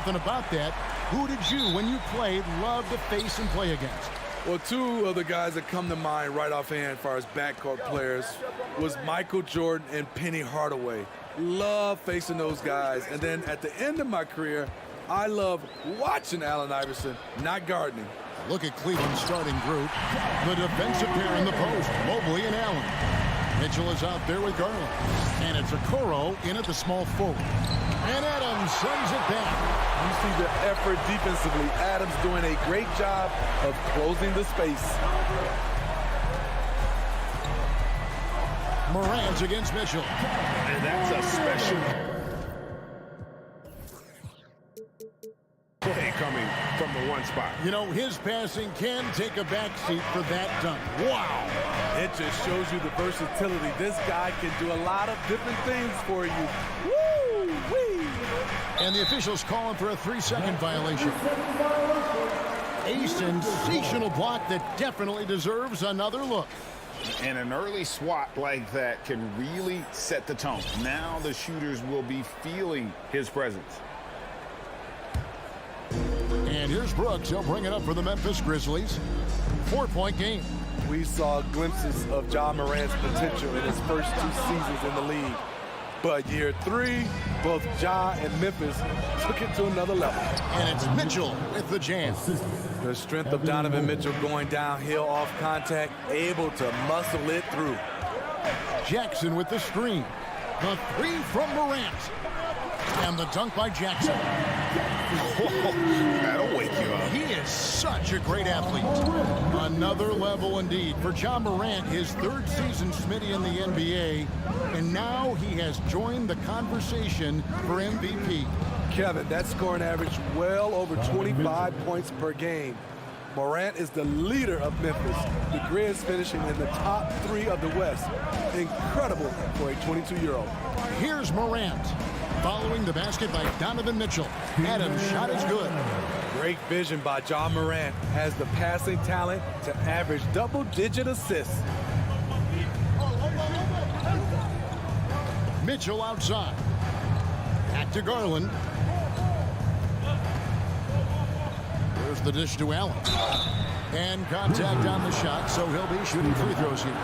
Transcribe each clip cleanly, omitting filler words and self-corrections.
something about that. Who did you, when you played, love to face and play against? Well, two of the guys that come to mind right offhand as far as backcourt players was Michael Jordan and Penny Hardaway. Love facing those guys. And then at the end of my career, I love watching Allen Iverson, not gardening. Look at Cleveland's starting group. The defensive pair in the post, Mobley and Allen. Mitchell is out there with Garland. And it's Okoro in at the small forward. And Adams sends it back. You see the effort defensively. Adams doing a great job of closing the space. Morant against Mitchell. And that's a special play coming from the one spot. You know, his passing can take a backseat for that dunk. Wow. It just shows you the versatility. This guy can do a lot of different things for you. Woo-wee! And the officials calling for a 3-second violation. A sensational block that definitely deserves another look. And an early swat like that can really set the tone. Now the shooters will be feeling his presence. And here's Brooks. He'll bring it up for the Memphis Grizzlies. 4-point game. We saw glimpses of Ja Morant's potential in his first 2 seasons in the league. But year 3, both Ja and Memphis took it to another level. And it's Mitchell with the jam. The strength of Donovan Mitchell going downhill off contact, able to muscle it through. Jackson with the screen. The 3 from Morant. And the dunk by Jackson. That'll wake you up. He is such a great athlete. Another level indeed for Ja Morant, his 3rd season Smitty in the NBA, and now he has joined the conversation for MVP. Kevin, that scoring average well over 25 points per game. Morant is the leader of Memphis. The Grizz finishing in the top 3 of the West. Incredible for a 22-year-old. Here's Morant. Following the basket by Donovan Mitchell. Adams' shot is good. Great vision by Ja Morant. Has the passing talent to average double-digit assists. Mitchell outside. Back to Garland. There's the dish to Allen. And contact on the shot, so he'll be shooting free throws here.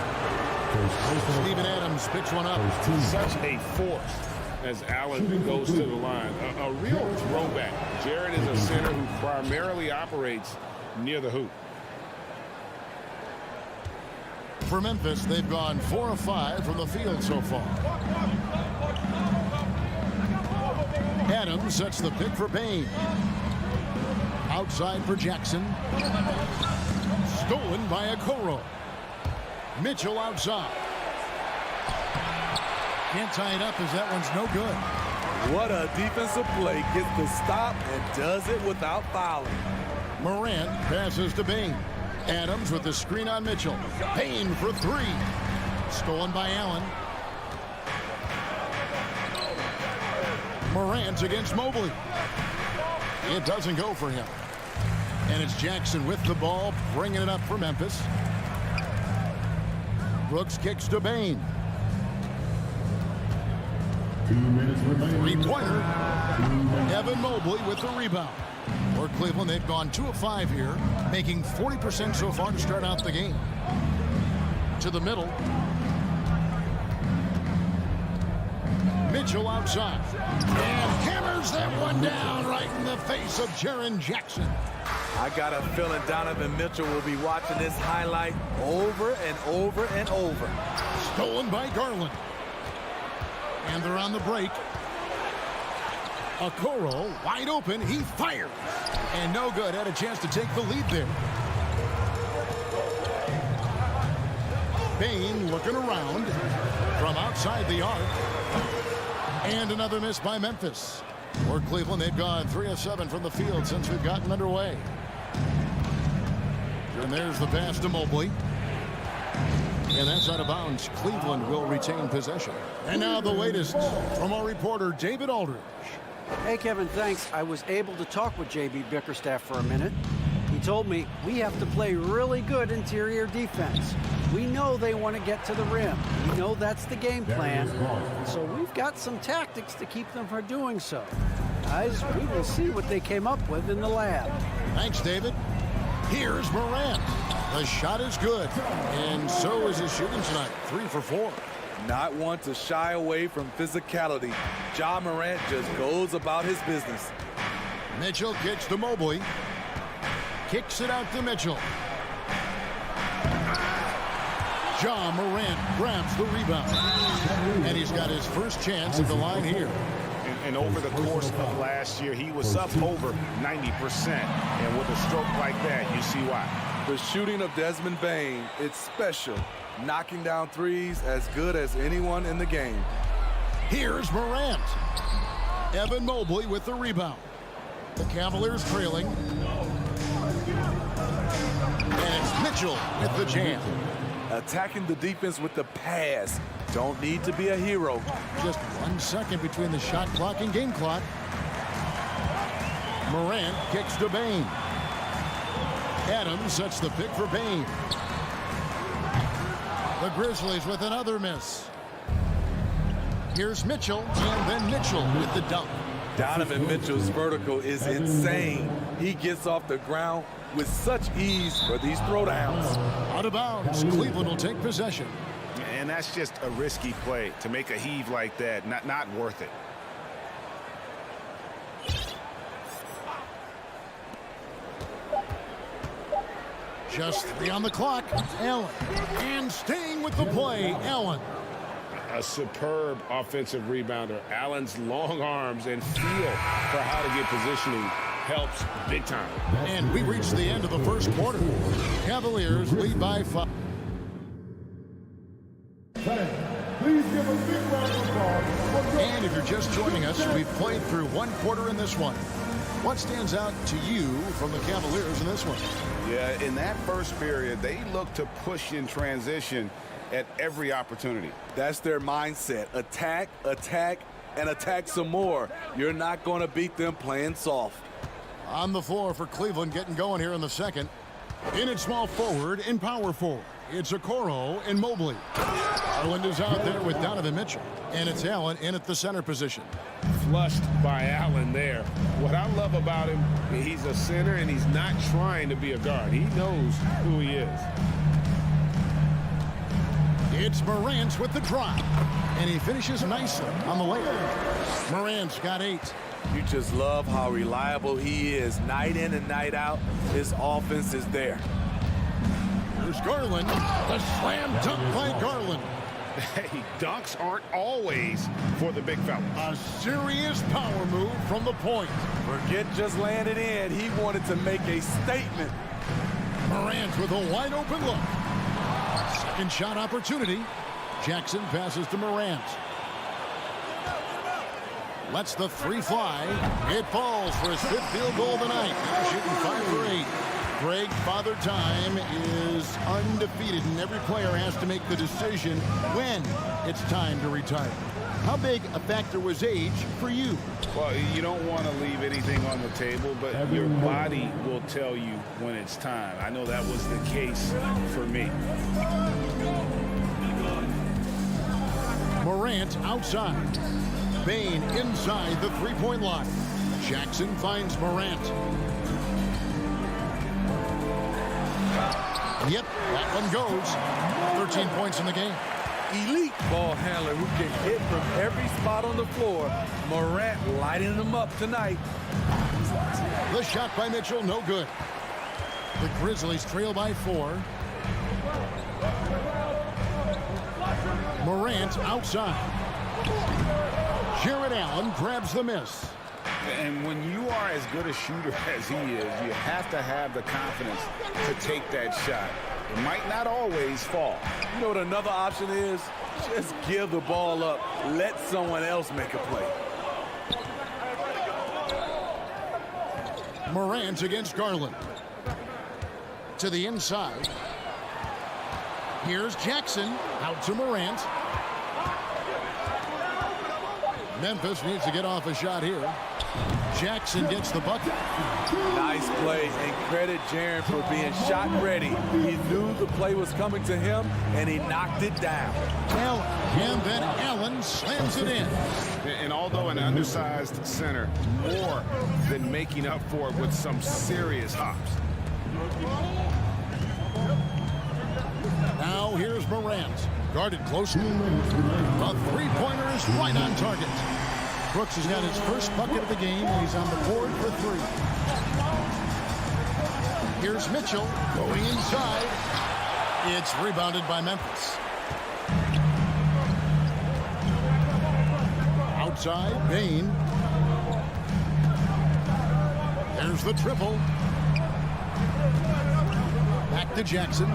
Steven Adams picks one up. Such a force as Allen goes to the line. A real throwback. Jared is a center who primarily operates near the hoop. For Memphis, they've gone 4 of 5 from the field so far. Adams sets the pick for Payne. Outside for Jackson. Stolen by Okoro. Mitchell outside. Can't tie it up as that one's no good. What a defensive play. Gets the stop and does it without fouling. Morant passes to Payne. Adams with the screen on Mitchell. Payne for 3. Stolen by Allen. Morant against Mobley. It doesn't go for him. And it's Jackson with the ball, bringing it up for Memphis. Brooks kicks to Payne. 3-pointer. Evan Mobley with the rebound. For Cleveland, they've gone 2 of 5 here, making 40% so far to start out the game. To the middle. Mitchell outside. And hammers that one down right in the face of Jaren Jackson. I got a feeling Donovan Mitchell will be watching this highlight over and over and over. Stolen by Garland. And they're on the break. Okoro wide open. He fires. And no good. Had a chance to take the lead there. Payne looking around from outside the arc. And another miss by Memphis. For Cleveland, they've gone 3 of 7 from the field since we've gotten underway. And there's the pass to Mobley. And that's out of bounds. Cleveland will retain possession. And now the latest from our reporter, David Aldridge. Hey, Kevin, thanks. I was able to talk with J.B. Bickerstaff for a minute. He told me we have to play really good interior defense. We know they want to get to the rim. We know that's the game plan. So we've got some tactics to keep them from doing so. guys. We will see what they came up with in the lab. Thanks, David. Here's Morant. The shot is good, and so is his shooting tonight. 3 for 4. Not one to shy away from physicality. Ja Morant just goes about his business. Mitchell kicks to Mobley. Kicks it out to Mitchell. Ja Morant grabs the rebound. And he's got his first chance at the line here. And over the course of last year, he was up over 90%. And with a stroke like that, you see why. The shooting of Desmond Bane, it's special. Knocking down threes as good as anyone in the game. Here's Morant. Evan Mobley with the rebound. The Cavaliers trailing. And it's Mitchell with the jam. Attacking the defense with the pass. Don't need to be a hero. Just 1 second between the shot clock and game clock. Morant kicks to Bane. Adams sets the pick for Bane. The Grizzlies with another miss. Here's Mitchell, and then Mitchell with the dunk. Donovan Mitchell's vertical is insane. He gets off the ground with such ease for these throwdowns. Out of bounds. Cleveland will take possession. And that's just a risky play. To make a heave like that, not worth it. Just 3 on the clock. Allen. And staying with the play, Allen. A superb offensive rebounder. Allen's long arms and feel for how to get positioning helps big time. And we reached the end of the first quarter. Cavaliers lead by 5. Please give a big round of applause. And if you're just joining us, we've played through 1 quarter in this one. What stands out to you from the Cavaliers in this one? Yeah, in that first period, they looked to push in transition at every opportunity. That's their mindset. Attack, attack, and attack some more. You're not going to beat them playing soft. On the floor for Cleveland, getting going here in the second. In at small forward and power forward. It's Okoro and Mobley. Garland is out there with Donovan Mitchell. And it's Allen in at the center position. Flushed by Allen there. What I love about him, he's a center and he's not trying to be a guard. He knows who he is. It's Morant with the drive. And he finishes nicely on the layup. Morant's got 8. You just love how reliable he is. Night in and night out, his offense is there. Here's Garland. The slam dunk by Garland. Hey, dunks aren't always for the big fella. A serious power move from the point. Forget just laying it in. He wanted to make a statement. Morant with a wide open look. Second shot opportunity. Jackson passes to Morant. Lets the 3 fly. It falls for his 5th field goal of the night. Shooting 5 for 8. Greg, Father Time is undefeated, and every player has to make the decision when it's time to retire. How big a factor was age for you? Well, you don't want to leave anything on the table, but your body will tell you when it's time. I know that was the case for me. Morant outside. Bane inside the 3-point line. Jackson finds Morant. Yep, that one goes. 13 points in the game. Elite ball handler who can hit from every spot on the floor. Morant lighting them up tonight. The shot by Mitchell, no good. The Grizzlies trail by 4. Morant outside. Jared Allen grabs the miss. And when you are as good a shooter as he is, you have to have the confidence to take that shot. It might not always fall. You know what another option is? Just give the ball up. Let someone else make a play. Morant against Garland. To the inside. Here's Jackson. Out to Morant. Memphis needs to get off a shot here. Jackson gets the bucket. Nice play, and credit Jaren for being shot ready. He knew the play was coming to him, and he knocked it down. Allen, and then Allen slams it in. And although an undersized center, more than making up for it with some serious hops. Now here's Morant, guarded closely. A three-pointer is right on target. Brooks has got his first bucket of the game, and he's on the board for three. Here's Mitchell going inside. It's rebounded by Memphis. Outside, Bain. There's the triple. Back to Jackson.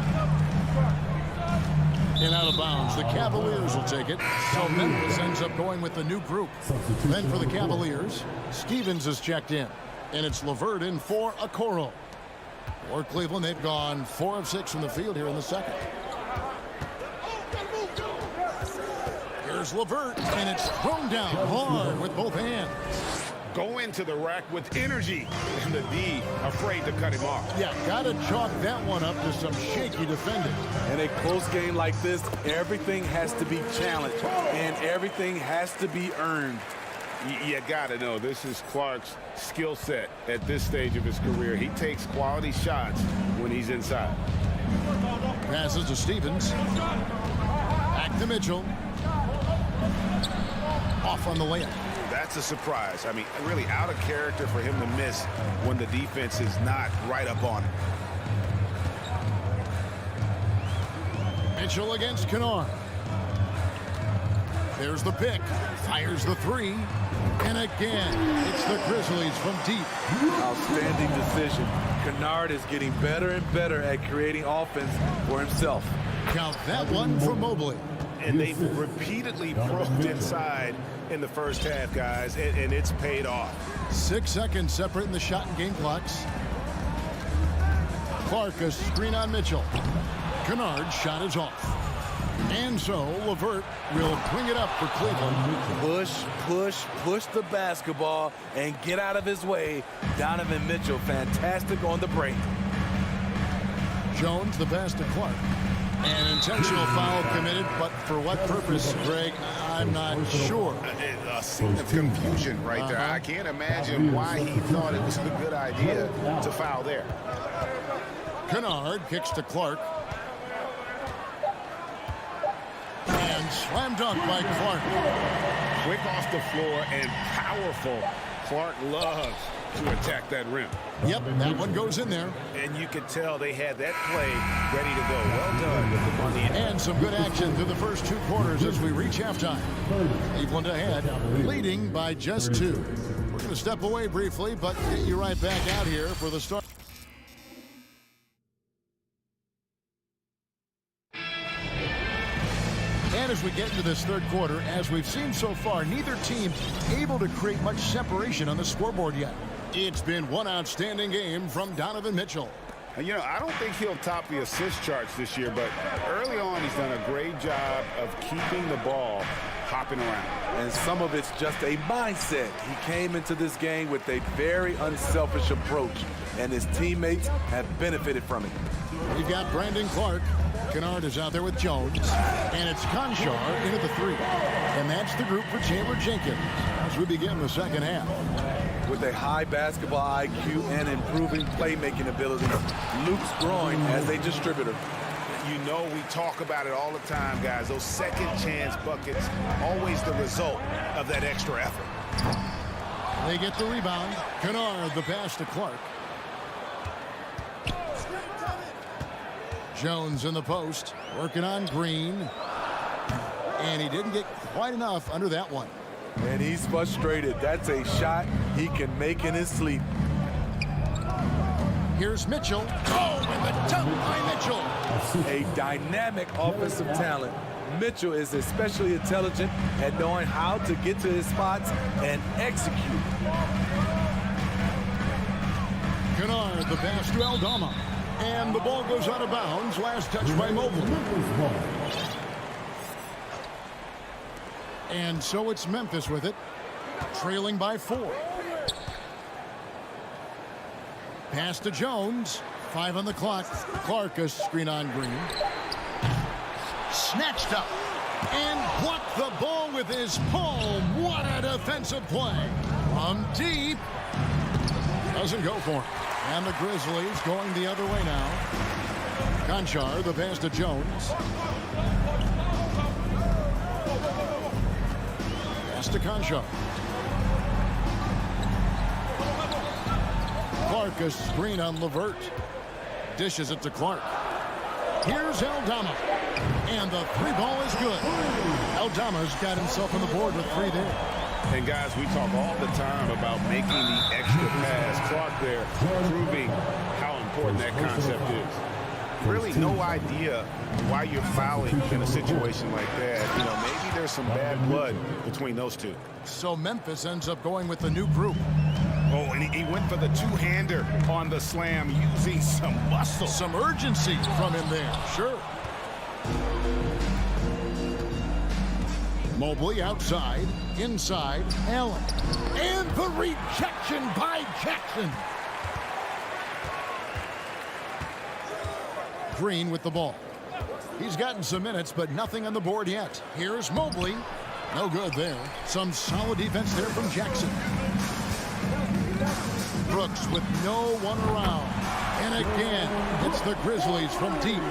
And out of bounds. The Cavaliers will take it. So Memphis ends up going with the new group. Then for the Cavaliers, Stevens is checked in. And it's LeVert in for Okoro. For Cleveland, they've gone 4 of 6 from the field here in the second. Here's LeVert, and it's thrown down hard with both hands. Go into the rack with energy, and the D afraid to cut him off. Yeah, gotta chalk that one up to some shaky defending. In a close game like this, everything has to be challenged, and everything has to be earned. You gotta know, this is Clark's skill set at this stage of his career. He takes quality shots when he's inside. Passes to Stevens. Back to Mitchell. Off on the layup. That's a surprise. I mean, really out of character for him to miss when the defense is not right up on him. Mitchell against Kennard. There's the pick. Fires the three. And again, it's the Grizzlies from deep. Outstanding decision. Kennard is getting better and better at creating offense for himself. Count that one for Mobley. And they've repeatedly probed inside in the first half, guys, and it's paid off. 6 seconds separating the shot and game clocks. Clark, a screen on Mitchell. Kennard's shot is off. And so LeVert will bring it up for Cleveland. Push the basketball and get out of his way. Donovan Mitchell, fantastic on the break. Jones, the pass to Clark. An intentional foul committed, but for what purpose, Greg, I'm not sure. A scene of confusion right there. I can't imagine why he thought it was a good idea to foul there. Kennard kicks to Clark. And slam dunk by Clark. Quick off the floor and powerful. Clark loves to attack that rim. Yep, that one goes in there. And you could tell they had that play ready to go. Well done with the money. And some good action through the first 2 quarters as we reach halftime. Cleveland ahead, leading by just 2. We're going to step away briefly, but get you right back out here for the start. And as we get into this third quarter, as we've seen so far, neither team able to create much separation on the scoreboard yet. It's been one outstanding game from Donovan Mitchell. You know, I don't think he'll top the assist charts this year, but early on he's done a great job of keeping the ball hopping around. And some of it's just a mindset. He came into this game with a very unselfish approach, and his teammates have benefited from it. We've got Brandon Clark. Kennard is out there with Jones. And it's Conchar into the 3. And that's the group for Chandler Jenkins as we begin the second half. With a high basketball IQ and improving playmaking abilities, Luke's growing as a distributor. You know, we talk about it all the time, guys. Those second chance buckets, always the result of that extra effort. They get the rebound. Kennard, the pass to Clark. Jones in the post, working on Green. And he didn't get quite enough under that one. And he's frustrated. That's a shot he can make in his sleep. Here's Mitchell. Oh, and the dunk by Mitchell. A dynamic offensive talent. Mitchell is especially intelligent at knowing how to get to his spots and execute. Kennard, the pass to Aldama. And the ball goes out of bounds. Last touch by Mobley. And so it's Memphis with it, trailing by 4. Pass to Jones. 5 on the clock. Clark a screen on Green. Snatched up. And blocked the ball with his palm. What a defensive play. From deep. Doesn't go for it. And the Grizzlies going the other way now. Conchar, the pass to Jones. Pass to Conchar. Clark a screen on Levert. Dishes it to Clark. Here's Aldama. And the 3 ball is good. Aldama's got himself on the board with 3 there. And guys, we talk all the time about making the extra pass. Clark there proving how important that concept is. Really no idea why you're fouling in a situation like that. You know, maybe there's some bad blood between those two. So Memphis ends up going with the new group. Oh, and he went for the two-hander on the slam using some muscle. Some urgency from him there, sure. Mobley outside, inside, Allen. And the rejection by Jackson. Green with the ball. He's gotten some minutes, but nothing on the board yet. Here's Mobley. No good there. Some solid defense there from Jackson. Brooks with no one around. And again, it's the Grizzlies from deep.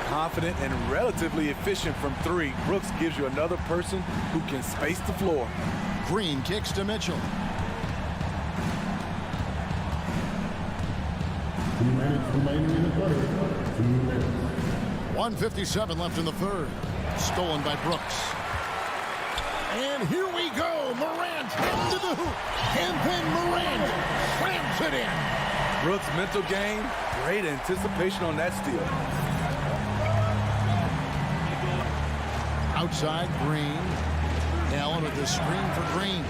Confident and relatively efficient from 3. Brooks gives you another person who can space the floor. Green kicks to Mitchell. 2 minutes remaining in the third. 2 minutes. 1:57 left in the third. Stolen by Brooks. And here we go. Morant into the hoop. And then Morant slams it in. Brooks' mental game, great anticipation on that steal. Outside, Green. Allen with the screen for Green.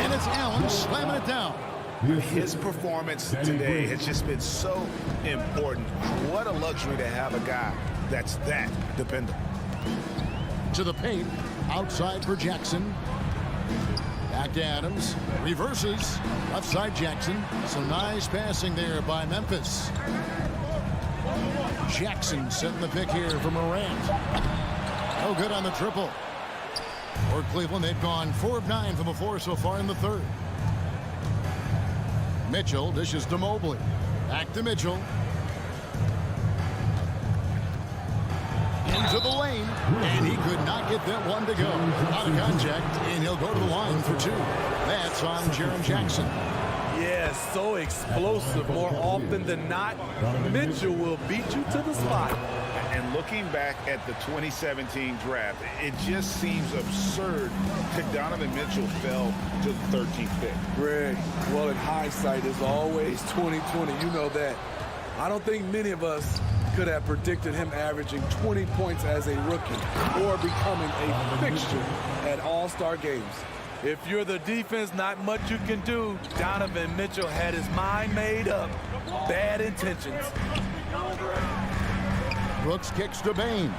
And it's Allen slamming it down. His performance today has just been so important. What a luxury to have a guy that's that dependable. To the paint. Outside for Jackson. Back to Adams. Reverses. Left side Jackson. Some nice passing there by Memphis. Jackson setting the pick here for Morant. No good on the triple. For Cleveland, they've gone 4 of 9 from the floor so far in the third. Mitchell dishes to Mobley. Back to Mitchell. Into the lane. And he could not get that one to go. Out of contact, and he'll go to the line for 2. That's on Jaren Jackson. Yeah, so explosive. More often than not, Mitchell will beat you to the spot. And looking back at the 2017 draft, it just seems absurd that Donovan Mitchell fell to the 13th pick. Greg, well, in hindsight, is always 20/20. You know that. I don't think many of us could have predicted him averaging 20 points as a rookie or becoming a fixture at All-Star games. If you're the defense, not much you can do. Donovan Mitchell had his mind made up. Bad intentions. Brooks kicks to Bain.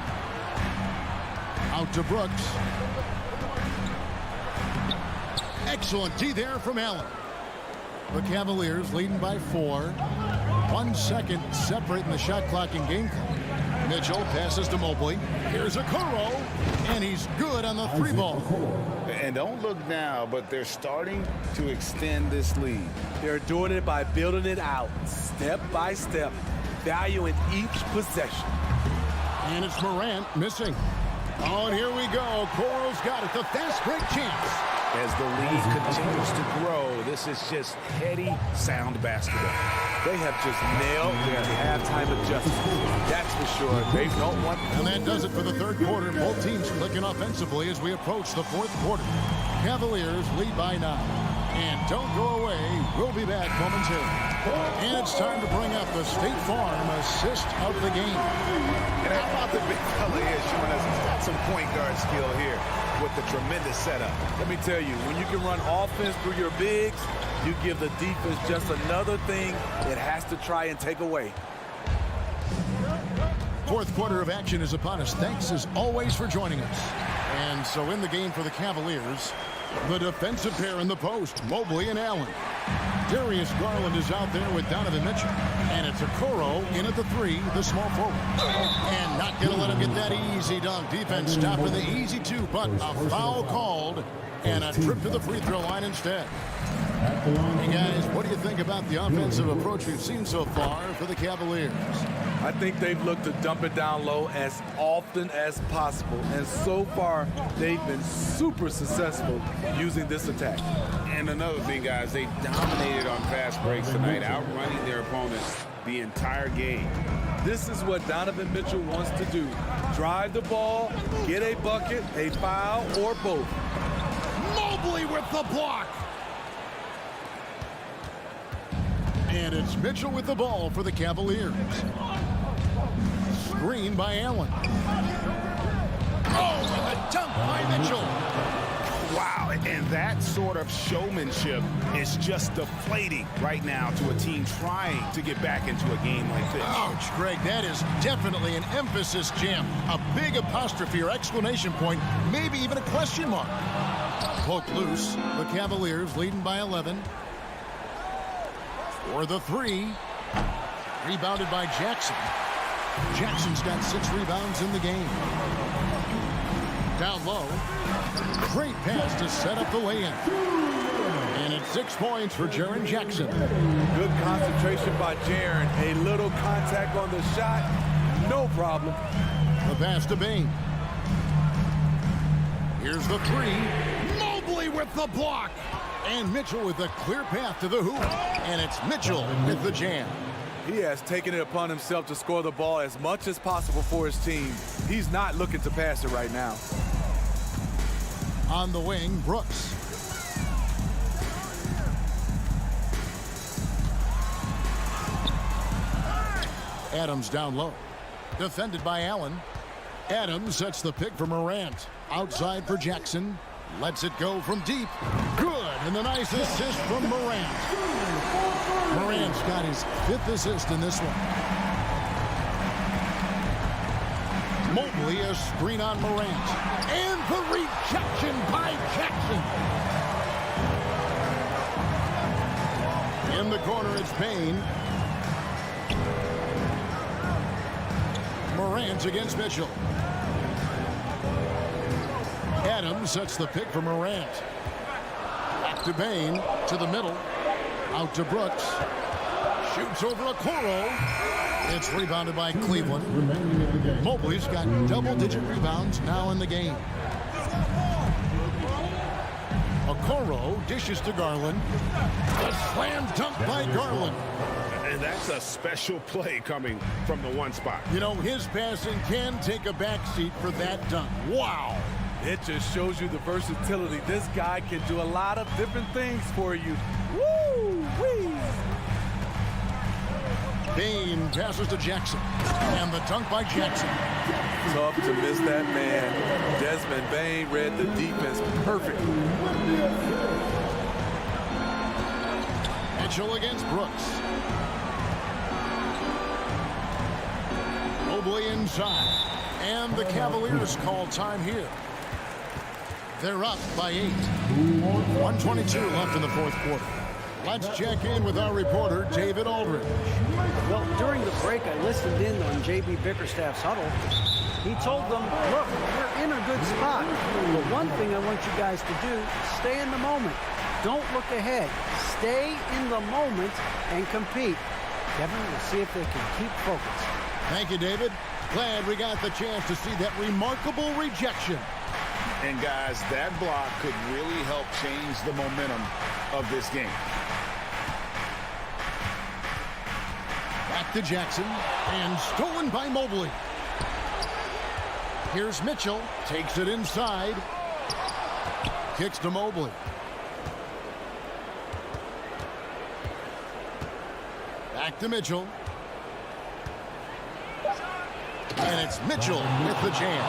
Out to Brooks. Excellent D there from Allen. The Cavaliers leading by 4. 1 second separating the shot clock and game clock. Mitchell passes to Mobley. Here's a Okoro, and he's good on the 3 ball. And don't look now, but they're starting to extend this lead. They're doing it by building it out, step by step, valuing each possession. And it's Morant missing. Oh, and here we go. Okoro's got it. The fast break chance. As the lead continues to grow, this is just heady, sound basketball. They have just nailed their halftime adjustment. That's for sure. They don't want. And that does it for the third quarter. Both teams clicking offensively as we approach the fourth quarter. Cavaliers lead by 9. And don't go away. We'll be back momentarily. And it's time to bring up the State Farm assist of the game. And how about the big fella here showing us he's got some point guard skill here with the tremendous setup. Let me tell you, when you can run offense through your bigs, you give the defense just another thing it has to try and take away. Fourth quarter of action is upon us. Thanks as always for joining us. And so in the game for the Cavaliers, the defensive pair in the post, Mobley and Allen. Darius Garland is out there with Donovan Mitchell. And it's Okoro in at the 3, the small forward. And not going to let him get that easy dunk. Defense stopping the easy 2, but a foul called and a trip to the free throw line instead. Hey guys, what do you think about the offensive approach we've seen so far for the Cavaliers? I think they've looked to dump it down low as often as possible. And so far, they've been super successful using this attack. And another thing, guys, they dominated on fast breaks tonight, outrunning their opponents the entire game. This is what Donovan Mitchell wants to do. Drive the ball, get a bucket, a foul, or both. Mobley with the block. And it's Mitchell with the ball for the Cavaliers. Screen by Allen. Oh, and a dunk by Mitchell. Wow, and that sort of showmanship is just deflating right now to a team trying to get back into a game like this. Ouch, Greg, that is definitely an emphasis jam. A big apostrophe or exclamation point, maybe even a question mark. Poke loose, the Cavaliers leading by 11. For the 3, rebounded by Jackson. Jackson's got 6 rebounds in the game. Down low, great pass to set up the lay-in. And it's 6 points for Jaren Jackson. Good concentration by Jaren. A little contact on the shot, no problem. The pass to Bain. Here's the 3. Mobley with the block. And Mitchell with a clear path to the hoop. And it's Mitchell with the jam. He has taken it upon himself to score the ball as much as possible for his team. He's not looking to pass it right now. On the wing, Brooks. Adams down low. Defended by Allen. Adams sets the pick for Morant. Outside for Jackson. Lets it go from deep. Good. And the nice assist from Morant. Morant's got his 5th assist in this one. Mobley, a screen on Morant. And the rejection by Jackson. In the corner, it's Payne. Morant against Mitchell. Adams sets the pick for Morant. Back to Bain, to the middle. Out to Brooks. Shoots over Okoro. It's rebounded by Cleveland. Mobley's got double-digit rebounds now in the game. Okoro dishes to Garland. A slam dunk by Garland. And that's a special play coming from the 1 spot. You know, his passing can take a backseat for that dunk. Wow. It just shows you the versatility. This guy can do a lot of different things for you. Woo-wee! Bain passes to Jackson. And the dunk by Jackson. Tough to miss that man. Desmond Bain read the defense perfectly. Mitchell against Brooks. Mobley inside. And the Cavaliers call time here. They're up by 8. 1:22 left in the 4th quarter. Let's check in with our reporter, David Aldridge. Well, during the break, I listened in on J.B. Bickerstaff's huddle. He told them, look, we're in a good spot. But one thing I want you guys to do, stay in the moment. Don't look ahead. Stay in the moment and compete. Kevin, we'll see if they can keep focused. Thank you, David. Glad we got the chance to see that remarkable rejection. And guys, that block could really help change the momentum of this game. Back to Jackson, and stolen by Mobley. Here's Mitchell, takes it inside. Kicks to Mobley. Back to Mitchell. And it's Mitchell with the jam.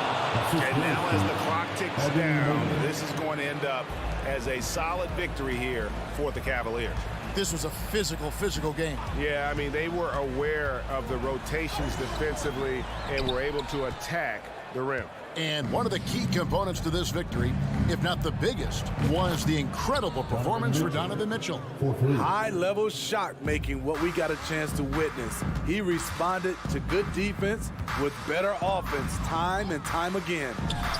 And now as the clock ticks down, this is going to end up as a solid victory here for the Cavaliers. This was a physical game. Yeah, I mean, they were aware of the rotations defensively and were able to attack the rim. And one of the key components to this victory, if not the biggest, was the incredible performance for Donovan Mitchell. High-level shot making, what we got a chance to witness. He responded to good defense with better offense time and time again.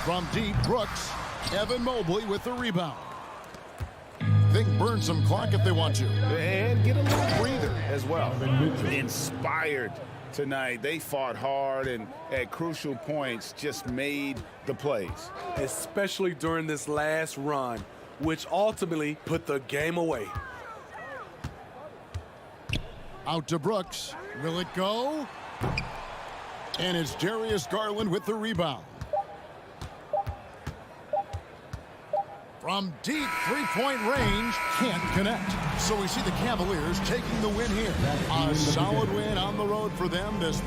From deep, Brooks, Evan Mobley with the rebound. They can burn some clock if they want to. And get a little breather as well. Inspired tonight. They fought hard and at crucial points just made the plays. Especially during this last run, which ultimately put the game away. Out to Brooks. Will it go? And it's Darius Garland with the rebound. From deep three-point range, can't connect. So we see the Cavaliers taking the win here. A solid win on the road for them this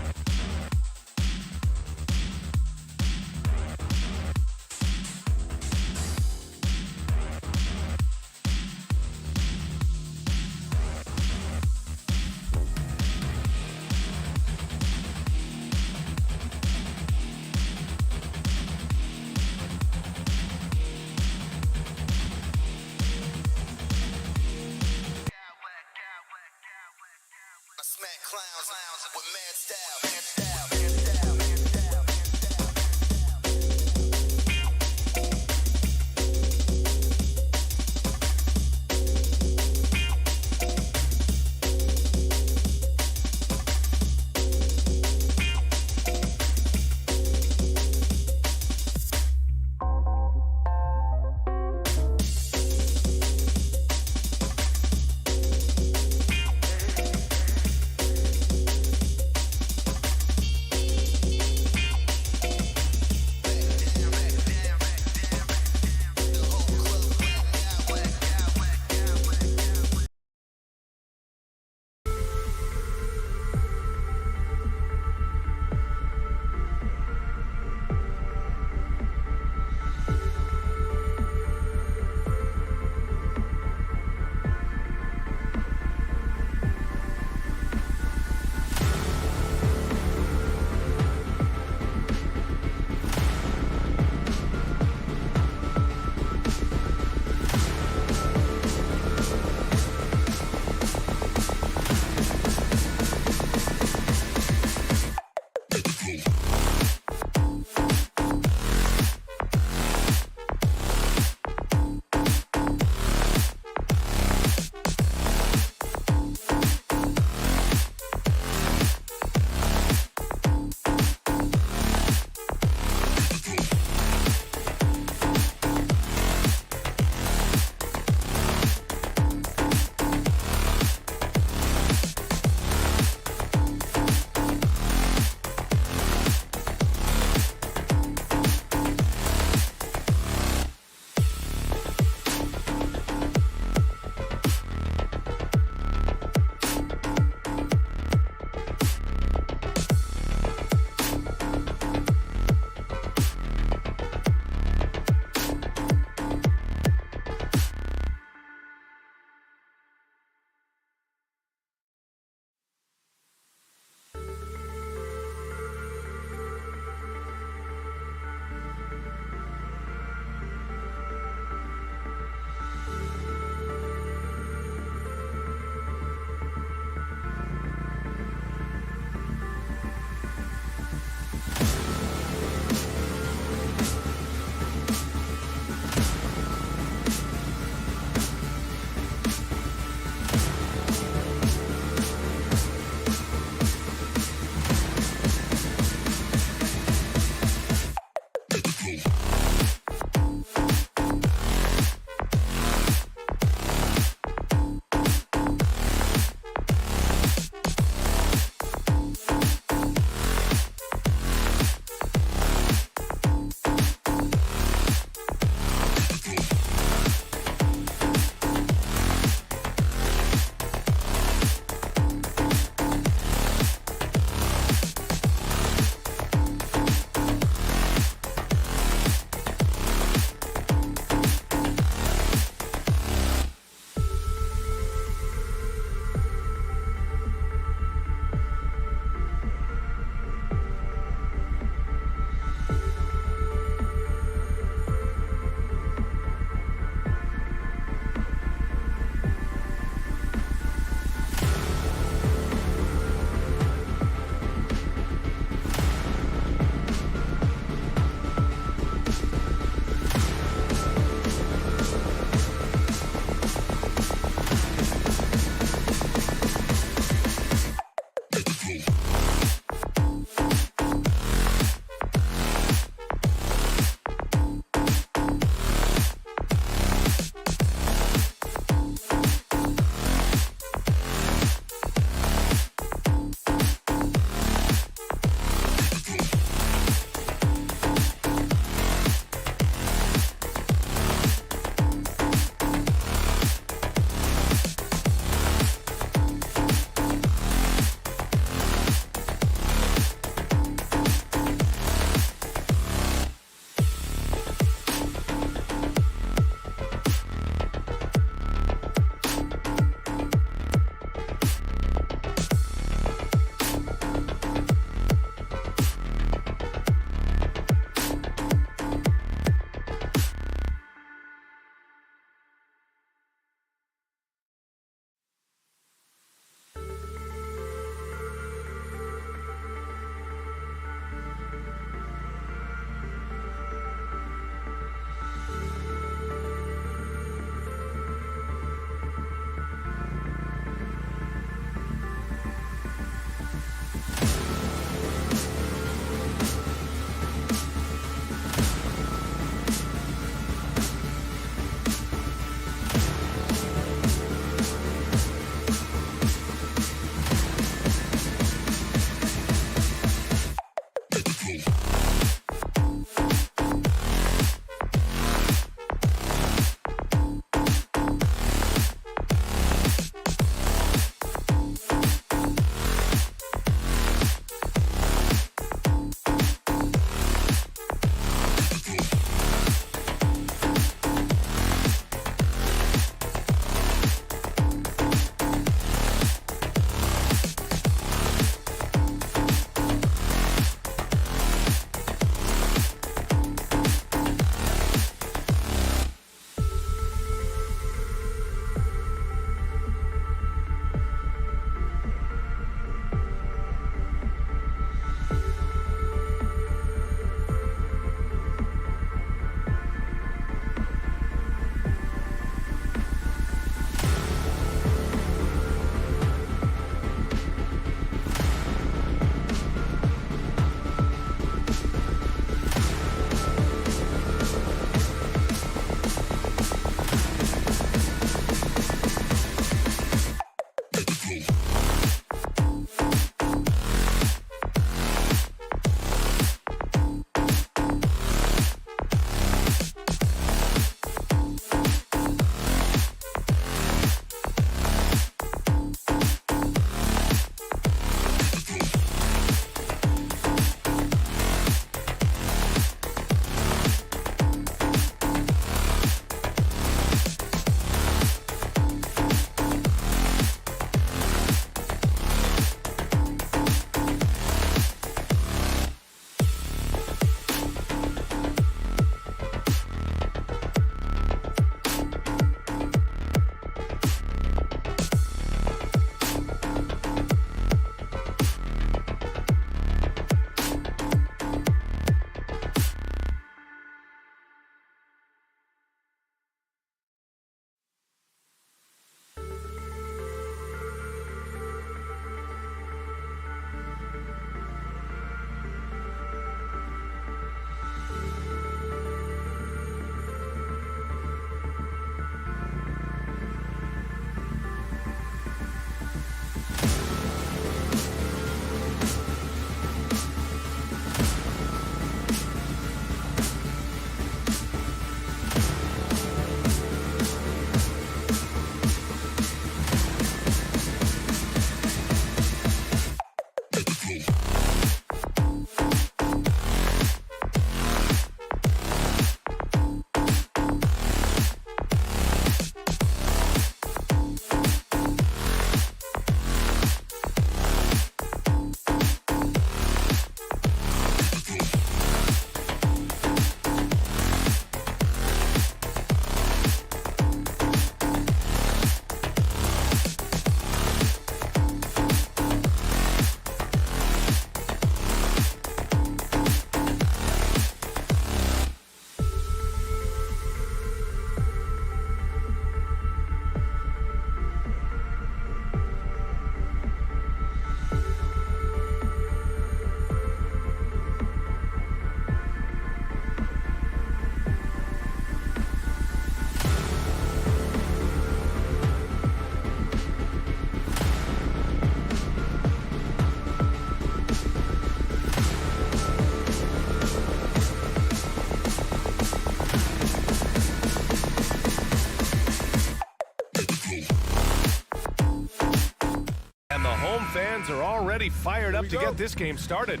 fans are already fired up to get this game started.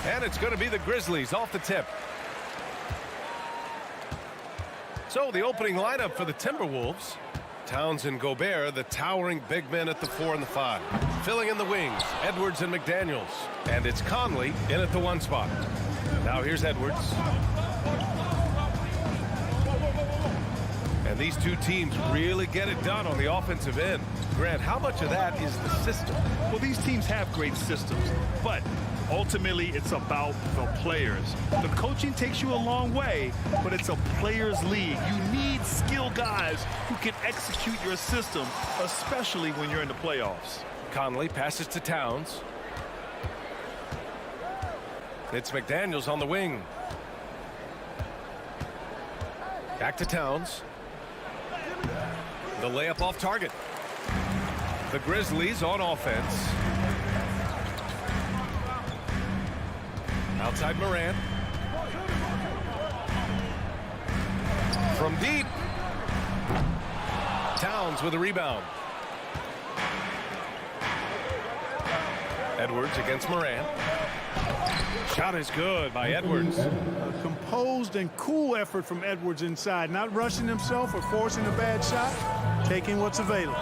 And it's going to be the Grizzlies off the tip. So the opening lineup for the Timberwolves. Towns and Gobert, the towering big men at the 4 and the 5. Filling in the wings, Edwards and McDaniels. And it's Conley in at the 1 spot. Now here's Edwards. And these two teams really get it done on the offensive end. Grant, how much of that is the system? Well, these teams have great systems, but ultimately it's about the players. The coaching takes you a long way, but it's a players' league. You need skilled guys who can execute your system, especially when you're in the playoffs. Conley passes to Towns. It's McDaniels on the wing. Back to Towns. The layup off target. The Grizzlies on offense. Outside Morant. From deep. Towns with a rebound. Edwards against Morant. Shot is good by Edwards. A composed and cool effort from Edwards inside, not rushing himself or forcing a bad shot, taking what's available.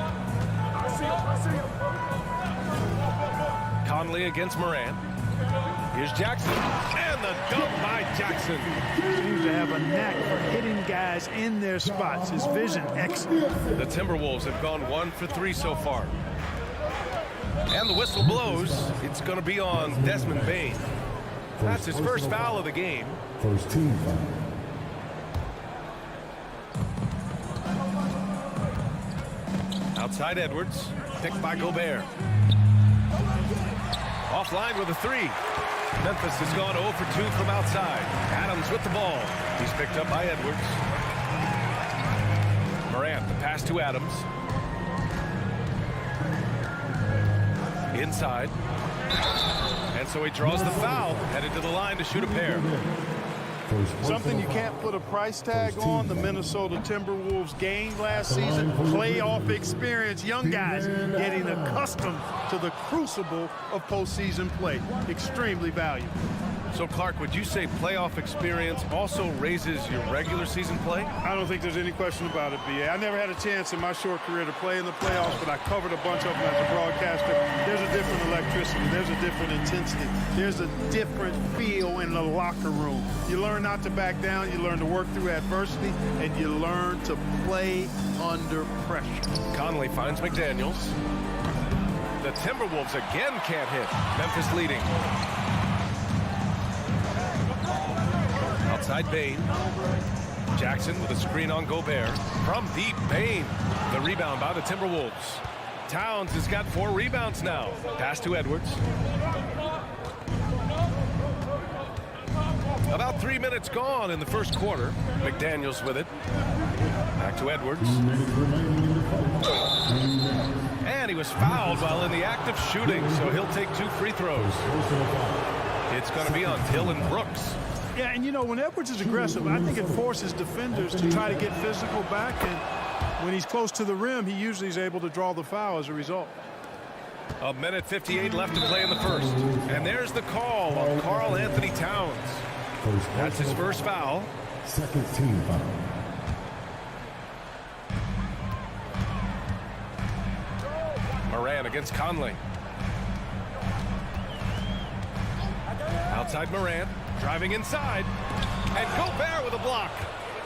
Conley against Morant. Here's Jackson. And the dunk by Jackson. Seems to have a knack for hitting guys in their spots. His vision excellent. The Timberwolves have gone 1 for 3 so far. And the whistle blows. It's going to be on Desmond Bane. That's his first foul of the game. First team foul. Outside Edwards. Picked by Gobert. Offline with a 3. Memphis has gone 0 for 2 from outside. Adams with the ball. He's picked up by Edwards. Morant, the pass to Adams. Inside. And so he draws the foul, headed to the line to shoot a pair. Something you can't put a price tag on, the Minnesota Timberwolves gained last season. Playoff experience, young guys getting accustomed to the crucible of postseason play. Extremely valuable. So, Clark, would you say playoff experience also raises your regular season play? I don't think there's any question about it, B.A. I never had a chance in my short career to play in the playoffs, but I covered a bunch of them as a broadcaster. There's a different electricity. There's a different intensity. There's a different feel in the locker room. You learn not to back down. You learn to work through adversity, and you learn to play under pressure. Conley finds McDaniels. The Timberwolves again can't hit. Memphis leading. Outside Bane. Jackson with a screen on Gobert. From deep, Bane. The rebound by the Timberwolves. Towns has got 4 rebounds now. Pass to Edwards. About 3 minutes gone in the first quarter. McDaniels with it. Back to Edwards. And he was fouled while in the act of shooting, so he'll take 2 free throws. It's going to be on Dillon Brooks. Yeah, and you know, when Edwards is aggressive, I think it forces defenders to try to get physical back, and when he's close to the rim, he usually is able to draw the foul as a result. 1:58 left to play in the first. And there's the call on Karl Anthony Towns. That's his first foul. Second team foul. Morant against Conley. Outside Morant. Driving inside, and Gobert with a block.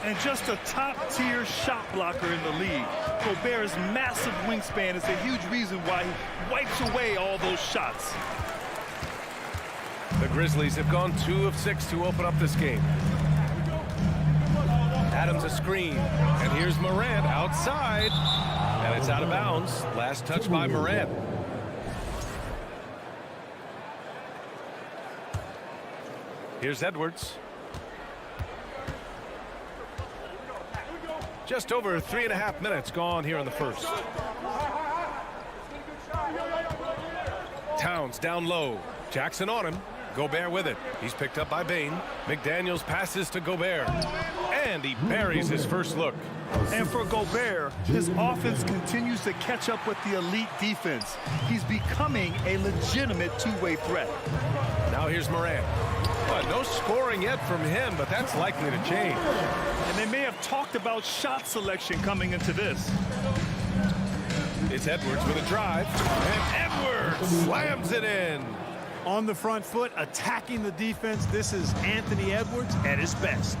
And just a top-tier shot blocker in the league. Gobert's massive wingspan is a huge reason why he wipes away all those shots. The Grizzlies have gone 2 of 6 to open up this game. Adams a screen, and here's Morant outside, and it's out of bounds. Last touch by Morant. Here's Edwards. Just over 3.5 minutes gone here in the first. Towns down low. Jackson on him. Gobert with it. He's picked up by Bane. McDaniels passes to Gobert. And he buries his first look. And for Gobert, his offense continues to catch up with the elite defense. He's becoming a legitimate two-way threat. Now here's Morant. Well, no scoring yet from him, but that's likely to change. And they may have talked about shot selection coming into this. It's Edwards with a drive. And Edwards slams it in. On the front foot, attacking the defense. This is Anthony Edwards at his best.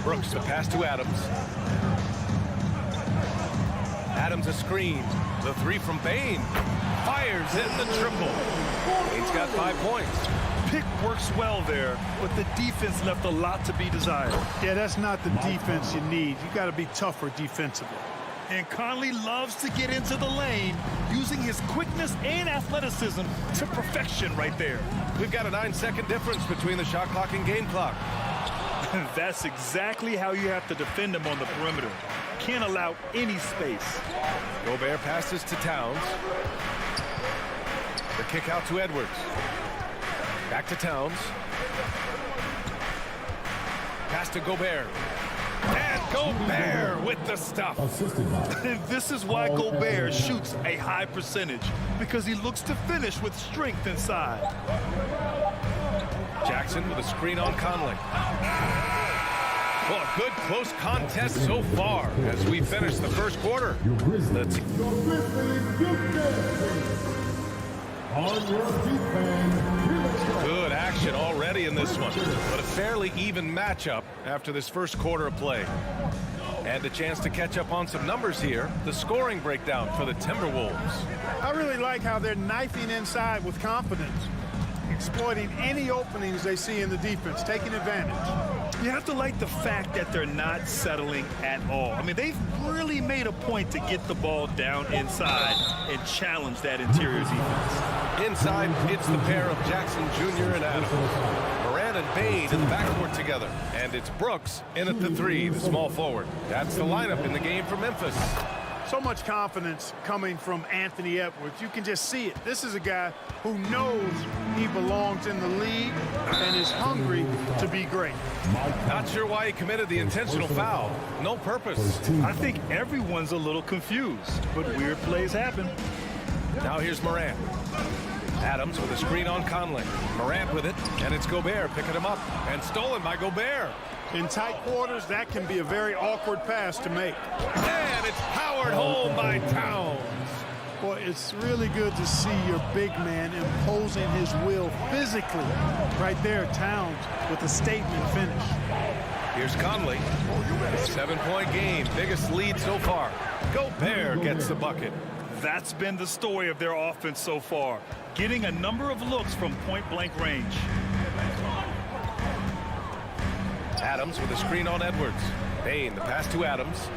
Brooks, the pass to Adams. Adams a screen. The 3 from Bane. Fires in the triple. Bane's got 5 points. Pick works well there, but the defense left a lot to be desired. Yeah, that's not the defense you need. You got to be tougher defensively. And Conley loves to get into the lane, using his quickness and athleticism to perfection right there. We've got a 9-second difference between the shot clock and game clock. That's exactly how you have to defend him on the perimeter. Can't allow any space. Gobert passes to Towns. The kick out to Edwards. Back to Towns. Pass to Gobert. And Gobert with the stuff. And this is why Gobert shoots a high percentage, because he looks to finish with strength inside. Jackson with a screen on Conley. Well, a good close contest so far as we finish the first quarter. Let's Good action already in this one, but a fairly even matchup after this first quarter of play. And a chance to catch up on some numbers here. The scoring breakdown for the Timberwolves. I really like how they're knifing inside with confidence, exploiting any openings they see in the defense, taking advantage. You have to like the fact that they're not settling at all. I mean, they've really made a point to get the ball down inside and challenge that interior defense. Inside, it's the pair of Jackson Jr. and Adams. Moran and Bane in the backcourt together. And it's Brooks in at the 3, the small forward. That's the lineup in the game for Memphis. So much confidence coming from Anthony Edwards. You can just see it. This is a guy who knows he belongs in the league and is hungry to be great. Not sure why he committed the intentional foul. No purpose. I think everyone's a little confused, but weird plays happen. Now here's Moran. Adams with a screen on Conley. Morant with it, and it's Gobert picking him up. And stolen by Gobert. In tight quarters, that can be a very awkward pass to make. And it's powered home by Towns. Boy, it's really good to see your big man imposing his will physically. Right there, Towns with a statement finish. Here's Conley. 7-point game, biggest lead so far. Gobert gets the bucket. That's been the story of their offense so far, getting a number of looks from point-blank range. Adams with a screen on Edwards. Bane, the pass to Adams.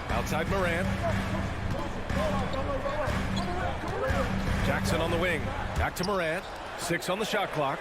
Outside Moran. Jackson on the wing. Back to Moran. 6 on the shot clock.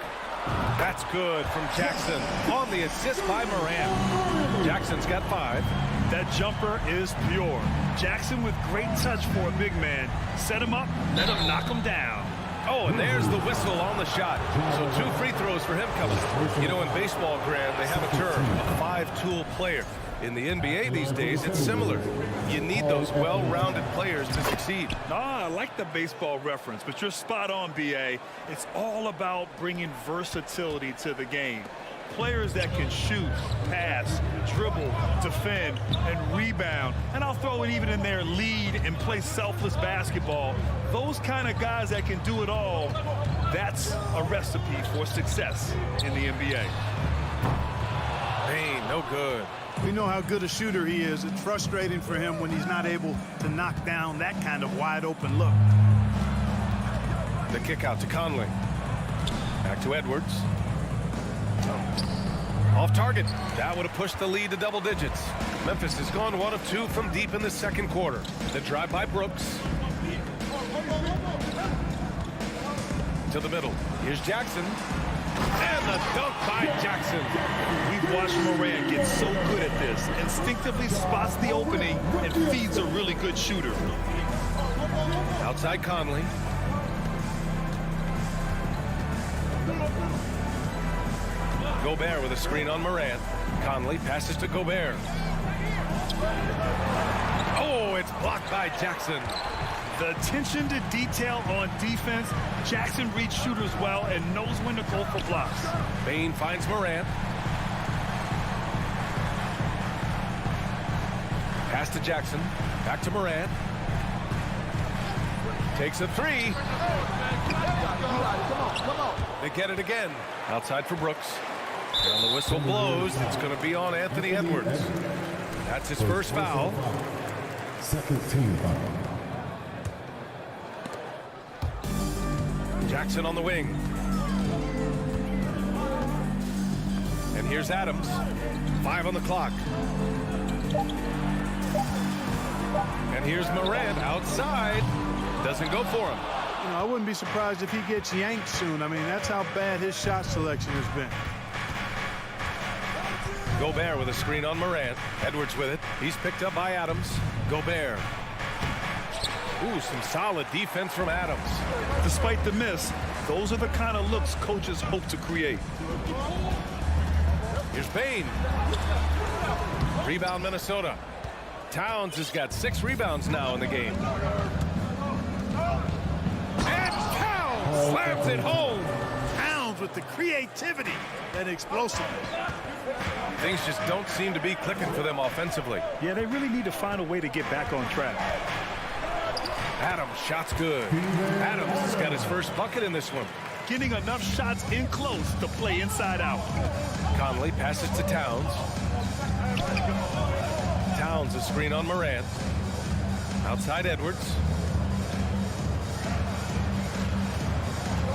That's good from Jackson on the assist by Moran. Jackson's got 5. That jumper is pure. Jackson with great touch for a big man. Set him up, let him knock him down. Oh, and there's the whistle on the shot. So 2 free throws for him coming. You know, in baseball, Grant, they have a term, a 5-tool player. In the NBA these days, it's similar. You need those well-rounded players to succeed. I like the baseball reference, but you're spot on, B.A. It's all about bringing versatility to the game. Players that can shoot, pass, dribble, defend, and rebound. And I'll throw it even in there, lead and play selfless basketball. Those kind of guys that can do it all, that's a recipe for success in the NBA. Bane, no good. We know how good a shooter he is. It's frustrating for him when he's not able to knock down that kind of wide-open look. The kick out to Conley. Back to Edwards. Off target. That would have pushed the lead to double digits. Memphis has gone 1 of 2 from deep in the second quarter. The drive by Brooks. To the middle. Here's Jackson. And the dunk by Jackson. We've watched Moran get so good at this. Instinctively spots the opening and feeds a really good shooter. Outside Conley. Gobert with a screen on Moran. Conley passes to Gobert. Oh, it's blocked by Jackson. The attention to detail on defense. Jackson reads shooters well and knows when to go for blocks. Bane finds Moran. Pass to Jackson. Back to Moran. Takes a 3. They get it again. Outside for Brooks. And the whistle blows. It's going to be on Anthony Edwards. That's his first foul. Second team foul. Jackson on the wing. And here's Adams. 5 on the clock. And here's Morant outside. Doesn't go for him. You know, I wouldn't be surprised if he gets yanked soon. I mean, that's how bad his shot selection has been. Gobert with a screen on Morant. Edwards with it. He's picked up by Adams. Gobert. Ooh, some solid defense from Adams. Despite the miss, those are the kind of looks coaches hope to create. Here's Bain. Rebound, Minnesota. Towns has got 6 rebounds now in the game. And Towns slams it home. Towns with the creativity and explosiveness. Things just don't seem to be clicking for them offensively. Yeah, they really need to find a way to get back on track. Adams, shot's good. Adams has got his first bucket in this one. Getting enough shots in close to play inside out. Conley passes to Towns. Towns a screen on Morant. Outside Edwards.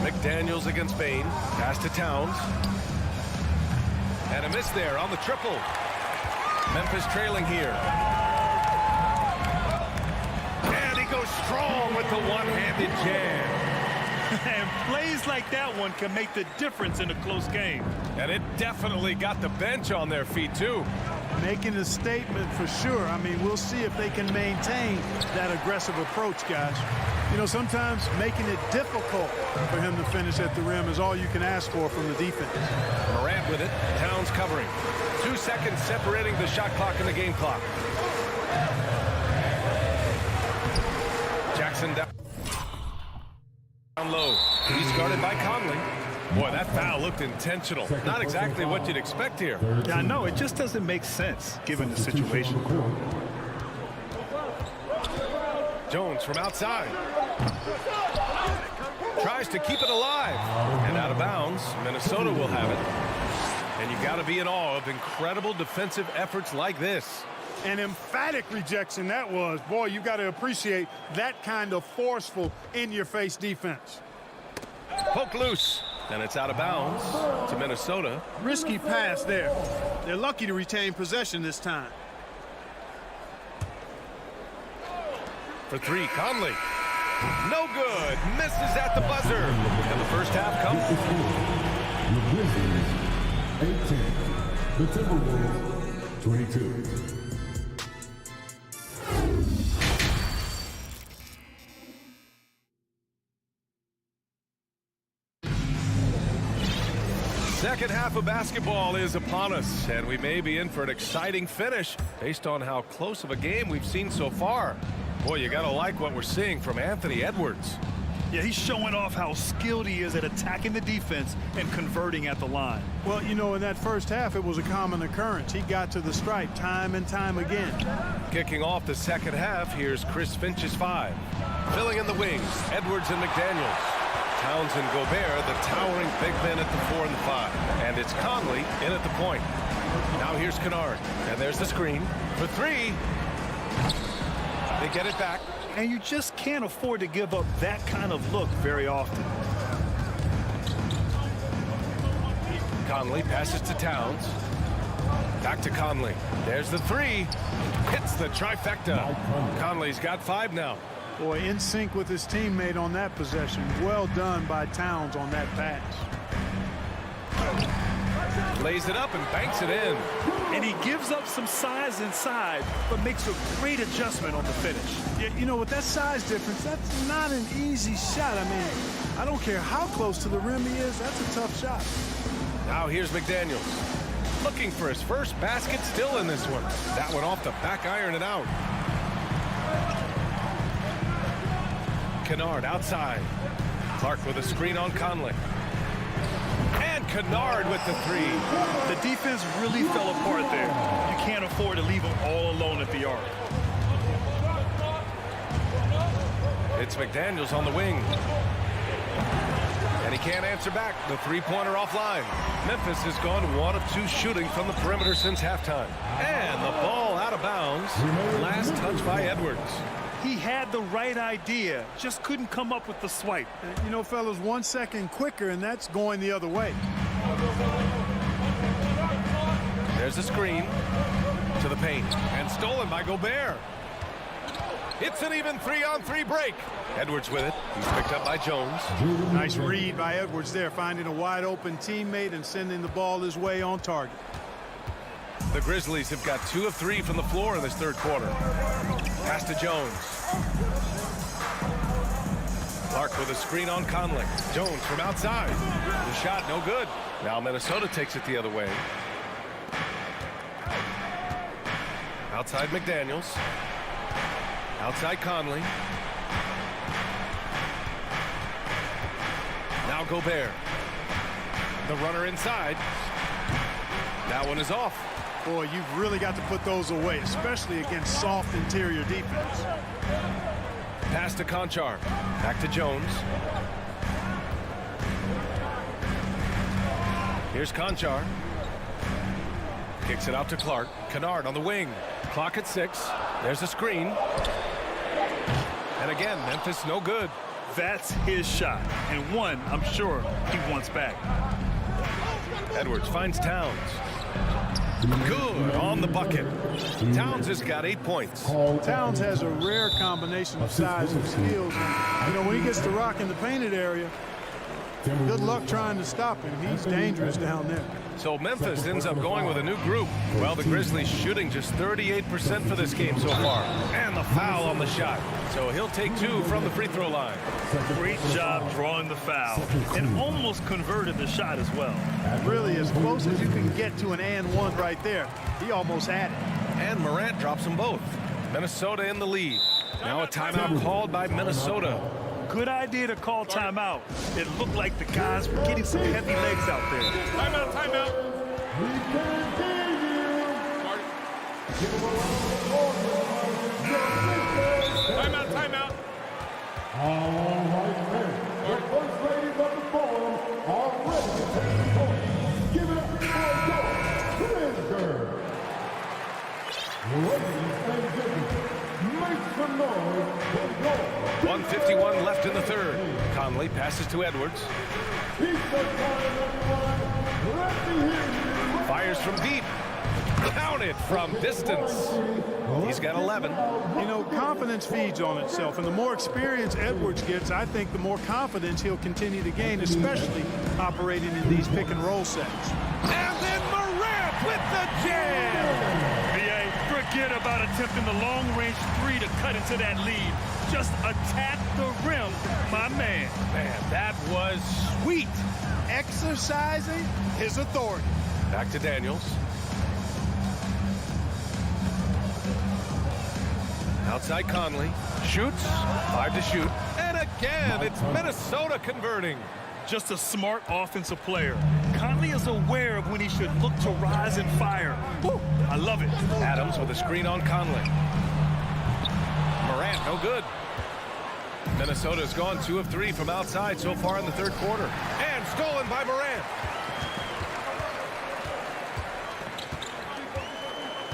McDaniels against Bain. Pass to Towns. And a miss there on the triple. Memphis trailing here. And he goes strong with the one-handed jam. And plays like that one can make the difference in a close game. And it definitely got the bench on their feet, too. Making a statement for sure. I mean, we'll see if they can maintain that aggressive approach, guys. You know, sometimes making it difficult for him to finish at the rim is all you can ask for from the defense. Morant with it. Towns covering. 2 seconds separating the shot clock and the game clock. Jackson down low. He's guarded by Conley. Boy, that foul looked intentional. Not exactly what you'd expect here. Yeah, I know. It just doesn't make sense given the situation. Jones from outside. Tries to keep it alive. And out of bounds. Minnesota will have it. And you got to be in awe of incredible defensive efforts like this. An emphatic rejection that was. Boy, you got to appreciate that kind of forceful in-your-face defense. Poke loose. And it's out of bounds to Minnesota. Risky pass there. They're lucky to retain possession this time. For 3, Conley. No good. Misses at the buzzer. And the first half comes. The Grizzlies, 18. The Timberwolves, 22. Second half of basketball is upon us, and we may be in for an exciting finish based on how close of a game we've seen so far. Boy, you gotta like what we're seeing from Anthony Edwards. Yeah, he's showing off how skilled he is at attacking the defense and converting at the line. Well, you know, in that first half, it was a common occurrence. He got to the stripe time and time again. Kicking off the second half, here's Chris Finch's 5. Filling in the wings, Edwards and McDaniels. Towns and Gobert, the towering big men at the 4 and the 5. And it's Conley in at the point. Now here's Kennard. And there's the screen for 3. They get it back. And you just can't afford to give up that kind of look very often. Conley passes to Towns. Back to Conley. There's the 3. Hits the trifecta. Conley's got 5 now. Boy, in sync with his teammate on that possession. Well done by Towns on that pass. Lays it up and banks it in. And he gives up some size inside, but makes a great adjustment on the finish. Yeah, you know, with that size difference, that's not an easy shot. I mean, I don't care how close to the rim he is, that's a tough shot. Now here's McDaniels. Looking for his first basket still in this one. That one off the back iron and out. Kennard outside. Clark with a screen on Conley. And Kennard with the 3. The defense really fell apart there. You can't afford to leave them all alone at the arc. It's McDaniels on the wing. And he can't answer back. The 3-pointer offline. Memphis has gone 1 of 2 shooting from the perimeter since halftime. And the ball out of bounds. Last touch by Edwards. He had the right idea, just couldn't come up with the swipe. You know, fellas, 1 second quicker, and that's going the other way. There's a screen to the paint, and stolen by Gobert. It's an even 3-on-3 break. Edwards with it. He's picked up by Jones. Nice read by Edwards there, finding a wide-open teammate and sending the ball his way on target. The Grizzlies have got 2 of 3 from the floor in this third quarter. Pass to Jones. Clark with a screen on Conley. Jones from outside. The shot no good. Now Minnesota takes it the other way. Outside McDaniels. Outside Conley. Now Gobert. The runner inside. That one is off. Boy, you've really got to put those away, especially against soft interior defense. Pass to Conchar. Back to Jones. Here's Conchar. Kicks it out to Clark. Kennard on the wing. Clock at 6. There's a screen. And again, Memphis no good. That's his shot, and one I'm sure he wants back. Edwards finds Towns. Good on the bucket. Towns has got 8 points. Towns has a rare combination of size and skills. And, when he gets to rock in the painted area, good luck trying to stop him. He's dangerous down there. So Memphis ends up going with a new group. Well, the Grizzlies shooting just 38% for this game so far. And the foul on the shot. So he'll take 2 from the free throw line. Great job drawing the foul and almost converted the shot as well. Really, as close as you can get to an and one right there. He almost had it. And Morant drops them both. Minnesota in the lead. Now a timeout called by Minnesota. Good idea to call timeout. It looked like the guys were getting some heavy legs out there. Timeout, timeout. Timeout, timeout. All right, men. The first ladies of the forum are ready to take the court. Give it up for Grizzlies. Ladies and gentlemen, make some noise for Lord. 1:51 left in the third. Conley passes to Edwards. Fires from deep. Counted from distance. He's got 11. Confidence feeds on itself, and the more experience Edwards gets, I think the more confidence he'll continue to gain, especially operating in these pick and roll sets. And then Morant with the jam. BA, forget about attempting the long-range 3 to cut into that lead. Just attack the rim, my man. Man, that was sweet. Exercising his authority. Back to Daniels. Outside Conley. Shoots. 5 to shoot. And again, it's Minnesota converting. Just a smart offensive player. Conley is aware of when he should look to rise and fire. Woo, I love it. Adams with a screen on Conley. Morant, no good. Minnesota's gone 2 of 3 from outside so far in the third quarter. And stolen by Morant.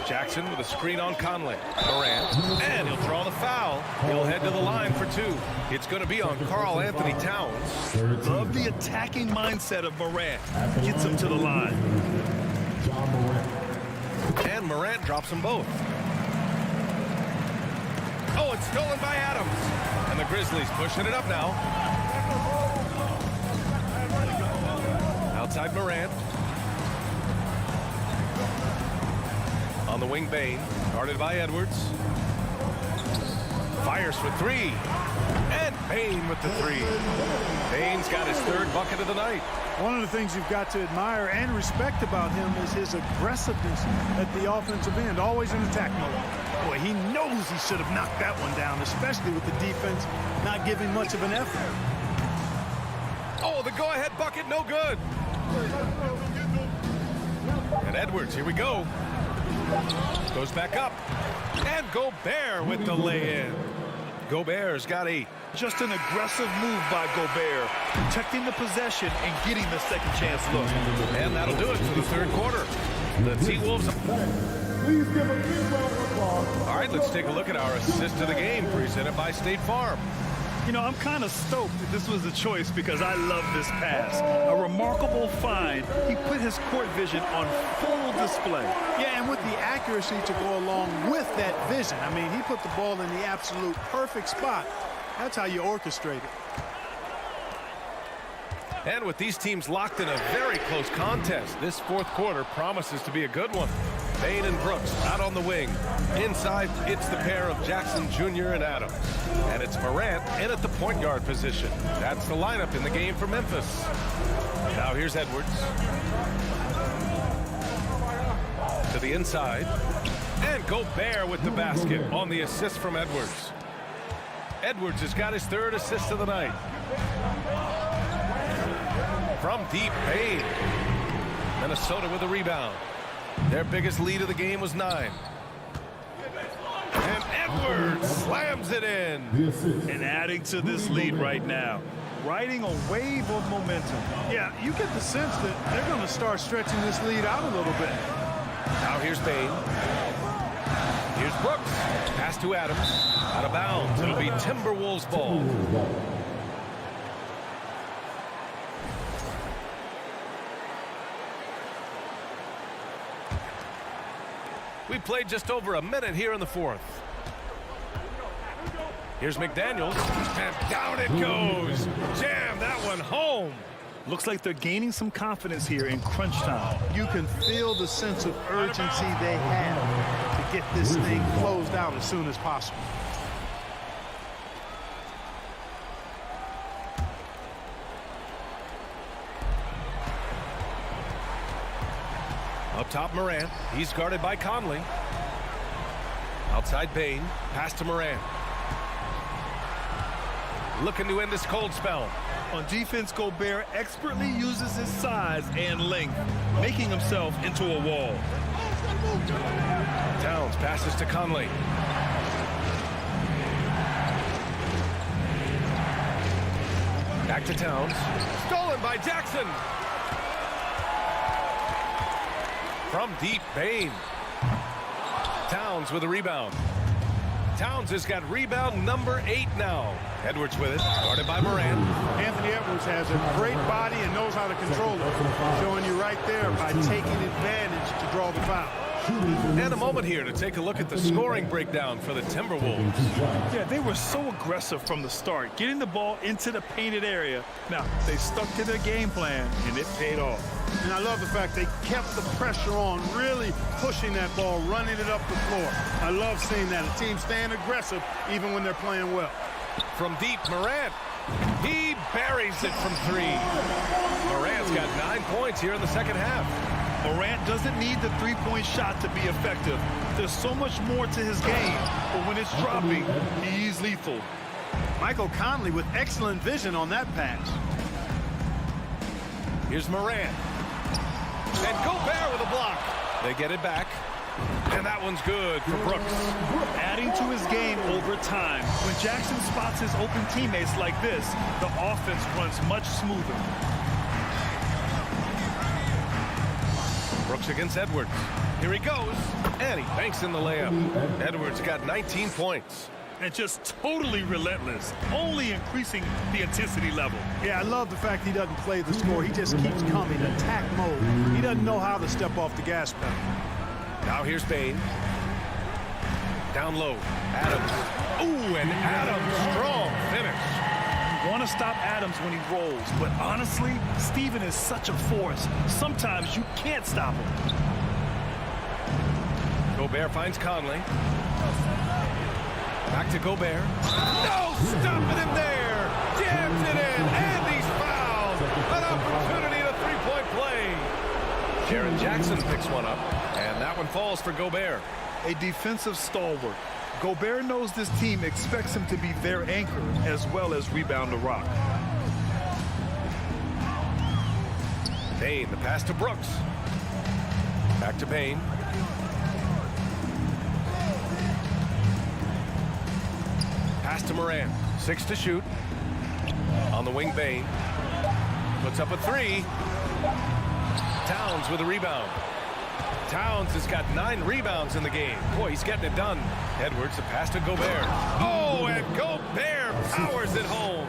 Jackson with a screen on Conley. Morant. And he'll draw the foul. He'll head to the line for 2. It's going to be on Karl Anthony Towns. Love the attacking mindset of Morant. Gets him to the line. And Morant drops them both. Oh, it's stolen by Adams. And the Grizzlies pushing it up now. Outside Morant. On the wing, Bain. Guarded by Edwards. Fires for 3. And Bain with the 3. Bain's got his 3rd bucket of the night. One of the things you've got to admire and respect about him is his aggressiveness at the offensive end, always in attack mode. Boy, he knows he should have knocked that one down, especially with the defense not giving much of an effort. Oh, the go-ahead bucket, no good. And Edwards, here we go. Goes back up. And Gobert with the lay-in. Gobert's got 8. Just an aggressive move by Gobert, protecting the possession and getting the second chance look. And that'll do it for the third quarter. The T-Wolves. Please give a big round of applause. All right, let's take a look at our assist of the game presented by State Farm. I'm kind of stoked that this was a choice because I love this pass. A remarkable find. He put his court vision on full display. Yeah, and with the accuracy to go along with that vision. I mean, he put the ball in the absolute perfect spot. That's how you orchestrate it. And with these teams locked in a very close contest, this fourth quarter promises to be a good one. Bain and Brooks out on the wing. Inside, it's the pair of Jackson Jr. and Adams. And it's Morant in at the point guard position. That's the lineup in the game for Memphis. Now here's Edwards. To the inside. And Gobert with the basket on the assist from Edwards. Edwards has got his 3rd assist of the night. From deep, Bain. Minnesota with a rebound. Their biggest lead of the game was 9. And Edwards slams it in. And adding to this lead right now, riding a wave of momentum. Yeah, you get the sense that they're going to start stretching this lead out a little bit. Now here's Bain. Here's Brooks. Pass to Adams. Out of bounds. It'll be Timberwolves ball. We played just over a minute here in the 4th. Here's McDaniels. And down it goes. Jam that one home. Looks like they're gaining some confidence here in crunch time. You can feel the sense of urgency they have to get this thing closed out as soon as possible. Up top, Morant. He's guarded by Conley. Outside Bain. Pass to Morant. Looking to end this cold spell. On defense, Gobert expertly uses his size and length, making himself into a wall. Towns passes to Conley. Back to Towns. Stolen by Jackson. From deep, Bain. Towns with a rebound. Towns has got rebound number 8 now. Edwards with it, guarded by Morant. Anthony Edwards has a great body and knows how to control it. Showing you right there by taking advantage to draw the foul. And a moment here to take a look at the scoring breakdown for the Timberwolves. Yeah, they were so aggressive from the start, getting the ball into the painted area. Now, they stuck to their game plan, and it paid off. And I love the fact they kept the pressure on, really pushing that ball, running it up the floor. I love seeing that. A team staying aggressive even when they're playing well. From deep, Morant. He buries it from 3. Morant's got 9 points here in the second half. Morant doesn't need the three-point shot to be effective. There's so much more to his game, but when it's dropping, he's lethal. Michael Conley with excellent vision on that pass. Here's Morant. And Gobert with a block. They get it back. And that one's good for Brooks. Adding to his game over time. When Jackson spots his open teammates like this, the offense runs much smoother. Brooks against Edwards. Here he goes. And he banks in the layup. Edwards got 19 points. And just totally relentless, only increasing the intensity level. Yeah, I love the fact he doesn't play the score. He just keeps coming, attack mode. He doesn't know how to step off the gas pedal. Now here's Bain. Down low. Adams. Ooh, and Adams, strong finish. You want to stop Adams when he rolls, but honestly, Steven is such a force. Sometimes you can't stop him. Gobert finds Conley. Back to Gobert. No, stopping him there. Jams it in, and he's fouled. An opportunity at a three-point play. Jaren Jackson picks one up, and that one falls for Gobert. A defensive stalwart. Gobert knows this team expects him to be their anchor as well as rebound the rock. Bain, the pass to Brooks. Back to Bain. Pass to Morant. 6 to shoot. On the wing, Bain. Puts up a 3. Towns with a rebound. Towns has got 9 rebounds in the game. Boy, he's getting it done. Edwards, the pass to Gobert. Oh, and Gobert powers it home.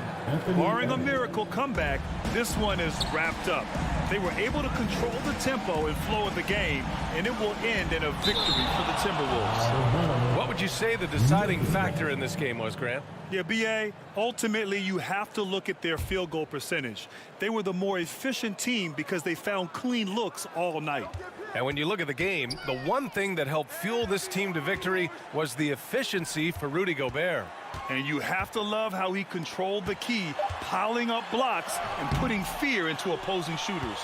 Barring a miracle comeback, this one is wrapped up. They were able to control the tempo and flow of the game, and it will end in a victory for the Timberwolves. What would you say the deciding factor in this game was, Grant? Yeah, B.A., ultimately you have to look at their field goal percentage. They were the more efficient team because they found clean looks all night. And when you look at the game, the one thing that helped fuel this team to victory was the efficiency for Rudy Gobert. And you have to love how he controlled the key, piling up blocks and putting fear into opposing shooters.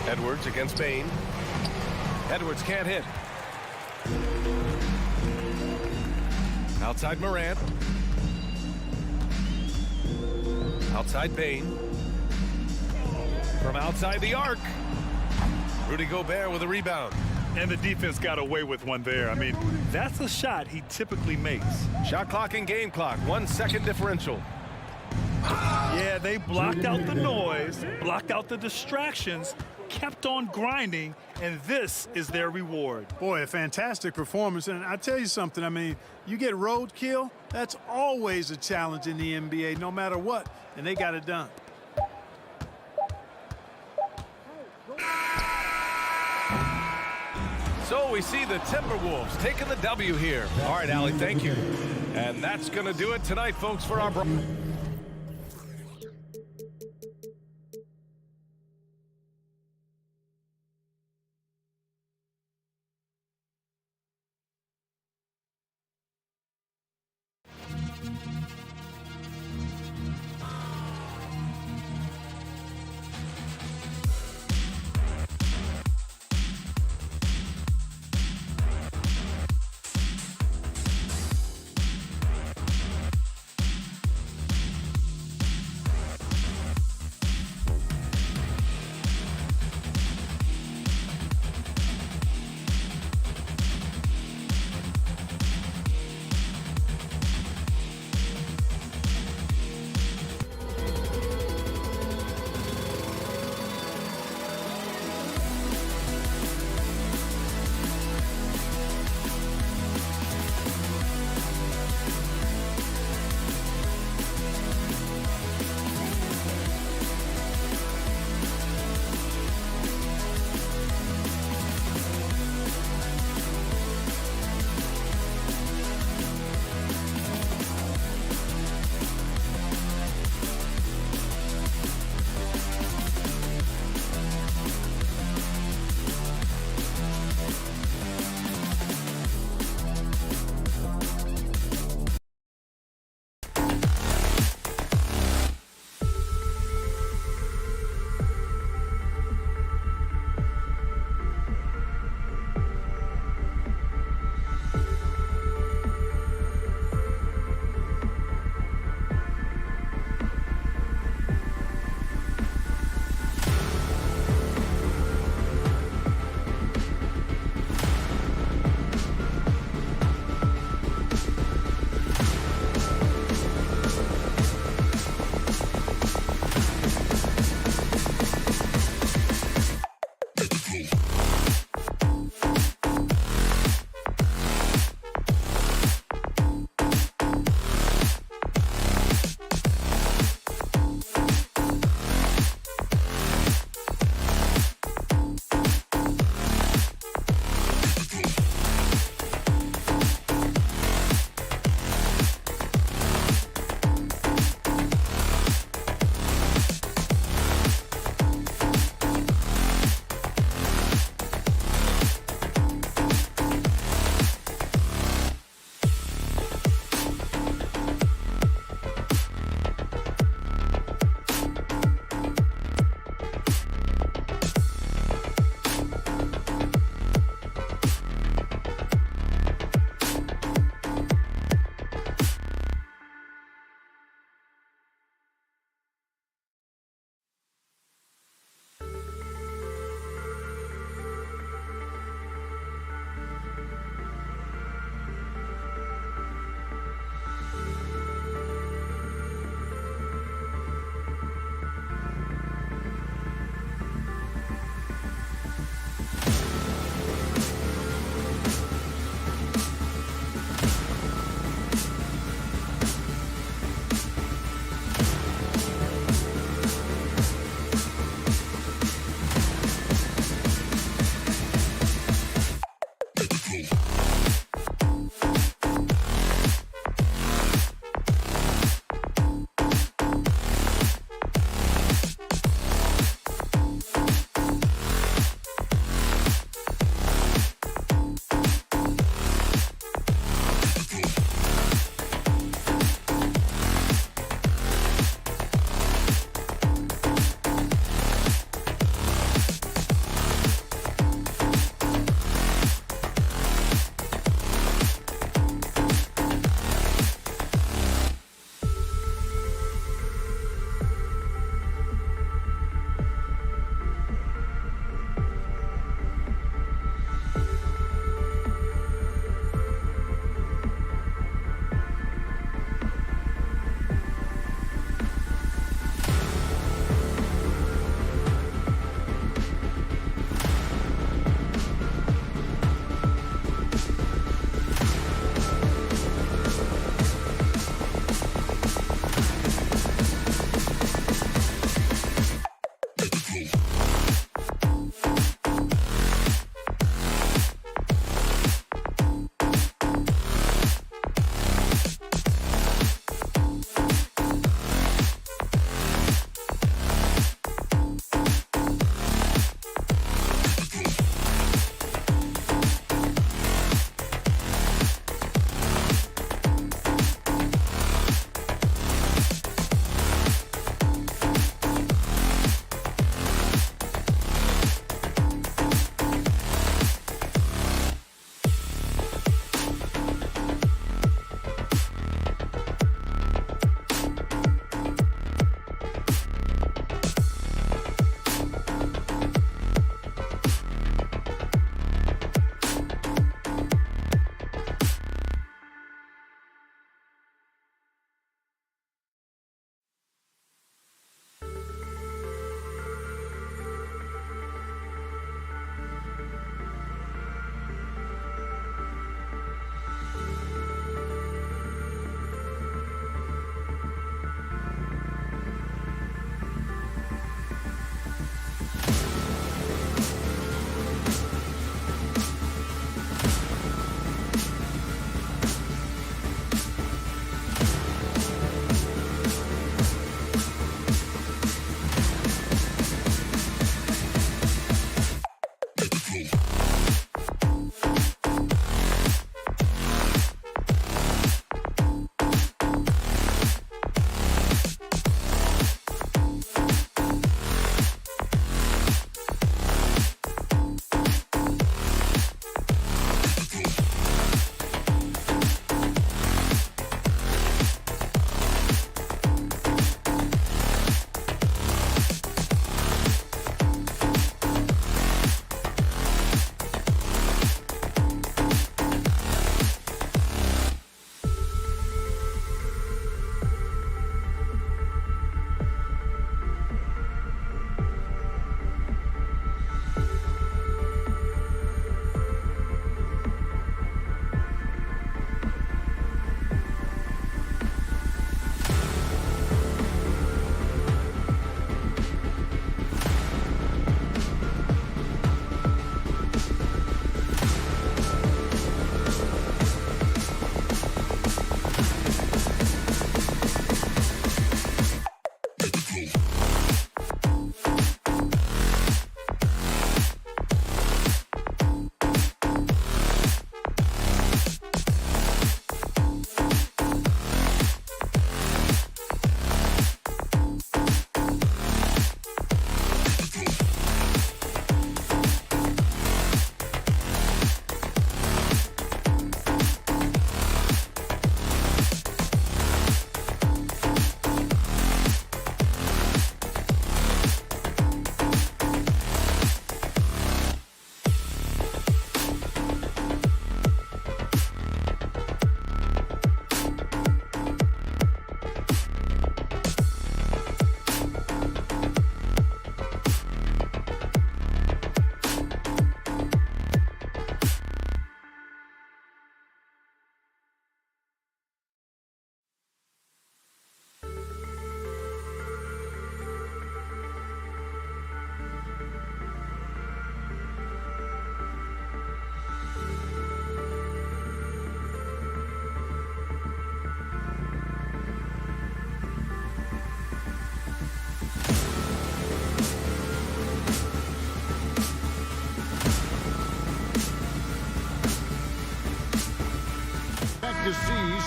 Edwards against Bane. Edwards can't hit. Outside Morant. Outside Bane. From outside the arc. Rudy Gobert with a rebound. And the defense got away with one there. I mean, that's a shot he typically makes. Shot clock and game clock, 1 second differential. Yeah, they blocked out the noise, blocked out the distractions, kept on grinding, and this is their reward. Boy, a fantastic performance. And I tell you something, I mean, you get roadkill, that's always a challenge in the NBA, no matter what, and they got it done. So we see the Timberwolves taking the W here. All right, Allie, thank you. And that's going to do it tonight, folks, for our...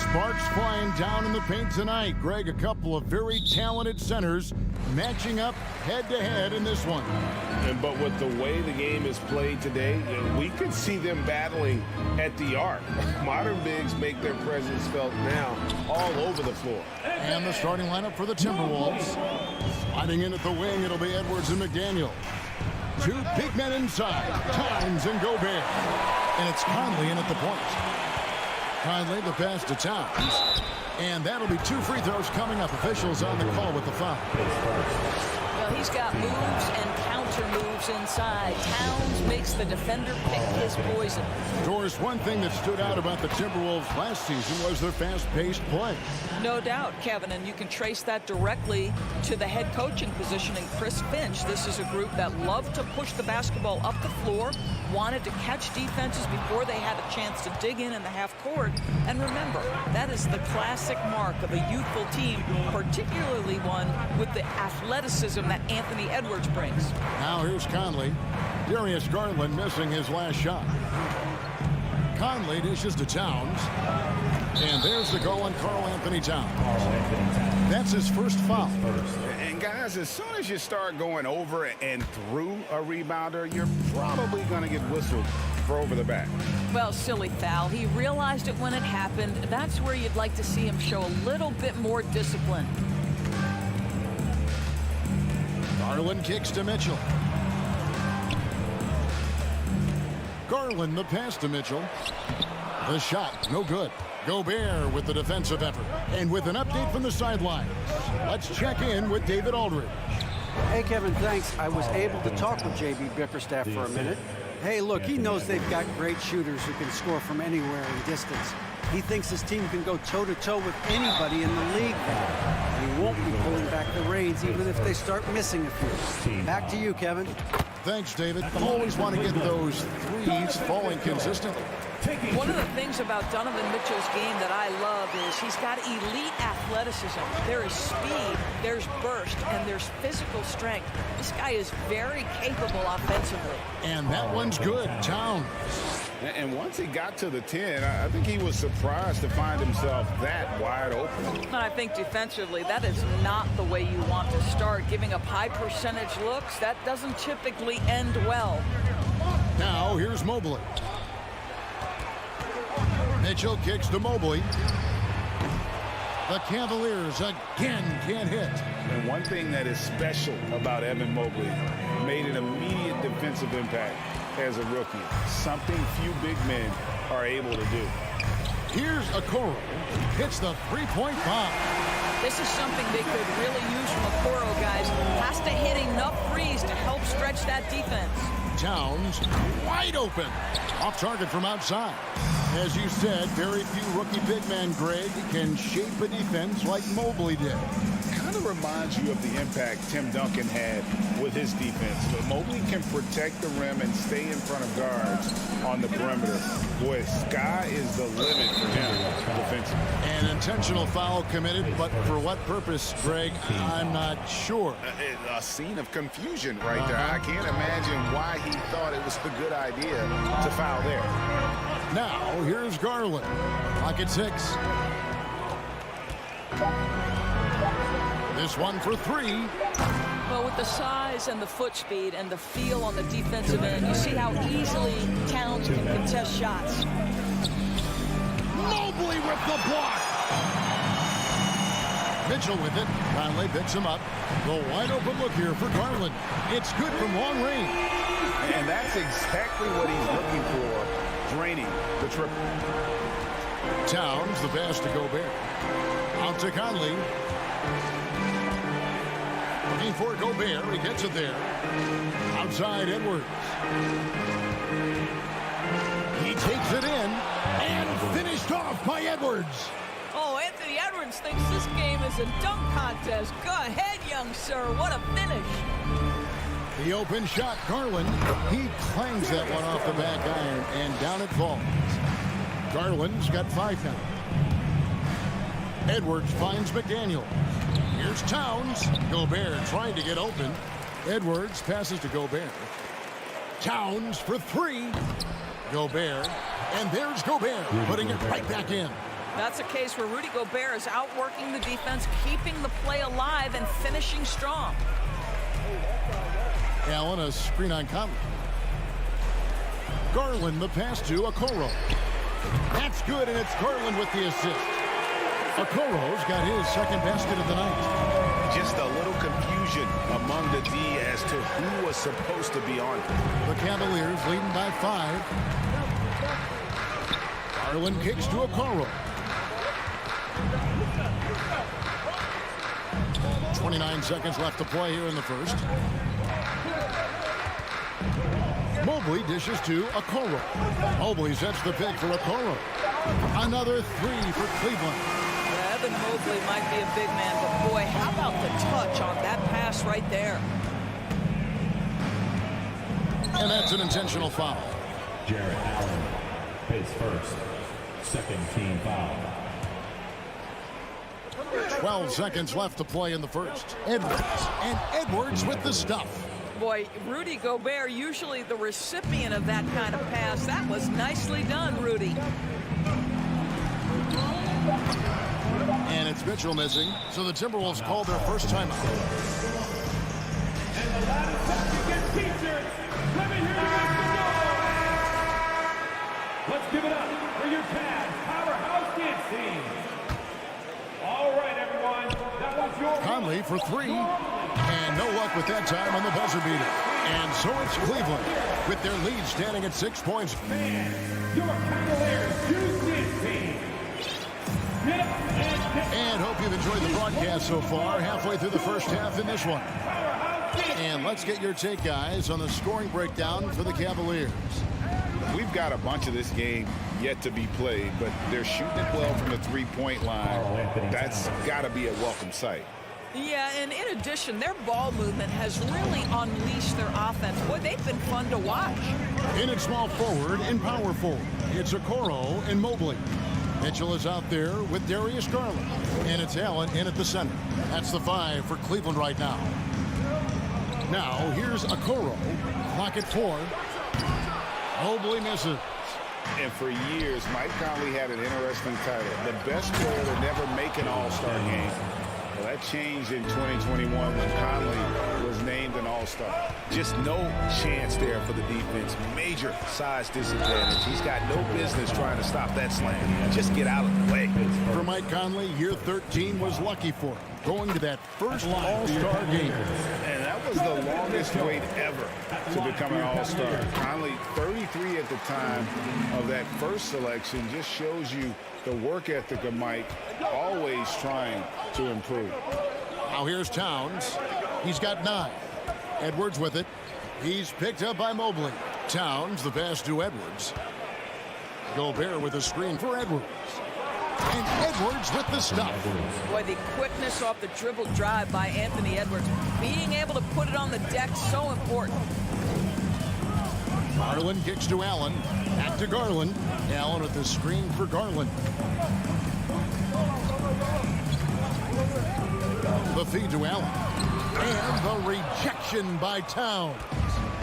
Sparks flying down in the paint tonight. Greg, a couple of very talented centers matching up head-to-head in this one. But with the way the game is played today, we could see them battling at the arc. Modern bigs make their presence felt now all over the floor. And the starting lineup for the Timberwolves. Sliding in at the wing, it'll be Edwards and McDaniel. Two big men inside, Towns and Gobert. And it's Conley in at the point. Conley the pass to Towns. And that'll be 2 free throws coming up. Officials on the call with the foul. Well, he's got moves and counter moves inside. Towns makes the defender pick his poison. Doris, one thing that stood out about the Timberwolves last season was their fast-paced play. No doubt, Kevin, and you can trace that directly to the head coaching position in Chris Finch. This is a group that loved to push the basketball up the floor, wanted to catch defenses before they had a chance to dig in the half court. And remember, that is the classic mark of a youthful team, particularly one with the athleticism that Anthony Edwards brings. Now here's Conley. Darius Garland missing his last shot. Conley dishes to Towns. And there's the goal on Karl Anthony Towns. That's his first foul. And guys, as soon as you start going over and through a rebounder, you're probably going to get whistled for over the back. Well, silly foul. He realized it when it happened. That's where you'd like to see him show a little bit more discipline. Garland kicks to Mitchell. Garland the pass to Mitchell. The shot, no good. Gobert with the defensive effort. And with an update from the sidelines, let's check in with David Aldridge. Hey, Kevin, thanks. I was able to talk with JB Bickerstaff for a minute. Hey, look, he knows they've got great shooters who can score from anywhere in distance. He thinks his team can go toe-to-toe with anybody in the league now. And he won't be pulling back the reins even if they start missing a few. Back to you, Kevin. Thanks, David. Always want to get those threes falling consistently. One of the things about Donovan Mitchell's game that I love is he's got elite athleticism. There is speed, there's burst, and there's physical strength. This guy is very capable offensively. And that one's good. Towns. And once he got to the 10, I think he was surprised to find himself that wide open. And I think defensively, that is not the way you want to start. Giving up high percentage looks, that doesn't typically end well. Now, here's Mobley. Mitchell kicks to Mobley. The Cavaliers again can't hit. And one thing that is special about Evan Mobley, made an immediate defensive impact as a rookie. Something few big men are able to do. Here's Okoro. Hits the three-point bomb. This is something they could really use from Okoro, guys. Has to hit enough threes to help stretch that defense. Towns wide open. Off target from outside. As you said, very few rookie big men, Greg, can shape a defense like Mobley did. Kind of reminds you of the impact Tim Duncan had with his defense. But Mobley can protect the rim and stay in front of guards on the perimeter. Boy, sky is the limit for him defensively. An intentional foul committed, but for what purpose, Greg, I'm not sure. A scene of confusion right there. I can't imagine why he thought it was a good idea to foul there. Now, here's Garland. Clock at 6. This one for 3. Well, with the size and the foot speed and the feel on the defensive end, you see how easily Towns can contest shots. Mobley with the block. Mitchell with it. Conley picks him up. The wide open look here for Garland. It's good from long range. And that's exactly what he's looking for, draining the triple. Towns, the pass to Gobert. Out to Conley. Looking for Gobert. He gets it there. Outside Edwards. He takes it in and finished off by Edwards. Oh, Anthony Edwards thinks this game is a dunk contest. Go ahead, young sir. What a finish. The open shot, Garland. He clangs that one off the back iron, and down it falls. Garland's got 5 now. Edwards finds McDaniel. Here's Towns. Gobert trying to get open. Edwards passes to Gobert. Towns for 3. Gobert. And there's Gobert putting it right back in. That's a case where Rudy Gobert is outworking the defense, keeping the play alive, and finishing strong. Allen, a screen on Conley. Garland, the pass to Okoro. That's good, and it's Garland with the assist. Okoro's got his second basket of the night. Just a little confusion among the D as to who was supposed to be on. The Cavaliers leading by 5. Garland kicks to Okoro. 29 seconds left to play here in the first. Mobley dishes to Okoro. Mobley sets the pick for Okoro. Another 3 for Cleveland. Yeah, Evan Mobley might be a big man, but boy, how about the touch on that pass right there? And that's an intentional foul. Jarrett Allen, face first. Second team foul. 12 seconds left to play in the first. Edwards. And Edwards with the stuff. Boy, Rudy Gobert, usually the recipient of that kind of pass. That was nicely done, Rudy. And it's Mitchell missing, so the Timberwolves call their first timeout. And the ladder second gets featured. Let me hear you make some noise. Let's give it up for your Cavs powerhouse dance team. All right, everyone. That was your Conley for 3. And no luck with that time on the buzzer beater. And so it's Cleveland with their lead standing at 6 points. Your Cavaliers use this team. And hope you've enjoyed the broadcast so far. Halfway through the first half in this one. And let's get your take, guys, on the scoring breakdown for the Cavaliers. We've got a bunch of this game yet to be played, but they're shooting it well from the three-point line. That's got to be a welcome sight. Yeah, and in addition, their ball movement has really unleashed their offense. Boy, they've been fun to watch. In at small forward and power forward, it's Okoro and Mobley. Mitchell is out there with Darius Garland. And it's Allen in at the center. That's the 5 for Cleveland right now. Now, here's Okoro. Clock at 4. Mobley misses. And for years, Mike Conley had an interesting title. The best player to never make an all-star game. Well, that changed in 2021 when Conley was named an all-star. Just no chance there for the defense. Major size disadvantage. He's got no business trying to stop that slam. Just get out of the way. For Mike Conley, year 13 was lucky for him, going to that first all-star game. And that was the longest wait ever to become an all-star. Conley, 33 at the time of that first selection, just shows you the work ethic of Mike, always trying to improve. Now here's Towns. He's got 9. Edwards with it. He's picked up by Mobley. Towns, the pass to Edwards. Gobert with a screen for Edwards. And Edwards with the stuff. Boy, the quickness off the dribble drive by Anthony Edwards. Being able to put it on the deck, so important. Garland kicks to Allen. Back to Garland. Allen with the screen for Garland. The feed to Allen. And the rejection by Towns.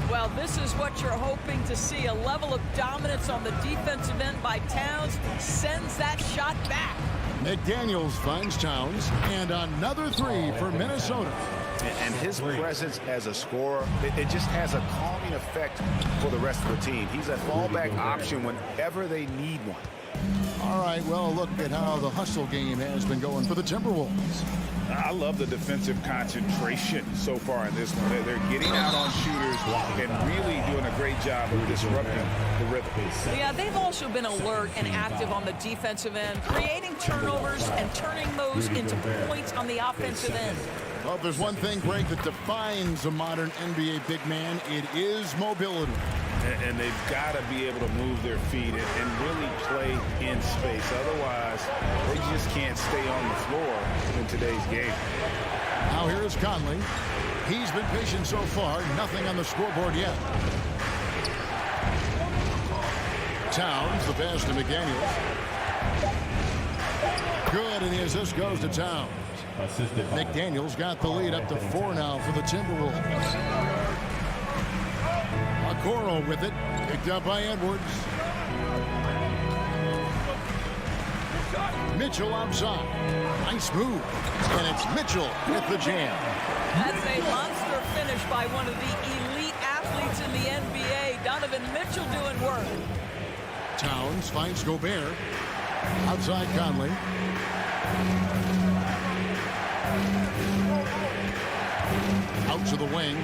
Well, this is what you're hoping to see. A level of dominance on the defensive end by Towns. Sends that shot back. McDaniels finds Towns. And another 3 for Minnesota. And his presence as a scorer, it just has a calming effect for the rest of the team. He's a fallback option whenever they need one. All right, well, look at how the hustle game has been going for the Timberwolves. I love the defensive concentration so far in this one. They're getting out on shooters and really doing a great job of disrupting the rhythm. Yeah, they've also been alert and active on the defensive end, creating turnovers and turning those into points on the offensive end. Well, if there's one thing, Greg, that defines a modern NBA big man, it is mobility. And they've got to be able to move their feet and really play in space. Otherwise, they just can't stay on the floor in today's game. Now here is Conley. He's been patient so far. Nothing on the scoreboard yet. Towns, the pass to McDaniels. Good, and the assist goes to Towns. McDaniels got the lead up to 4 now for the Timberwolves. Okoro with it, picked up by Edwards. Mitchell outside. Nice move. And it's Mitchell with the jam. That's a monster finish by one of the elite athletes in the NBA. Donovan Mitchell doing work. Towns finds Gobert. Outside Conley. Out to the wing.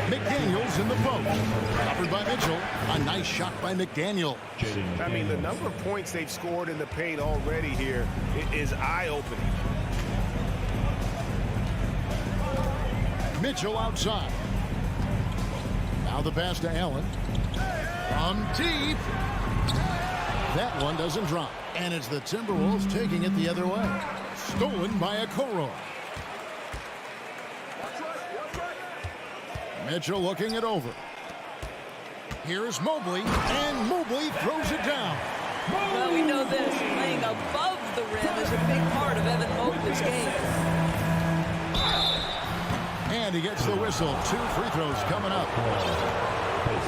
McDaniels in the post. Covered by Mitchell. A nice shot by McDaniel. I mean, the number of points they've scored in the paint already here is eye-opening. Mitchell outside. Now the pass to Allen. From deep. That one doesn't drop. And it's the Timberwolves taking it the other way. Stolen by Okoro. Mitchell looking it over. Here's Mobley, and Mobley throws it down. Well, we know this. Playing above the rim is a big part of Evan Mobley's game. And he gets the whistle. 2 free throws coming up.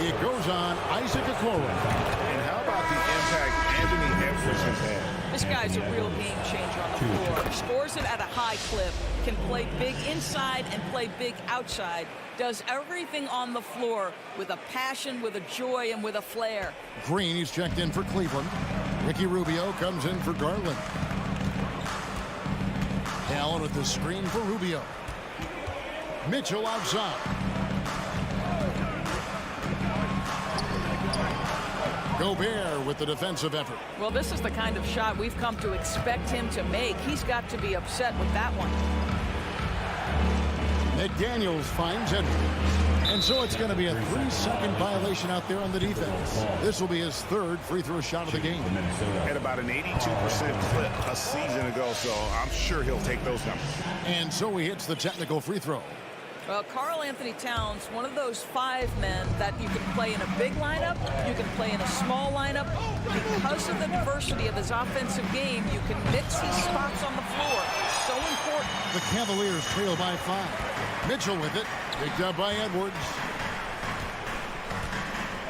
It goes on Isaac Okoro. And how about the impact Anthony Edwards has had? This guy's a real game changer on the floor. Scores it at a high clip. Can play big inside and play big outside. Does everything on the floor with a passion, with a joy, and with a flair. Green, he's checked in for Cleveland. Ricky Rubio comes in for Garland. Allen with the screen for Rubio. Mitchell outside. Gobert with the defensive effort. Well, this is the kind of shot we've come to expect him to make. He's got to be upset with that one. McDaniels finds it. And so it's going to be a 3-second violation out there on the defense. This will be his 3rd free throw shot of the game. At about an 82% clip a season ago, so I'm sure he'll take those numbers. And so he hits the technical free throw. Well, Karl Anthony Towns, one of those 5 men that you can play in a big lineup, you can play in a small lineup. Because of the diversity of his offensive game, you can mix his spots on the floor. So important. The Cavaliers trail by 5. Mitchell with it, picked up by Edwards.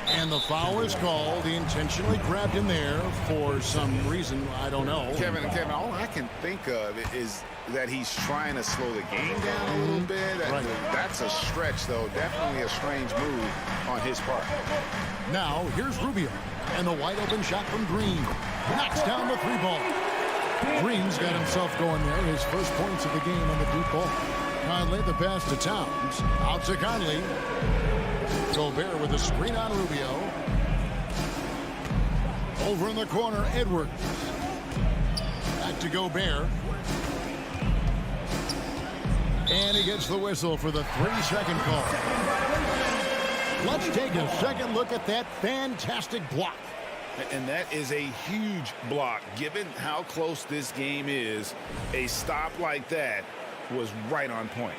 And the foul is called. He intentionally grabbed him there for some reason, I don't know. Kevin, all I can think of is that he's trying to slow the game down a little bit. Right. That's a stretch, though. Definitely a strange move on his part. Now, here's Rubio. And the wide open shot from Green. Knocks down the 3-ball. Green's got himself going there. His first points of the game on the deep ball. Conley, the pass to Towns. Out to Conley. Gobert with a screen on Rubio. Over in the corner, Edwards. Back to Gobert. And he gets the whistle for the 3-second call. Let's take a second look at that fantastic block. And that is a huge block. Given how close this game is, a stop like that was right on point.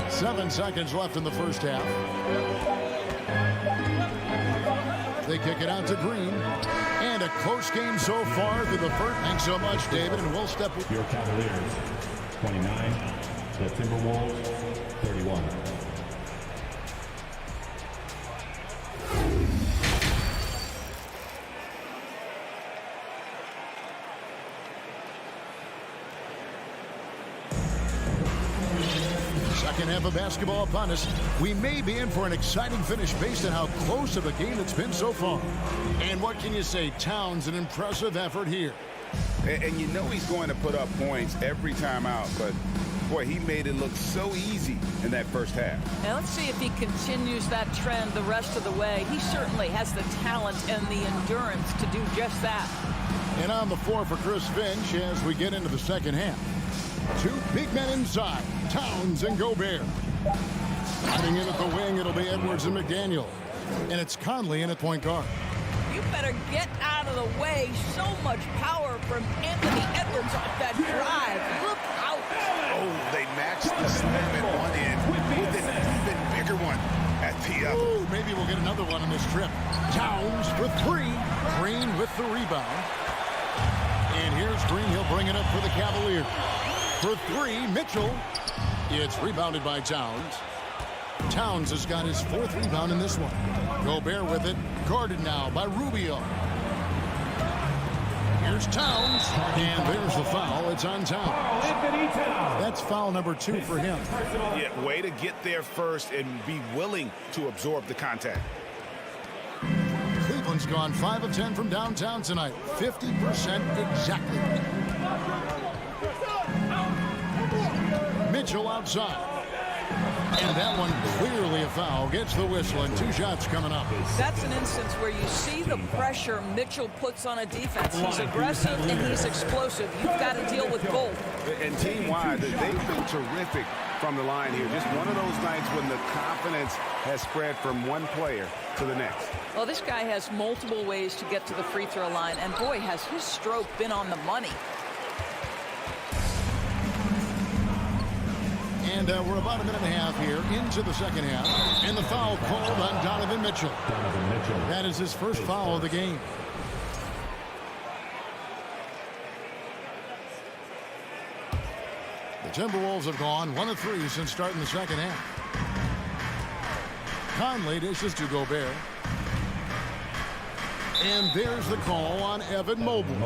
7 seconds left in the first half. They kick it out to Green. And a close game so far through the first. Thanks so much, David, and we'll step with your Cavaliers, 29. The Timberwolves, 31. Second half of basketball upon us. We may be in for an exciting finish based on how close of a game it's been so far. And what can you say? Towns, an impressive effort here. And you know he's going to put up points every time out, but boy, he made it look so easy in that first half. Now let's see if he continues that trend the rest of the way. He certainly has the talent and the endurance to do just that. And on the floor for Chris Finch as we get into the second half. 2 big men inside, Towns and Gobert. Heading in at the wing, it'll be Edwards and McDaniel. And it's Conley in at point guard. You better get out of the way. So much power from Anthony Edwards off that drive. Look out. Oh, they matched the slam at one end with an even bigger one at the other. Ooh, maybe we'll get another one on this trip. Towns for 3. Green with the rebound. And here's Green. He'll bring it up for the Cavaliers. For 3, Mitchell. It's rebounded by Towns. Towns has got his 4th rebound in this one. Gobert with it. Guarded now by Rubio. Here's Towns. And there's the foul. It's on Towns. That's foul number 2 for him. Yeah, way to get there first and be willing to absorb the contact. Cleveland's gone 5 of 10 from downtown tonight. 50% exactly. Mitchell outside. And that one clearly a foul. Gets the whistle and 2 shots coming up. That's an instance where you see the pressure Mitchell puts on a defense. He's aggressive and he's explosive. You've got to deal with both. And team-wide, they've been terrific from the line here. Just one of those nights when the confidence has spread from one player to the next. Well, this guy has multiple ways to get to the free throw line. And boy, has his stroke been on the money. And we're about a minute and a half here into the second half. And the foul called on Donovan Mitchell. That is his first foul of the game. The Timberwolves have gone 1 of 3 since starting the second half. Conley dishes to Gobert. And there's the call on Evan Mobley.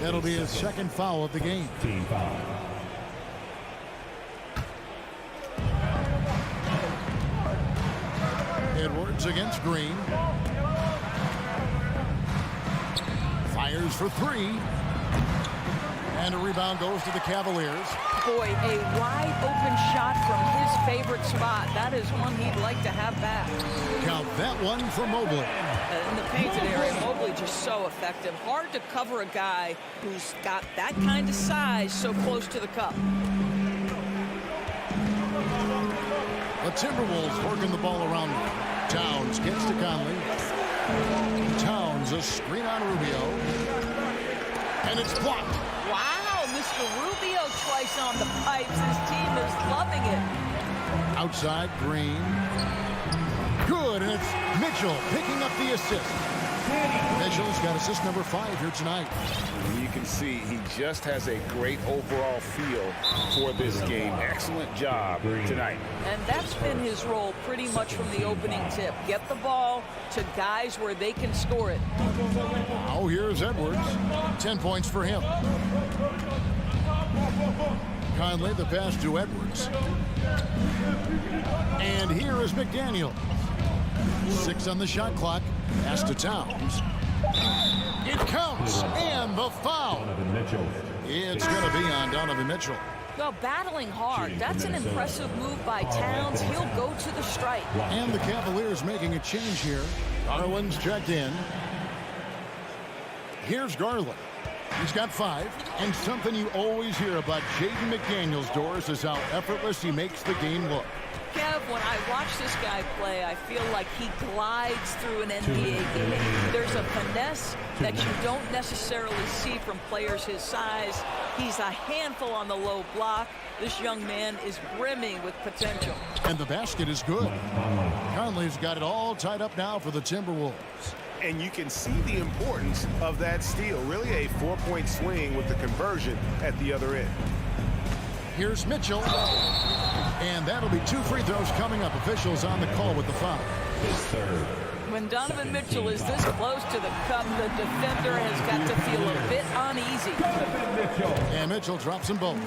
That'll be his 2nd foul of the game. Team foul. Edwards against Green. Fires for 3. And a rebound goes to the Cavaliers. Boy, a wide open shot from his favorite spot. That is one he'd like to have back. Count that one for Mobley. In the painted area, Mobley just so effective. Hard to cover a guy who's got that kind of size so close to the cup. The Timberwolves working the ball around. Towns gets to Conley. Towns a screen on Rubio. And it's blocked. Wow, Mr. Rubio twice on the pipes. His team is loving it. Outside, Green. Good, and it's Mitchell picking up the assist. Mitchell's got assist number 5 here tonight. You can see he just has a great overall feel for this game. Excellent job tonight. And that's been his role pretty much from the opening tip. Get the ball to guys where they can score it. Now here's Edwards. 10 points for him. Conley the pass to Edwards. And here is McDaniel. 6 on the shot clock. Pass to Towns. It counts, and the foul. It's going to be on Donovan Mitchell. Well, battling hard. That's an impressive move by Towns. He'll go to the strike. And the Cavaliers making a change here. Garland's checked in. Here's Garland. He's got 5. And something you always hear about Jaden McDaniel's doors is how effortless he makes the game look. Kev, when I watch this guy play, I feel like he glides through an NBA game. There's a finesse that you don't necessarily see from players his size. He's a handful on the low block. This young man is brimming with potential. And the basket is good. Conley's got it all tied up now for the Timberwolves. And you can see the importance of that steal. Really a 4-point swing with the conversion at the other end. Here's Mitchell. And that'll be 2 free throws coming up. Officials on the call with the foul. When Donovan Mitchell is this close to the cup, the defender has got to feel a bit uneasy. And Mitchell drops them both.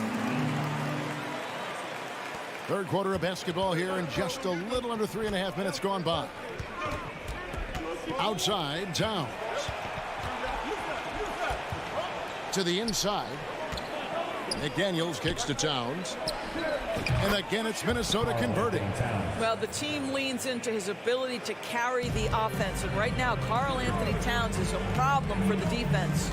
Third quarter of basketball here, and just a little under 3.5 minutes gone by. Outside, Towns. To the inside. McDaniels kicks to Towns. And again, it's Minnesota converting. Well, the team leans into his ability to carry the offense. And right now, Karl Anthony Towns is a problem for the defense.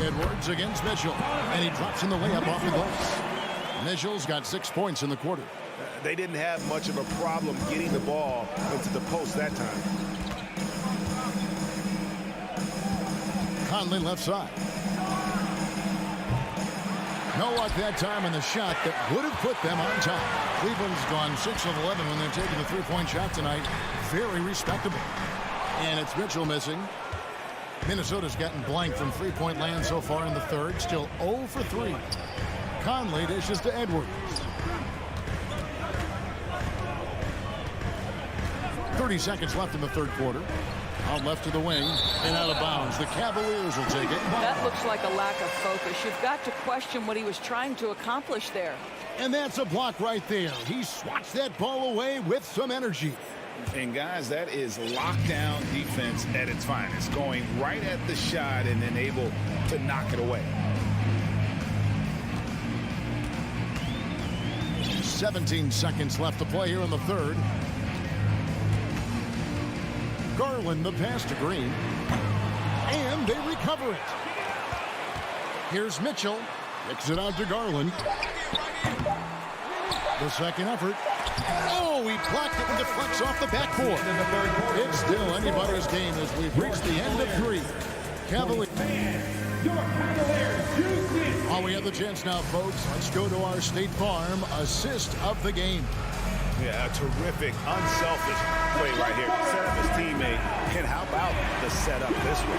Edwards against Mitchell. And he drops in the layup off the glass. Mitchell's got 6 points in the quarter. They didn't have much of a problem getting the ball into the post that time. Conley left side. No luck that time in the shot that would have put them on top. Cleveland's gone 6 of 11 when they're taking the 3-point shot tonight. Very respectable. And it's Mitchell missing. Minnesota's gotten blank from 3-point land so far in the third. Still 0 for 3. Conley dishes to Edwards. 30 seconds left in the third quarter. Out left to the wing and out of bounds. The Cavaliers will take it. That looks like a lack of focus. You've got to question what he was trying to accomplish there. And that's a block right there. He swats that ball away with some energy. And guys, that is lockdown defense at its finest. Going right at the shot and then able to knock it away. 17 seconds left to play here in the third. Garland the pass to Green. And they recover it. Here's Mitchell. Kicks it out to Garland. The second effort. Oh, he blocked it and deflects off the backboard. It's still anybody's game as we've reached the end of three. Cavaliers. Oh, we have the chance now, folks. Let's go to our State Farm assist of the game. Yeah, a terrific, unselfish play right here. Set up his teammate. And how about the setup this way?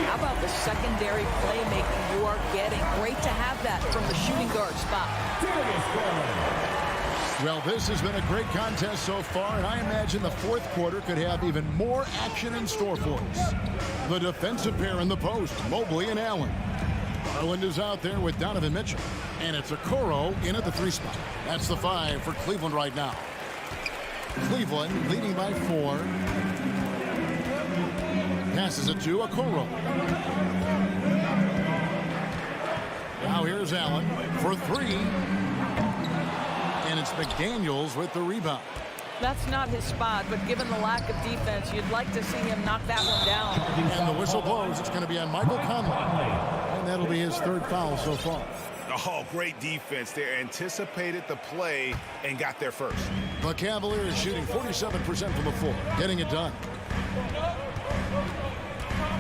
How about the secondary playmaking you are getting? Great to have that from the shooting guard spot. Well, this has been a great contest so far, and I imagine the fourth quarter could have even more action in store for us. The defensive pair in the post, Mobley and Allen. Garland is out there with Donovan Mitchell, and it's Okoro in at the 3 spot. That's the 5 for Cleveland right now. Cleveland leading by 4. Passes it to Okoro. Now here's Allen for 3. And it's McDaniels with the rebound. That's not his spot, but given the lack of defense, you'd like to see him knock that one down. And the whistle blows. It's going to be on Michael Conley. And that'll be his 3rd foul so far. Oh, great defense there. Anticipated the play and got there first. The Cavaliers shooting 47% from the floor. Getting it done.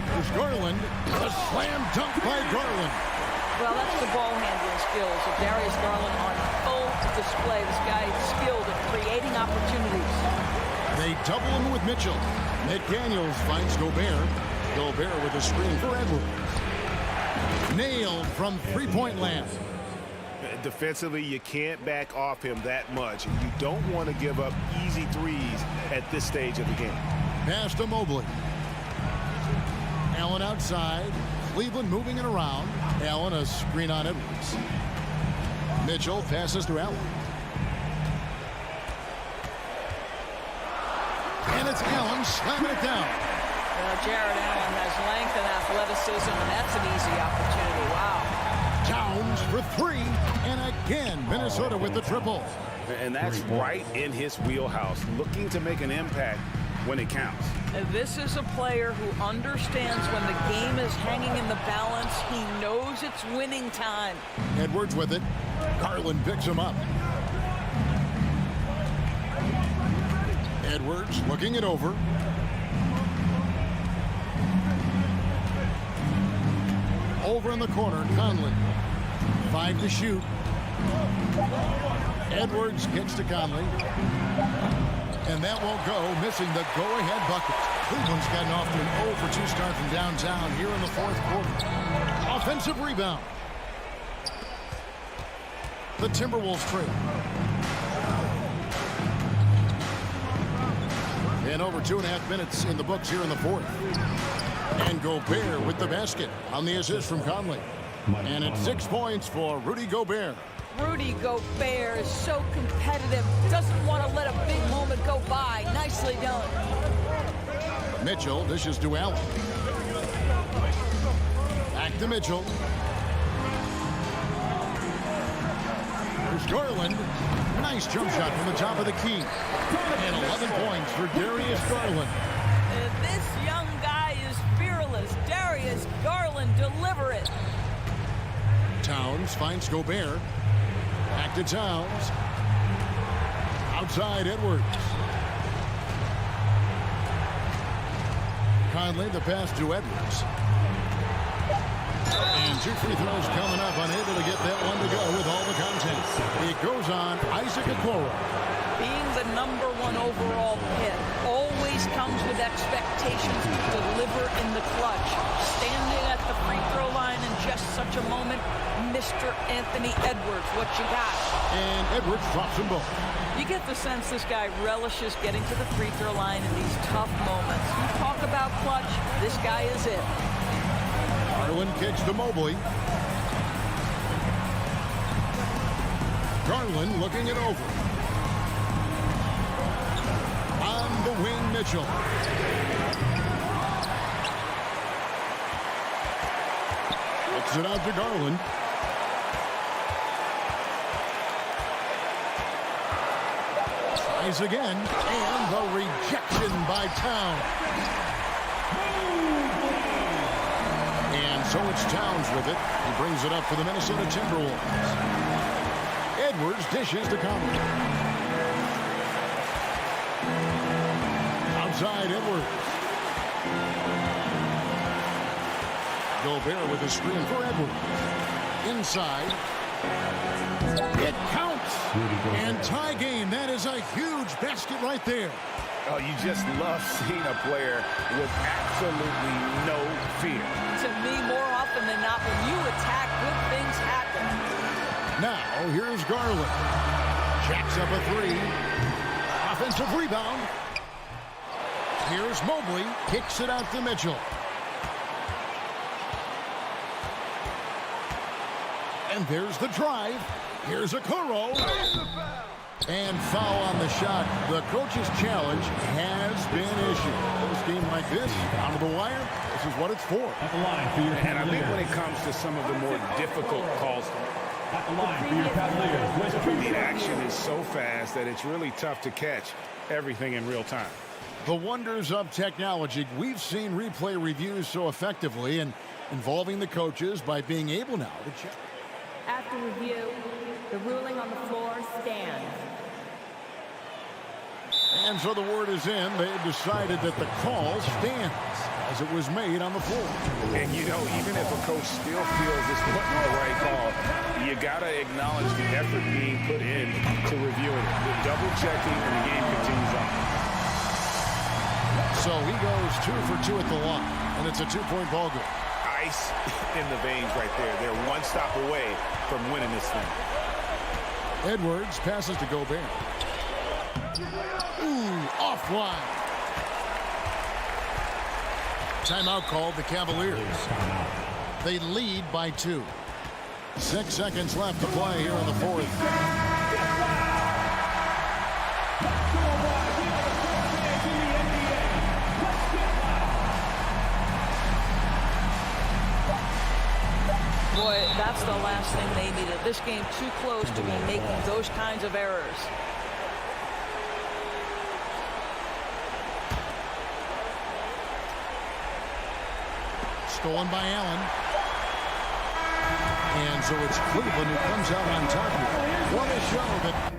There's Garland. A slam dunk by Garland. Well, that's the ball handling skills of Darius Garland on full display. This guy is skilled at creating opportunities. They double him with Mitchell. McDaniels finds Gobert. Gobert with a screen for Edwards. Nailed from three-point land. Defensively, you can't back off him that much. You don't want to give up easy threes at this stage of the game. Pass to Mobley. Allen outside. Cleveland moving it around. Allen a screen on Edwards. Mitchell passes to Allen. And it's Allen slamming it down. Jared Allen has length and athleticism, and that's an easy opportunity. Wow. Towns for 3. And again, Minnesota with the triple. And that's right in his wheelhouse. Looking to make an impact when it counts. This is a player who understands when the game is hanging in the balance. He knows it's winning time. Edwards with it. Garland picks him up. Edwards looking it over. Over in the corner, Conley. 5 to shoot. Edwards gets to Conley. And that won't go, missing the go-ahead bucket. Cleveland's gotten off to an 0 for 2 start from downtown here in the fourth quarter. Offensive rebound. The Timberwolves trail. And over 2.5 minutes in the books here in the fourth. And Gobert with the basket on the assist from Conley. And it's 6 points for Rudy Gobert. Rudy Gobert is so competitive, doesn't want to let a big moment go by. Nicely done. Mitchell dishes to Allen. Back to Mitchell. There's Garland. Nice jump shot from the top of the key. And 11 points for Darius Garland. This young guy is fearless. Darius Garland, deliver it. Towns finds Gobert. Back to Towns. Outside Edwards. Conley, the pass to Edwards. And 2 free throws coming up. Unable to get that one to go with all the contact. It goes on Isaac Okoro. Being the #1 overall pick always comes with expectations to deliver in the clutch. Standing at the free throw line in just such a moment, Mr. Anthony Edwards, what you got? And Edwards drops them both. You get the sense this guy relishes getting to the free throw line in these tough moments. You talk about clutch, this guy is it. Garland kicks to Mobley. Garland looking it over. On the wing, Mitchell. Kicks it out to Garland. Tries again, and the rejection by Towns. And so it's Towns with it. He brings it up for the Minnesota Timberwolves. Edwards dishes to Conley. Outside Edwards. Gobert with a screen for Edwards. Inside. It counts. And tie game. That is a huge basket right there. Oh, you just love seeing a player with absolutely no fear. To me, more often than not, when you attack, good things happen. Now, here's Garland. Jacks up a three. Offensive rebound. Here's Mobley. Kicks it out to Mitchell. And there's the drive. Here's Okoro. And foul on the shot. The coach's challenge has been issued. This game like this, out of the wire, this is what it's for. At the line for your And I think when it comes to some of the more difficult calls, At the line for your Cavaliers. the action is so fast that it's really tough to catch everything in real time. The wonders of technology. We've seen replay reviews so effectively and involving the coaches by being able now to check. After review, the ruling on the floor stands. And so the word is in. They've decided that the call stands as it was made on the floor. And, you know, even if a coach still feels this wasn't the right call, you got to acknowledge the effort being put in to reviewing it. The double-checking, and the game continues on. So he goes 2 for 2 at the line, and it's a 2-point ball game. Ice in the veins right there. They're one stop away from winning this thing. Edwards passes to Gobert. Ooh, offline. Timeout called the Cavaliers. They lead by 2. 6 seconds left to play here in the fourth. Boy, that's the last thing they needed. This game too close to be making those kinds of errors. Stolen by Allen. And so it's Cleveland who comes out on top here. What a show that...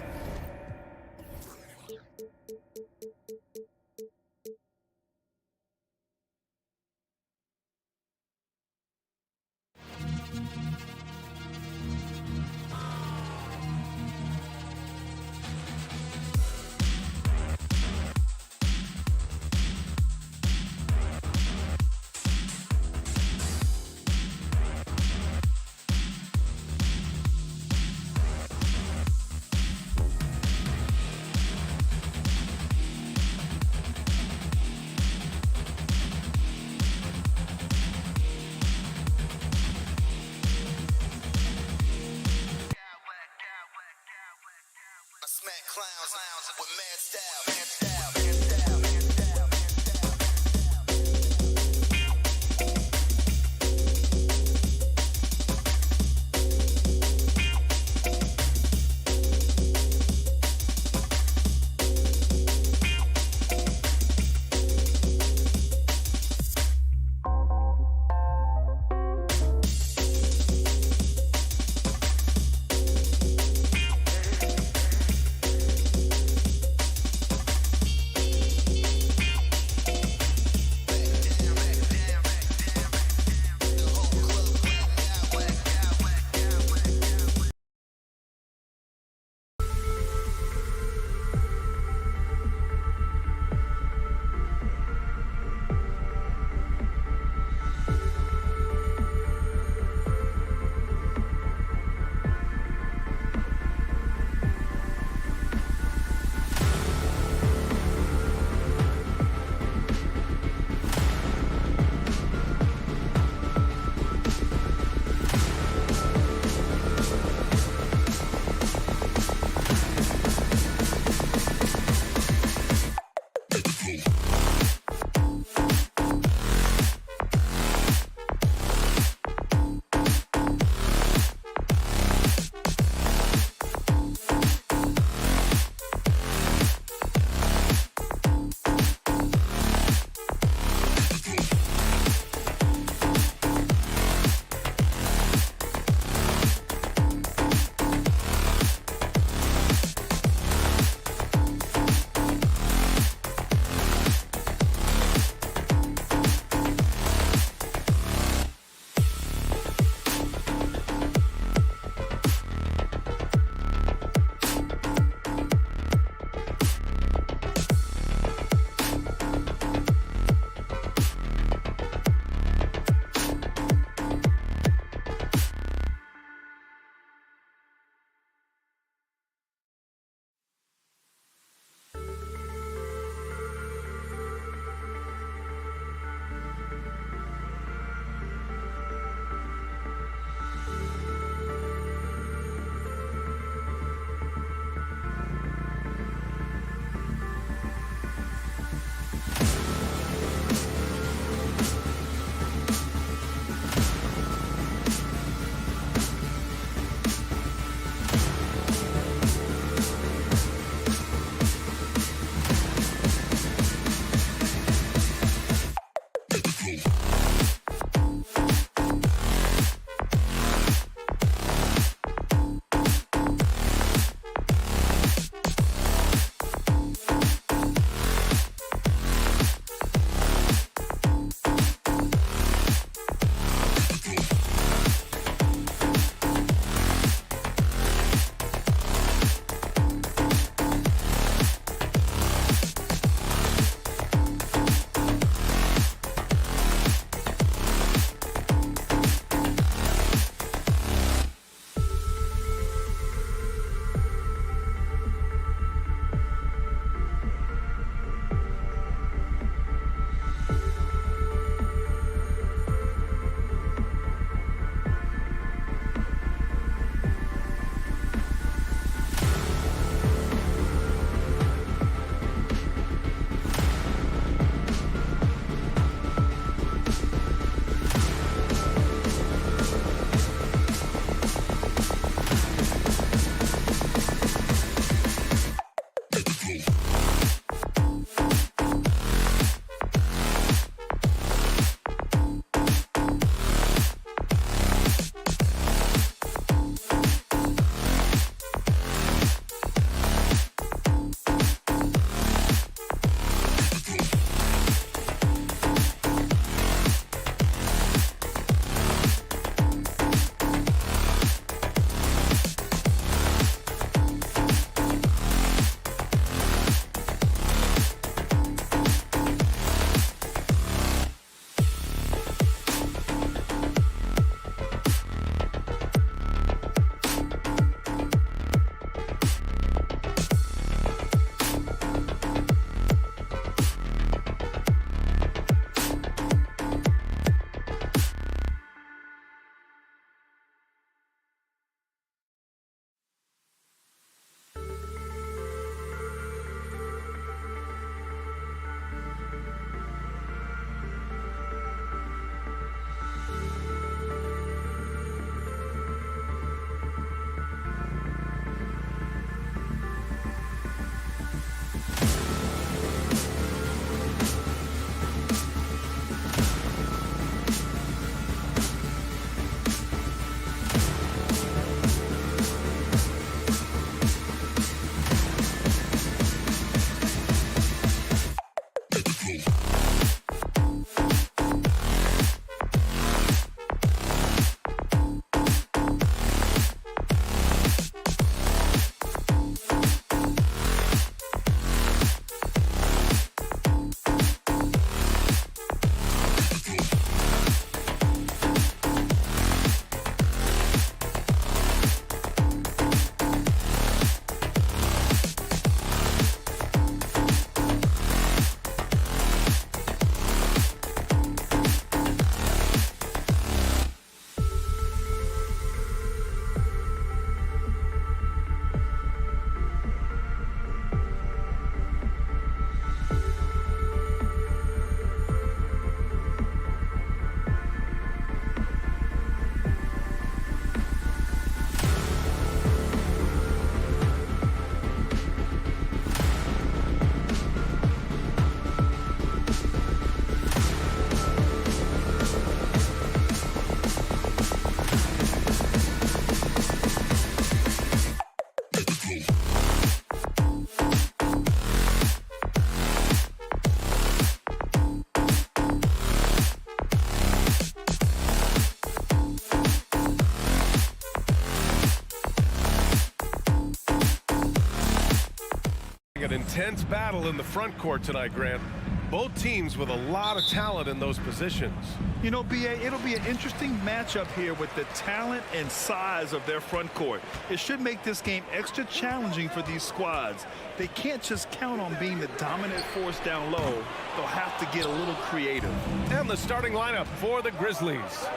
intense battle in the front court tonight, Grant. Both teams with a lot of talent in those positions. You know, B.A., it'll be an interesting matchup here with the talent and size of their front court. It should make this game extra challenging for these squads. They can't just count on being the dominant force down low. They'll have to get a little creative. And the starting lineup for the Grizzlies.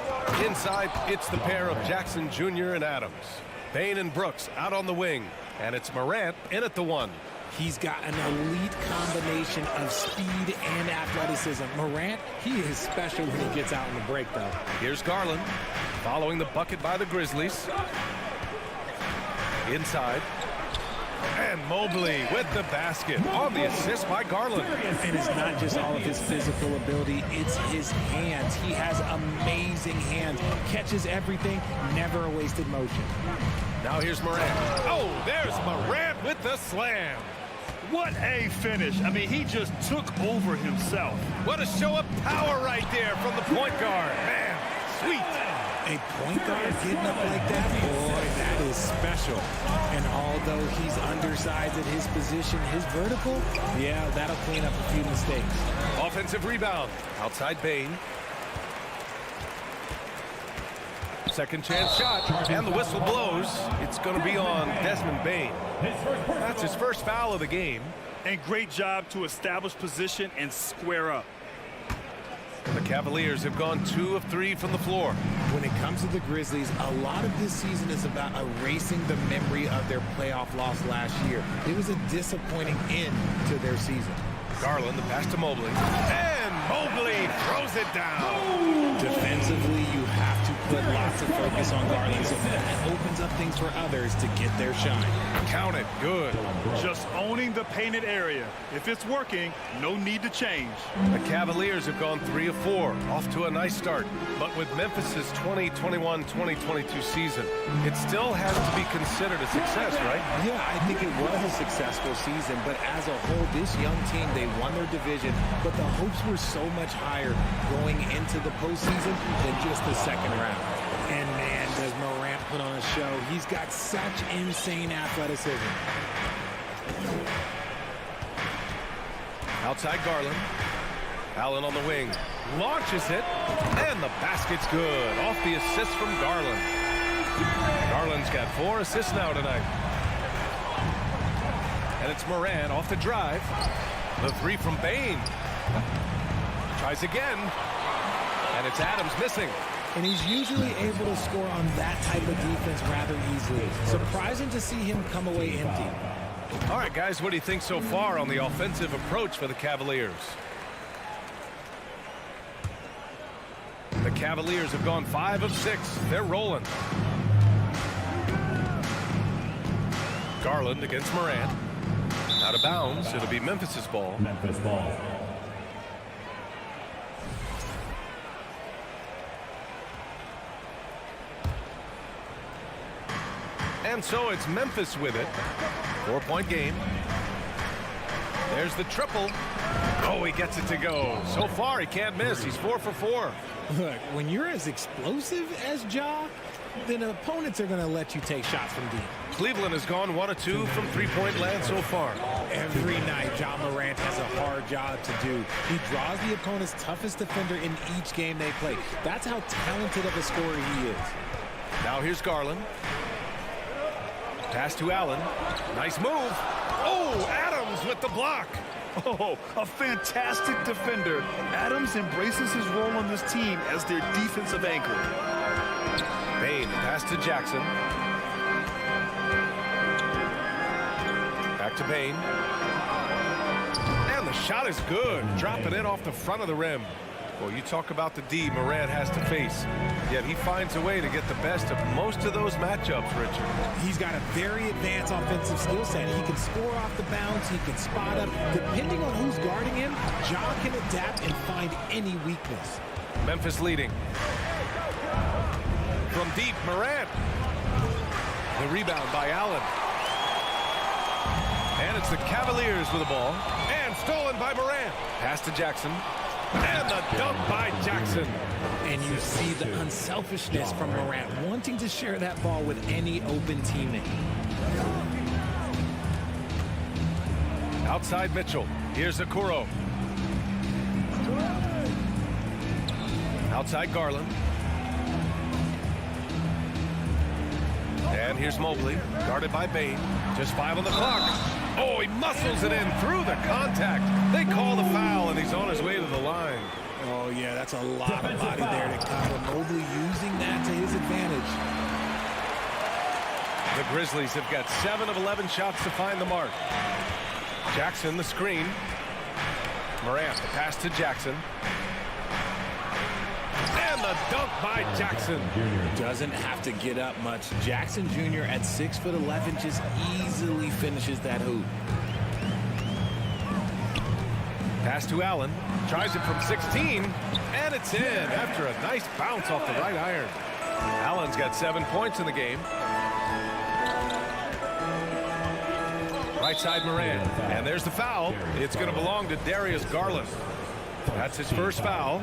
Inside, it's the pair of Jackson Jr. and Adams. Payne and Brooks out on the wing. And it's Morant in at the 1. He's got an elite combination of speed and athleticism. Morant, he is special when he gets out in the break, though. Here's Garland following the bucket by the Grizzlies. Inside. And Mobley with the basket on the assist by Garland. And it's not just all of his physical ability, it's his hands. He has amazing hands. Catches everything, never a wasted motion. Now here's Morant. Oh, there's Morant with the slam. What a finish. I mean, he just took over himself. What a show of power right there from the point guard. Man, sweet. A point guard getting up like that, boy, that is special. And although he's undersized at his position, his vertical, yeah, that'll clean up a few mistakes. Offensive rebound. Outside Payne. Second chance shot, and the whistle blows. It's going to be on Desmond Bane. That's his first foul of the game. And great job to establish position and square up. The Cavaliers have gone 2 of 3 from the floor. When it comes to the Grizzlies, a lot of this season is about erasing the memory of their playoff loss last year. It was a disappointing end to their season. Garland, the pass to Mobley. And Mobley throws it down. Defensively, you have to put lots of focus on Garland, so that opens up things for others to get their shine. Count it. Good. Just owning the painted area. If it's working, no need to change. The Cavaliers have gone 3 of 4, off to a nice start. But with Memphis's 2021-2022 season, it still has to be considered a success, right? Yeah, I think it was a successful season, but as a whole, this young team, they won their division, but the hopes were so much higher going into the postseason than just the second round. And man, does Morant put on a show. He's got such insane athleticism. Outside Garland. Allen on the wing. Launches it. And the basket's good. Off the assist from Garland. Garland's got 4 assists now tonight. And it's Morant off the drive. The 3 from Bane. Tries again. And it's Adams missing. And he's usually able to score on that type of defense rather easily. Surprising to see him come away empty. All right, guys, what do you think so far on the offensive approach for the Cavaliers? The Cavaliers have gone 5 of 6. They're rolling. Garland against Morant. Out of bounds. It'll be Memphis's ball. Memphis ball. And so it's Memphis with it. 4-point game. There's the triple. Oh, he gets it to go. So far, he can't miss. He's 4 for 4. Look, when you're as explosive as Ja, then opponents are going to let you take shots from deep. Cleveland has gone 1 of 2 from 3-point land so far. Every night, Ja Morant has a hard job to do. He draws the opponent's toughest defender in each game they play. That's how talented of a scorer he is. Now here's Garland. Pass to Allen. Nice move. Oh, Adams with the block. Oh, a fantastic defender. Adams embraces his role on this team as their defensive anchor. Bane, pass to Jackson. Back to Bane. And the shot is good. Dropping it off the front of the rim. Well, you talk about the D Morant has to face. Yet he finds a way to get the best of most of those matchups, Richard. He's got a very advanced offensive skill set. He can score off the bounce. He can spot up. Depending on who's guarding him, Ja can adapt and find any weakness. Memphis leading. From deep, Morant. The rebound by Allen. And it's the Cavaliers with the ball. And stolen by Morant. Pass to Jackson. And the dunk by Jackson. And you see the unselfishness from Morant, wanting to share that ball with any open teammate. Outside Mitchell. Here's Okoro. Outside Garland. And here's Mobley, guarded by Bane. Just 5 on the clock. Oh, he muscles it in through the contact. They call the foul, and he's on his way to the line. Oh, yeah, that's a lot of body there to cover. Mobley using that to his advantage. The Grizzlies have got 7 of 11 shots to find the mark. Jackson, the screen. Morant, the pass to Jackson. And the dunk by Jackson. Doesn't have to get up much. Jackson Jr. at 6'11" just easily finishes that hoop. Pass to Allen. Tries it from 16. And it's in after a nice bounce off the right iron. Allen's got 7 points in the game. Right side Morant. And there's the foul. It's going to belong to Darius Garland. That's his first foul.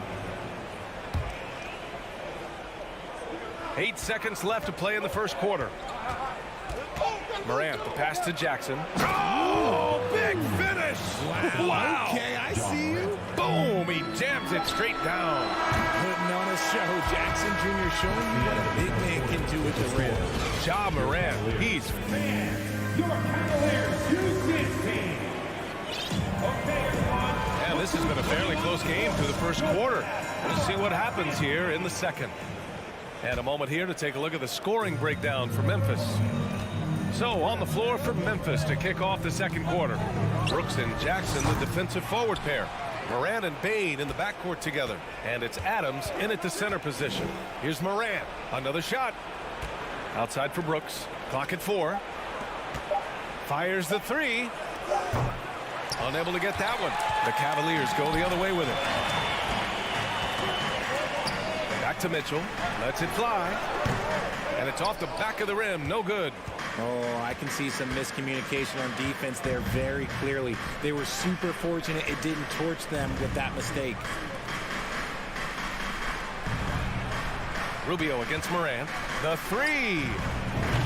8 seconds left to play in the first quarter. Morant, the pass to Jackson. Oh, big finish! Wow. Okay, I see you. Boom! He jams it straight down. Putting on a show. Jackson Jr. showing you what a big man can do at the rim. Ja Morant, he's Your Cavaliers, and this has been a fairly close game through the first quarter. We'll see what happens here in the second. And a moment here to take a look at the scoring breakdown for Memphis. So on the floor for Memphis to kick off the second quarter. Brooks and Jackson, the defensive forward pair. Morant and Bane in the backcourt together. And it's Adams in at the center position. Here's Morant. Another shot. Outside for Brooks. Clock at 4. Fires the 3. Unable to get that one. The Cavaliers go the other way with it. Back to Mitchell. Lets it fly. And it's off the back of the rim. No good. Oh, I can see some miscommunication on defense there very clearly. They were super fortunate it didn't torch them with that mistake. Rubio against Morant. The 3.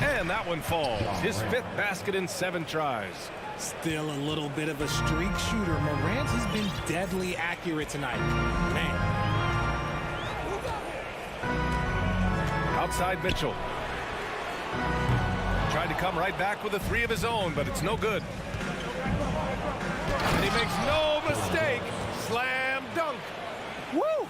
And that one falls. His 5th basket in 7 tries. Still a little bit of a streak shooter. Morant has been deadly accurate tonight. Man. Outside Mitchell. Tried to come right back with a 3 of his own, but it's no good. And he makes no mistake. Slam dunk. Woo!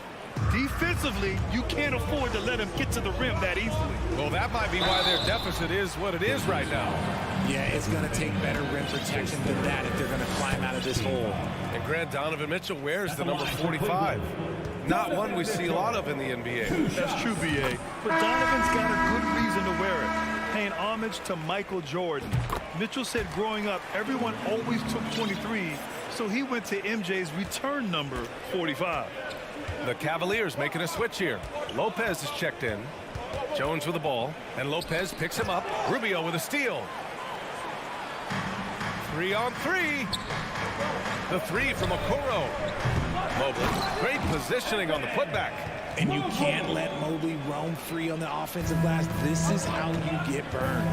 Defensively, you can't afford to let him get to the rim that easily. Well, that might be why their deficit is what it is right now. Yeah, it's going to take better rim protection than that if they're going to climb out of this hole. And Grant, Donovan Mitchell wears the number 45. Not one we see a lot of in the NBA. That's true, B.A. But Donovan's got a good reason to wear it. Paying homage to Michael Jordan. Mitchell said growing up, everyone always took 23, so he went to MJ's return number 45. The Cavaliers making a switch here. Lopez is checked in. Jones with the ball, and Lopez picks him up. Rubio with a steal. 3 on 3. The 3 from Okoro. Mobley, great positioning on the putback. And you can't let Mobley roam free on the offensive glass. This is how you get burned.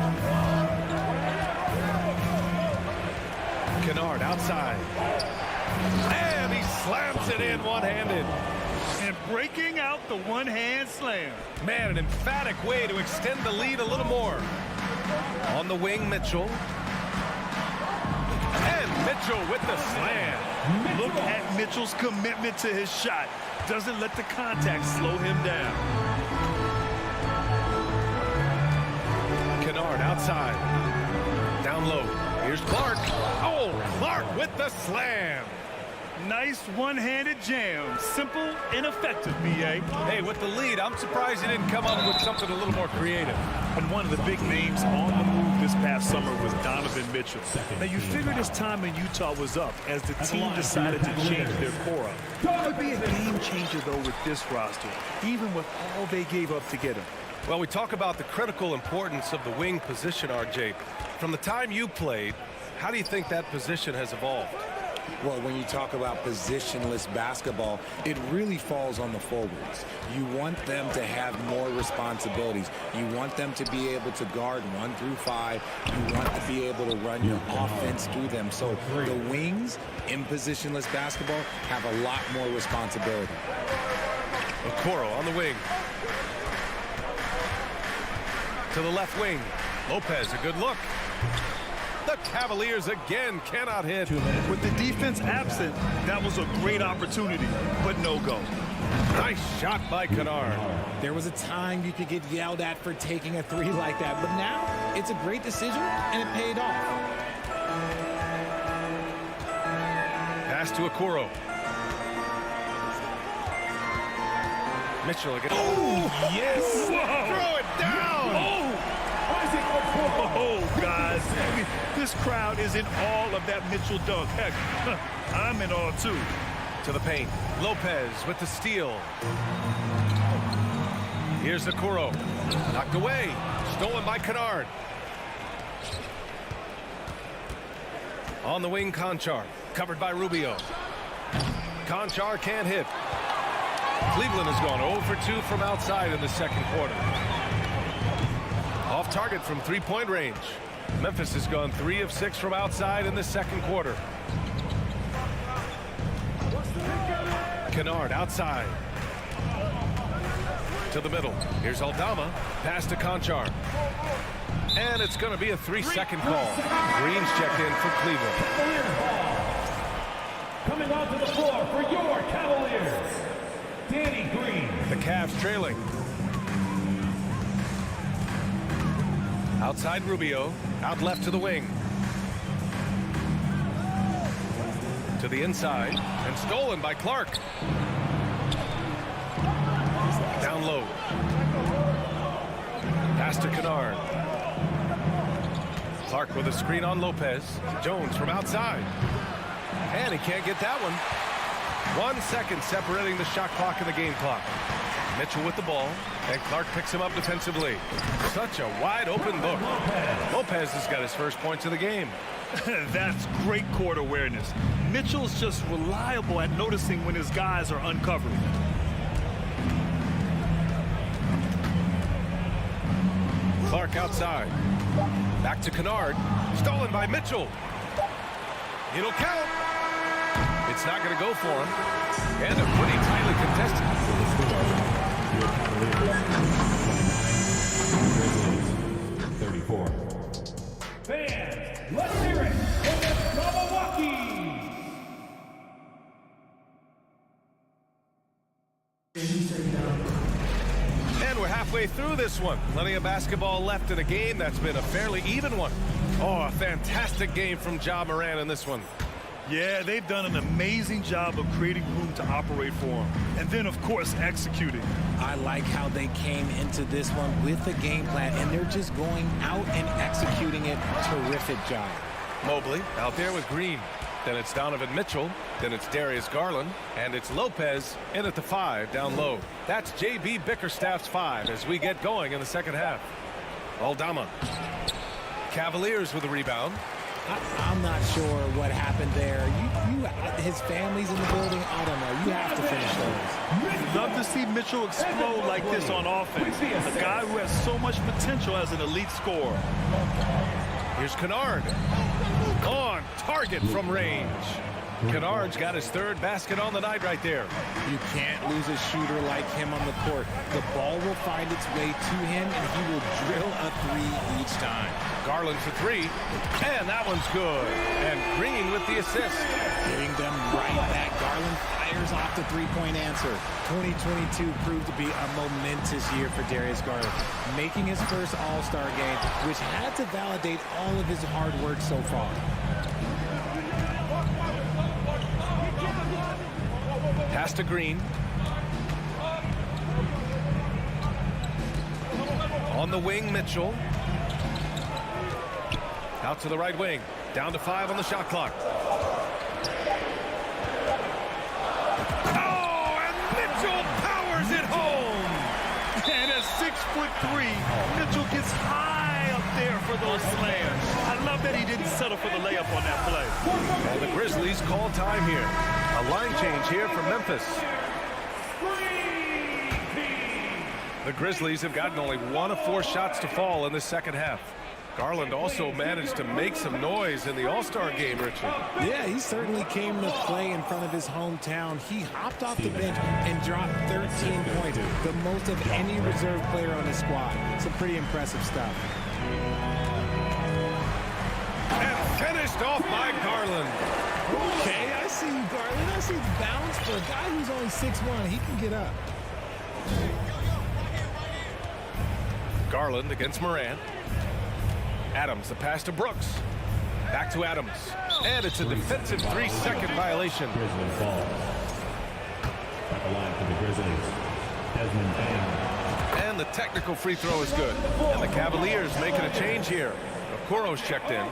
Kennard outside. And he slams it in one-handed. And breaking out the one-hand slam. Man, an emphatic way to extend the lead a little more. On the wing, Mitchell. And Mitchell with the slam. Look at Mitchell's commitment to his shot. Doesn't let the contact slow him down. Kennard outside. Down low. Here's Clark. Oh, Clark with the slam. Nice one-handed jam. Simple and effective, B.A. Hey, with the lead, I'm surprised he didn't come up with something a little more creative. And one of the big names on the move this past summer was Donovan Mitchell. Now, you figured his time in Utah was up as the team decided to change their core up. Could be a game changer, though, with this roster, even with all they gave up to get him. Well, we talk about the critical importance of the wing position, RJ. From the time you played, how do you think that position has evolved? Well, when you talk about positionless basketball, it really falls on the forwards. You want them to have more responsibilities. You want them to be able to guard 1 through 5. You want to be able to run your offense through them. So the wings in positionless basketball have a lot more responsibility. Okoro on the wing. To the left wing. Lopez, a good look. The Cavaliers again cannot hit. With the defense absent, that was a great opportunity, but no go. Nice shot by Kennard. There was a time you could get yelled at for taking a 3 like that, but now it's a great decision and it paid off. Pass to Okoro. Mitchell again. Oh, yes! Whoa. Throw it down! Oh, guys. I mean, this crowd is in awe of that Mitchell dunk. Heck, I'm in awe, too. To the paint. Lopez with the steal. Here's Okoro. Knocked away. Stolen by Kennard. On the wing, Conchar. Covered by Rubio. Conchar can't hit. Cleveland has gone 0 for 2 from outside in the second quarter. Off target from three-point range. Memphis has gone 3 of 6 from outside in the second quarter. Kennard outside. To the middle. Here's Aldama. Pass to Conchar. And it's going to be a 3-second call. Green's checked in for Cleveland. Coming onto the floor for your Cavaliers, Danny Green. The Cavs trailing. Outside Rubio. Out left to the wing. To the inside. And stolen by Clark. Down low. Pass to Kennard. Clark with a screen on Lopez. Jones from outside. And he can't get that one. 1 second separating the shot clock and the game clock. Mitchell with the ball, and Clark picks him up defensively. Such a wide open look. Lopez has got his first points of the game. That's great court awareness. Mitchell's just reliable at noticing when his guys are uncovered. Clark outside. Back to Kennard. Stolen by Mitchell. It'll count. It's not going to go for him. And a pretty tightly contested. 34. Fans, let's hear it for the Milwaukee. And we're halfway through this one. Plenty of basketball left in a game that's been a fairly even one. Oh, a fantastic game from Ja Morant in this one. Yeah, they've done an amazing job of creating room to operate for him. And then, of course, executing. I like how they came into this one with a game plan, and they're just going out and executing it. Terrific job. Mobley out there with Green. Then it's Donovan Mitchell. Then it's Darius Garland. And it's Lopez in at the 5 down low. That's J.B. Bickerstaff's 5 as we get going in the second half. Aldama. Cavaliers with a rebound. I'm not sure what happened there. His family's in the building. I don't know. You have to finish those. Love to see Mitchell explode like this on offense. A guy who has so much potential as an elite scorer. Here's Kennard. On target from range. Kennard's got his 3rd basket on the night right there. You can't lose a shooter like him on the court. The ball will find its way to him, and he will drill a 3 each time. Garland for 3, and that one's good. And Green with the assist. Getting them right back. Garland fires off the 3-point answer. 2022 proved to be a momentous year for Darius Garland, making his first All-Star game, which had to validate all of his hard work so far. Pass to Green. On the wing, Mitchell. Out to the right wing. Down to 5 on the shot clock. Oh, and Mitchell powers it home. And at 6'3", Mitchell gets high high up there for those slams. I love that he didn't settle for the layup on that play. And the Grizzlies call time here. A line change here for Memphis. The Grizzlies have gotten only 1 of 4 shots to fall in the second half. Garland also managed to make some noise in the All-Star game, Richard. Yeah, he certainly came to play in front of his hometown. He hopped off the bench and dropped 13 points, the most of any reserve player on the squad. Some pretty impressive stuff. And finished off by Garland. Okay, I see you, Garland. I see the bounce for a guy who's only 6'1". He can get up. Garland against Morant. Adams, the pass to Brooks. Back to Adams. And it's a defensive 3-second violation. Grizzlies ball. At the line for the Grizzlies. Desmond Bain. And the technical free throw is good. And the Cavaliers making a change here. Okoro's checked in.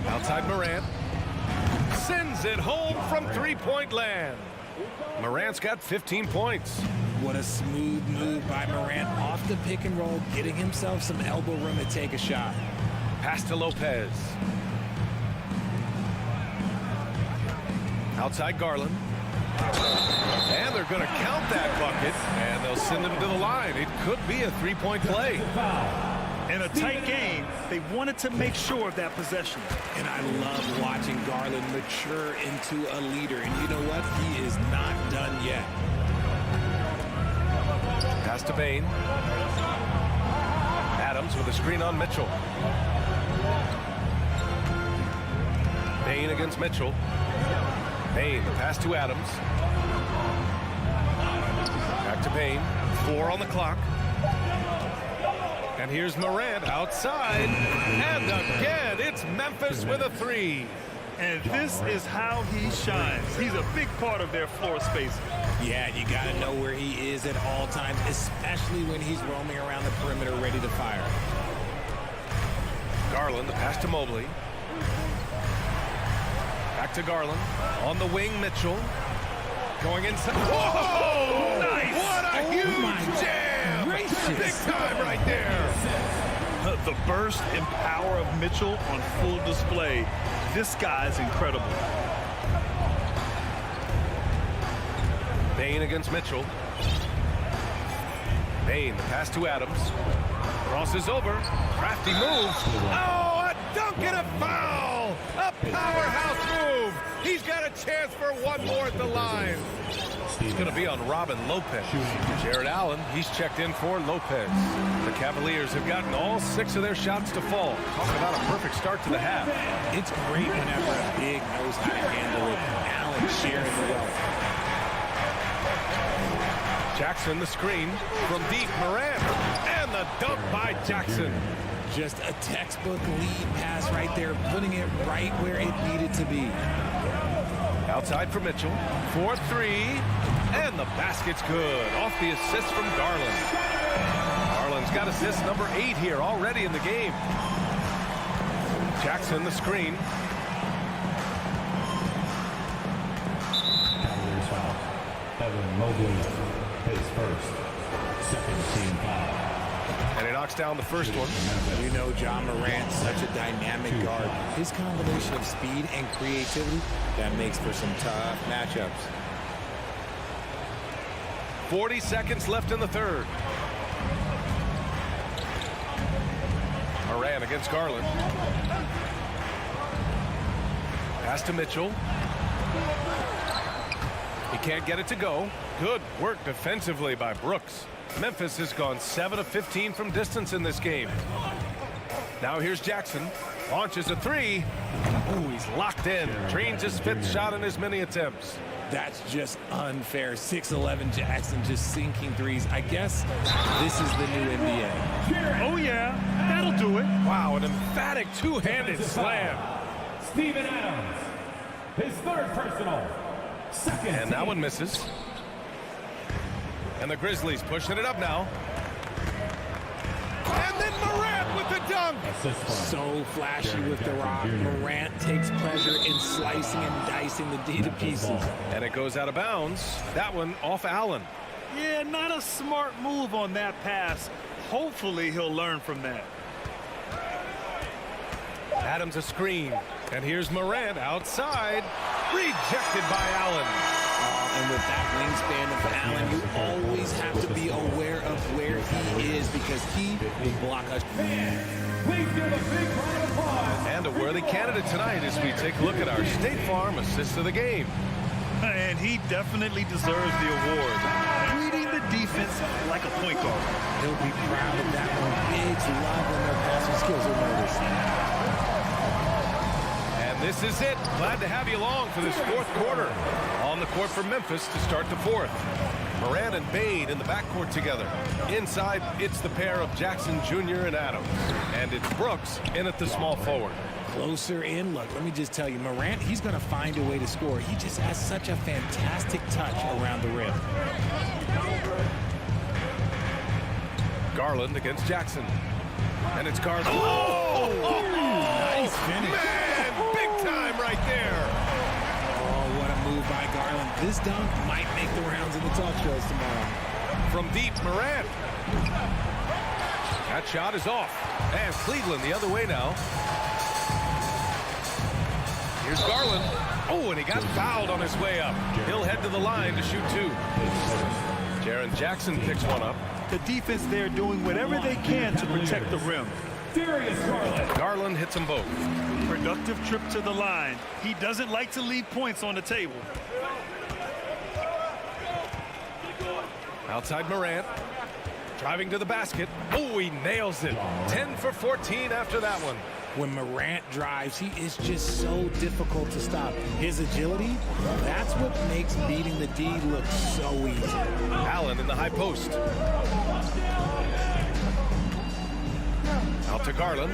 Outside Morant. Sends it home from three-point land. Morant's got 15 points. What a smooth move by Morant off the pick and roll, getting himself some elbow room to take a shot. Pass to Lopez. Outside Garland. And they're going to count that bucket, and they'll send him to the line. It could be a three-point play. In a tight game, they wanted to make sure of that possession. And I love watching Garland mature into a leader. And you know what? He is not done yet. Pass to Bain. Adams with a screen on Mitchell. Bain against Mitchell. Bain, the pass to Adams. Back to Bain. 4 on the clock. And here's Morant outside. And again, it's Memphis with a 3. And this is how he shines. He's a big part of their floor space. Yeah, you got to know where he is at all times, especially when he's roaming around the perimeter ready to fire. Garland, the pass to Mobley. Back to Garland. On the wing, Mitchell. Going inside. Whoa! Nice! What a huge jam! Big time right there. The burst and power of Mitchell on full display. This guy's incredible. Bain against Mitchell. Bain, the pass to Adams. Crosses over. Crafty move. Oh, a dunk and a foul! A powerhouse move! He's got a chance for one more at the line. It's going to be on Robin Lopez. Jared Allen, he's checked in for Lopez. The Cavaliers have gotten all 6 of their shots to fall. Talk about a perfect start to the half. It's great whenever a big knows how to handle it. Allen sharing the wealth. Jackson, the screen from deep. Morant, and the dunk by Jackson. Just a textbook lead pass right there, putting it right where it needed to be. Outside for Mitchell. 4-3. And the basket's good. Off the assist from Garland. Garland's got assist number 8 here already in the game. Jackson, the screen. Cavaliers foul. Evan Mobley, his first. Second team foul. And he knocks down the first one. You know John Morant, such a dynamic guard. His combination of speed and creativity, that makes for some tough matchups. 40 seconds left in the third. Morant against Garland. Pass to Mitchell. He can't get it to go. Good work defensively by Brooks. Memphis has gone 7 of 15 from distance in this game. Now here's Jackson. Launches a 3. Ooh, he's locked in. Drains his 5th shot in as many attempts. That's just unfair. 6'11" Jackson just sinking threes. I guess this is the new NBA. Oh, yeah. That'll do it. Wow, an emphatic two-handed slam. Steven Adams, his third personal. Second. And that one misses. And the Grizzlies pushing it up now. And then Morant with the dunk. So flashy with the rock. Morant takes pleasure in slicing and dicing the D to pieces. And it goes out of bounds. That one off Allen. Yeah, not a smart move on that pass. Hopefully he'll learn from that. Adams a screen. And here's Morant outside. Rejected by Allen. And with that wingspan of Allen, you always have to be aware of where he is because he will block us. Please give a big round of applause. And a worthy candidate tonight as we take a look at our State Farm assist of the game. And he definitely deserves the award. Reading the defense like a point guard. He'll be proud of that one. Bigs love when their passing skills are noticed. And this is it. Glad to have you along for this fourth quarter. On the court for Memphis to start the fourth. Morant and Bane in the backcourt together. Inside, it's the pair of Jackson Jr. and Adams. And it's Brooks in at the small forward. Closer in. Look, let me just tell you, Morant, he's going to find a way to score. He just has such a fantastic touch around the rim. Garland against Jackson. And it's Garland. Oh! Nice finish. Man, big time right there. Oh, what a move by Garland. This dunk might make the rounds in the talk shows tomorrow. From deep, Morant. That shot is off. And Cleveland the other way now. Here's Garland. Oh, and he got fouled on his way up. He'll head to the line to shoot two. Jaren Jackson picks one up. The defense there doing whatever they can to protect the rim. Garland hits them both. Productive trip to the line. He doesn't like to leave points on the table. Outside Morant. Driving to the basket. Oh, he nails it. 10 for 14 after that one. When Morant drives, he is just so difficult to stop. His agility, that's what makes beating the D look so easy. Allen in the high post. Out to Garland.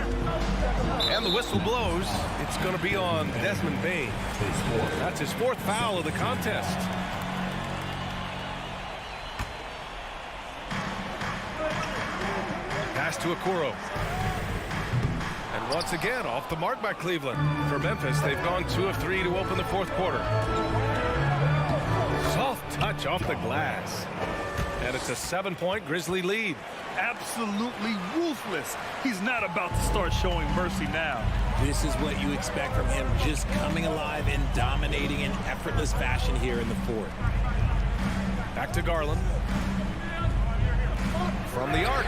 And the whistle blows. It's going to be on Desmond Bane. That's his fourth foul of the contest. Pass to Okoro. And once again, off the mark by Cleveland. For Memphis, they've gone 2 of 3 to open the fourth quarter. Soft touch off the glass. And it's a 7-point Grizzly lead. Absolutely ruthless. He's not about to start showing mercy now. This is what you expect from him, just coming alive and dominating in effortless fashion here in the fourth. Back to Garland. From the arc.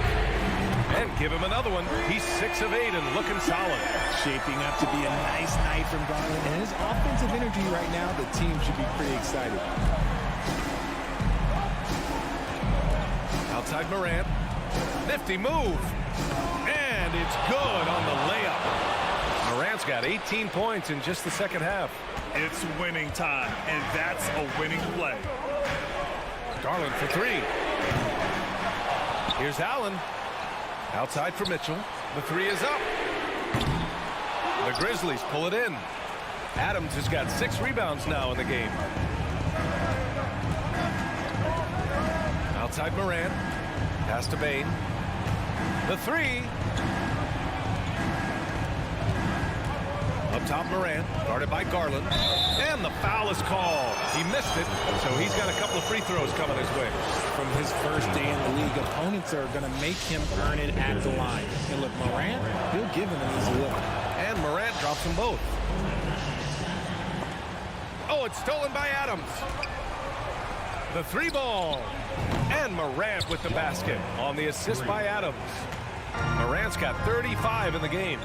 And give him another one. He's 6 of 8 and looking solid. Shaping up to be a nice night from Garland. And his offensive energy right now, the team should be pretty excited. Outside Morant. Nifty move. And it's good on the layup. Morant's got 18 points in just the second half. It's winning time, and that's a winning play. Garland for 3. Here's Allen. Outside for Mitchell. The 3 is up. The Grizzlies pull it in. Adams has got 6 rebounds now in the game. Outside Morant. Pass to Bane. The 3. Up top Morant. Guarded by Garland. And the foul is called. He missed it, so he's got a couple of free throws coming his way. From his first day in the league, opponents are going to make him earn it at the line. And look, Morant, he'll give him an easy look. And Morant drops them both. Oh, it's stolen by Adams. The 3 ball. And Morant with the basket on the assist by Adams. Morant's got 35 in the game.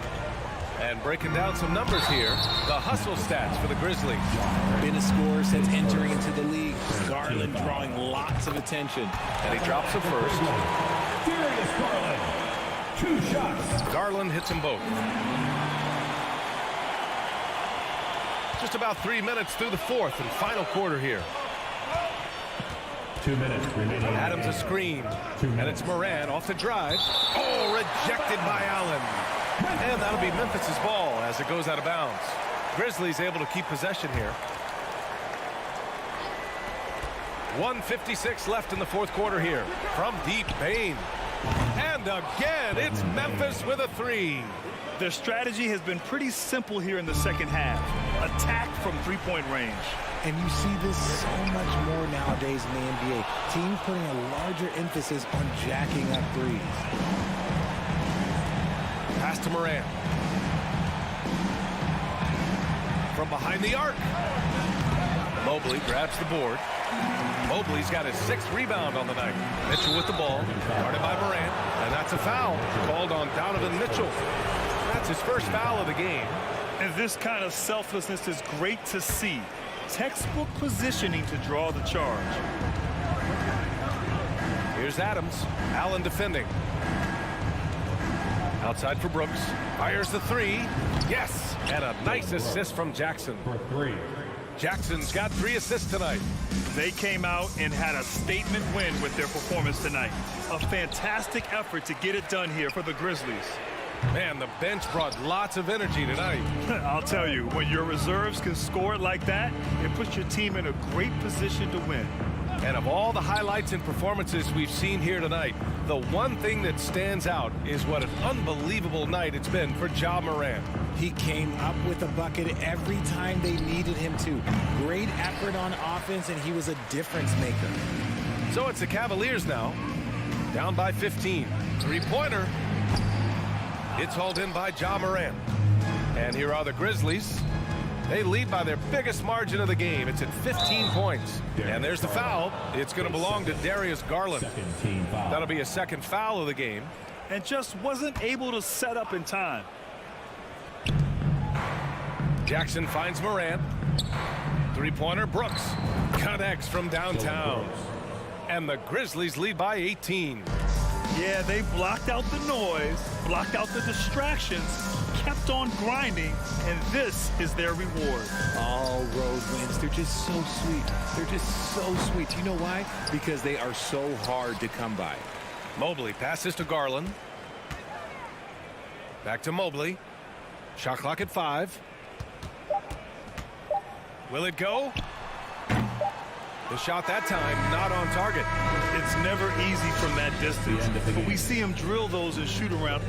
And breaking down some numbers here, the hustle stats for the Grizzlies. Been a scorer since entering into the league. Garland drawing lots of attention. And he drops them first. Darius Garland, 2 shots. Garland hits them both. Just about 3 minutes through the fourth and final quarter here. 2 minutes remaining. Adams a screen. And it's Morant off the drive. Oh, rejected by Allen. And that'll be Memphis's ball as it goes out of bounds. Grizzlies able to keep possession here. 1:56 left in the fourth quarter here. From deep, Bane. And again, it's Memphis with a 3. Their strategy has been pretty simple here in the second half. Attack from 3-point range. And you see this so much more nowadays in the NBA. teams putting a larger emphasis on jacking up threes. Pass to Morant. From behind the arc. Mobley grabs the board. Mobley's got his 6th rebound on the night. Mitchell with the ball, guarded by Morant, and that's a foul called on Donovan Mitchell. That's his first foul of the game. And this kind of selflessness is great to see. Textbook positioning to draw the charge. Here's Adams. Allen defending. Outside for Brooks. Fires the 3. Yes! And a nice assist from Jackson. For 3. Jackson's got 3 assists tonight. They came out and had a statement win with their performance tonight. A fantastic effort to get it done here for the Grizzlies. Man, the bench brought lots of energy tonight. I'll tell you, when your reserves can score it like that, it puts your team in a great position to win. And of all the highlights and performances we've seen here tonight, the one thing that stands out is what an unbelievable night it's been for Ja Morant. He came up with a bucket every time they needed him to. Great effort on offense, and he was a difference maker. So it's the Cavaliers now, down by 15. 3-pointer. It's hauled in by Ja Morant. And here are the Grizzlies. They lead by their biggest margin of the game. It's at 15 points. And there's the foul. It's going to belong to Darius Garland. That'll be a 2nd foul of the game. And just wasn't able to set up in time. Jackson finds Morant. 3-pointer, Brooks connects from downtown. And the Grizzlies lead by 18. Yeah, they blocked out the noise, blocked out the distractions, kept on grinding, and this is their reward. All road wins. They're just so sweet. They're just so sweet. You know why? Because they are so hard to come by. Mobley passes to Garland. Back to Mobley. Shot clock at 5. Will it go? The shot that time not on target. It's never easy from that distance, but we see him drill those and shoot around.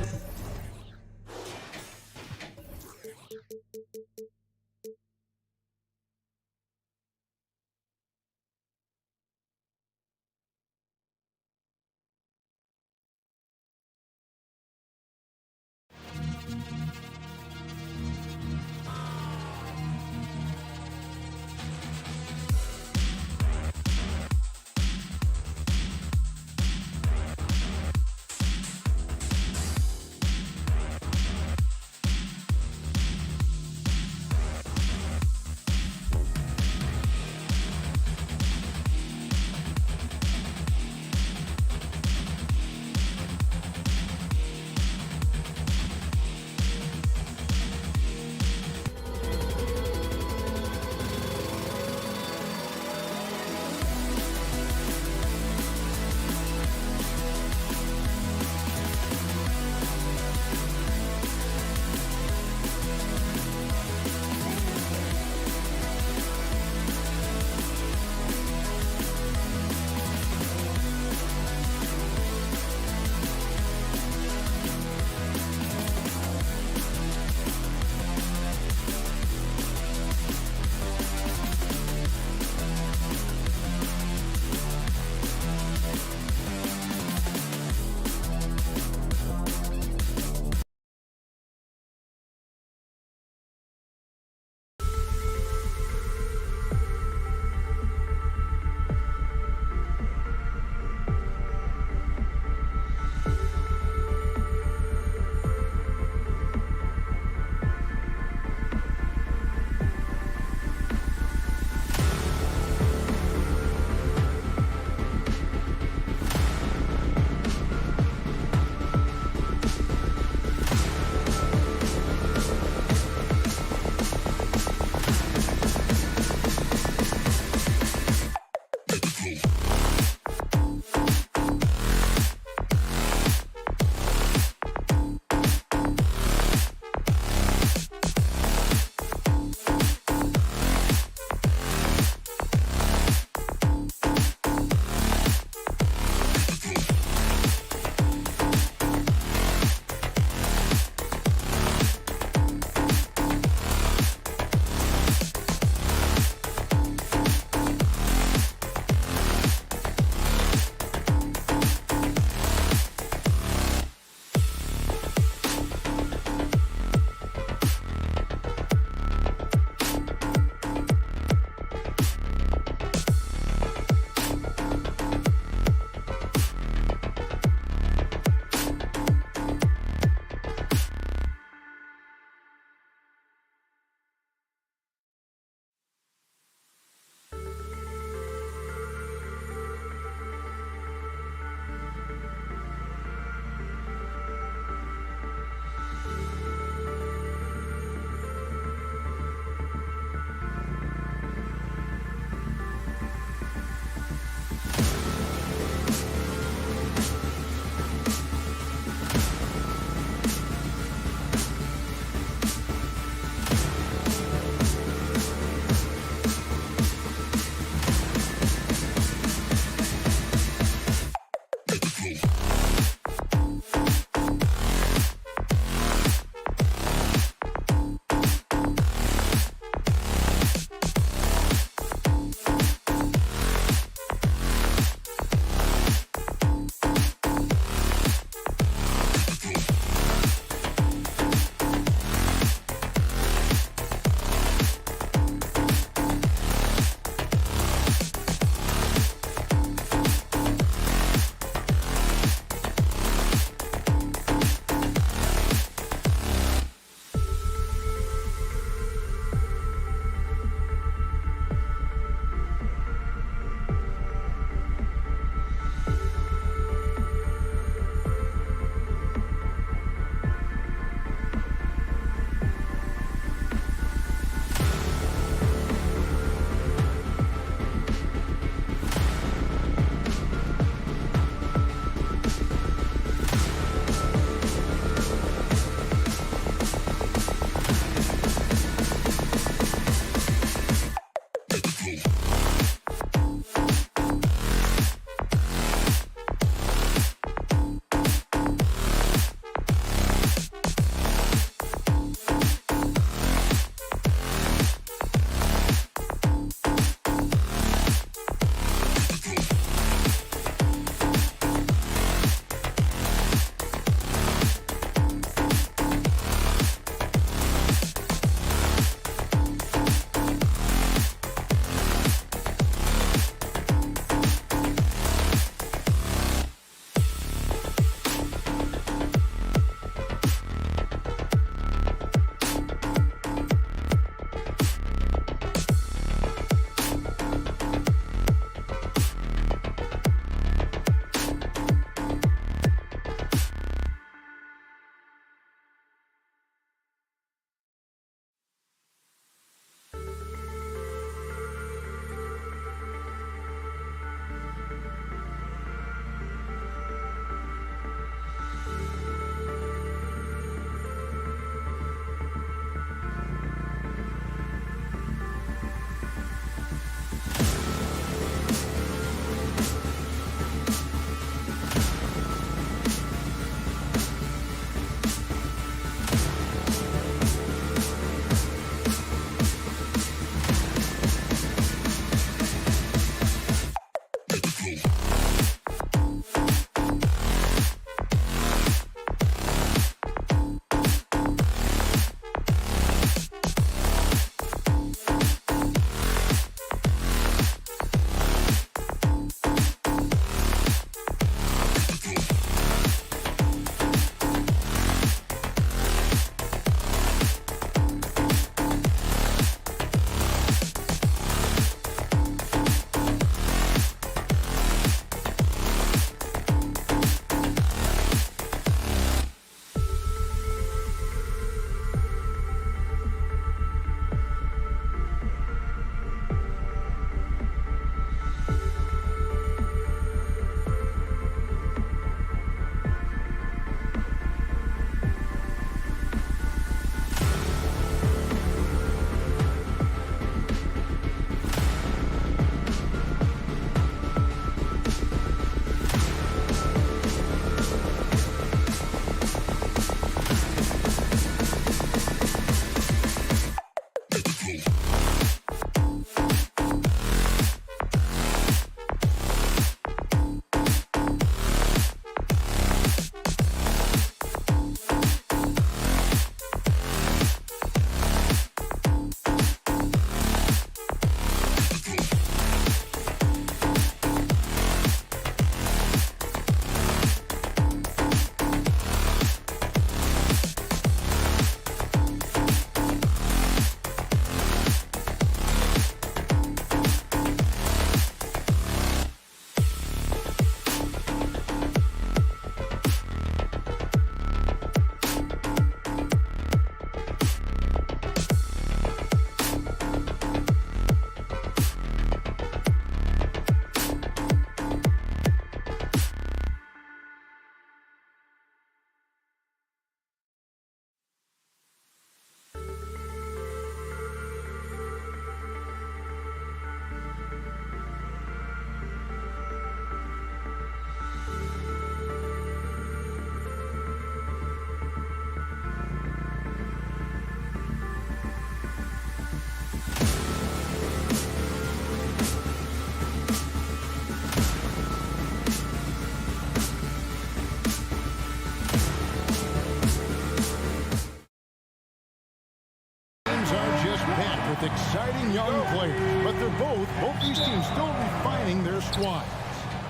exciting young players, but they're both these teams still refining their squad.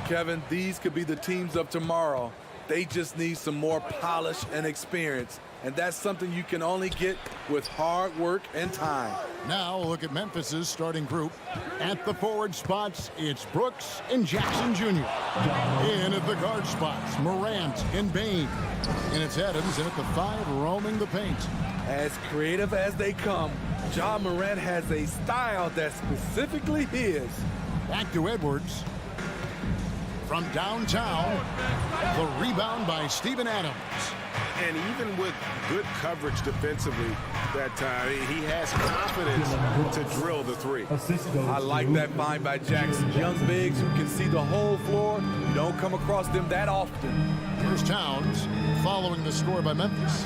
Kevin, these could be the teams of tomorrow. They just need some more polish and experience, and that's something you can only get with hard work and time. Now a look at Memphis's starting group. At the forward spots, it's Brooks and Jackson Jr. In at the guard spots, Morant and Bane. And it's Adams in at the 5, roaming the paint. As creative as they come, Ja Morant has a style that's specifically his. Back to Edwards. From downtown, the rebound by Steven Adams. And even with good coverage defensively that time, he has confidence to drill the three. I like that find by Jackson. Young bigs who can see the whole floor. You don't come across them that often. Here's Towns following the score by Memphis.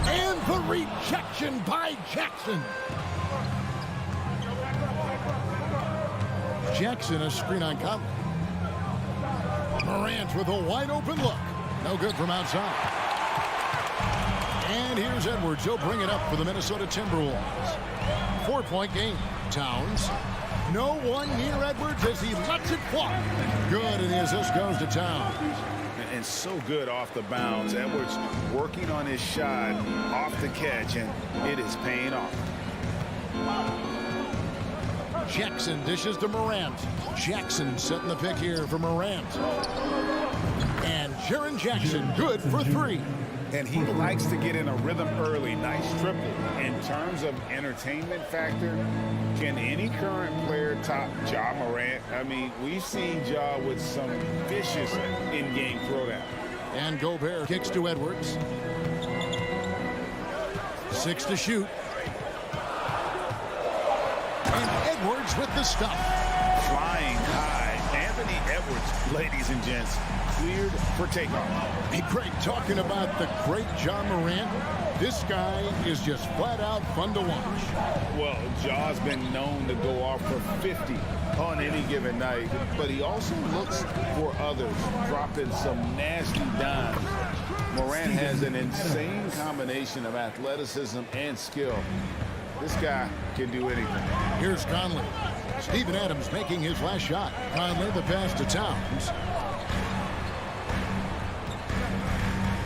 And the rejection by Jackson. Jackson, a screen on Conley. Morant with a wide open look. No good from outside. And here's Edwards. He'll bring it up for the Minnesota Timberwolves. 4-point game. Towns. No one near Edwards as he lets it fly. Good, and the assist goes to Towns. And so good off the bounds. Edwards working on his shot off the catch, and it is paying off. Jackson dishes to Morant. Jackson setting the pick here for Morant. And Jaren Jackson good for 3. And he likes to get in a rhythm early. Nice triple. In terms of entertainment factor, can any current player top Ja Morant? I mean, we've seen Ja with some vicious in-game throwdown. And Gobert kicks to Edwards. 6 to shoot. And Edwards with the stop. Flying high. Anthony Edwards, ladies and gents, cleared for takeoff. Hey, Craig, talking about the great Ja Morant, this guy is just flat out fun to watch. Well, Ja's been known to go off for 50 on any given night, but he also looks for others, dropping some nasty dimes. Morant has an insane combination of athleticism and skill. This guy can do anything. Here's Conley. Steven Adams making his last shot. Conley the pass to Towns.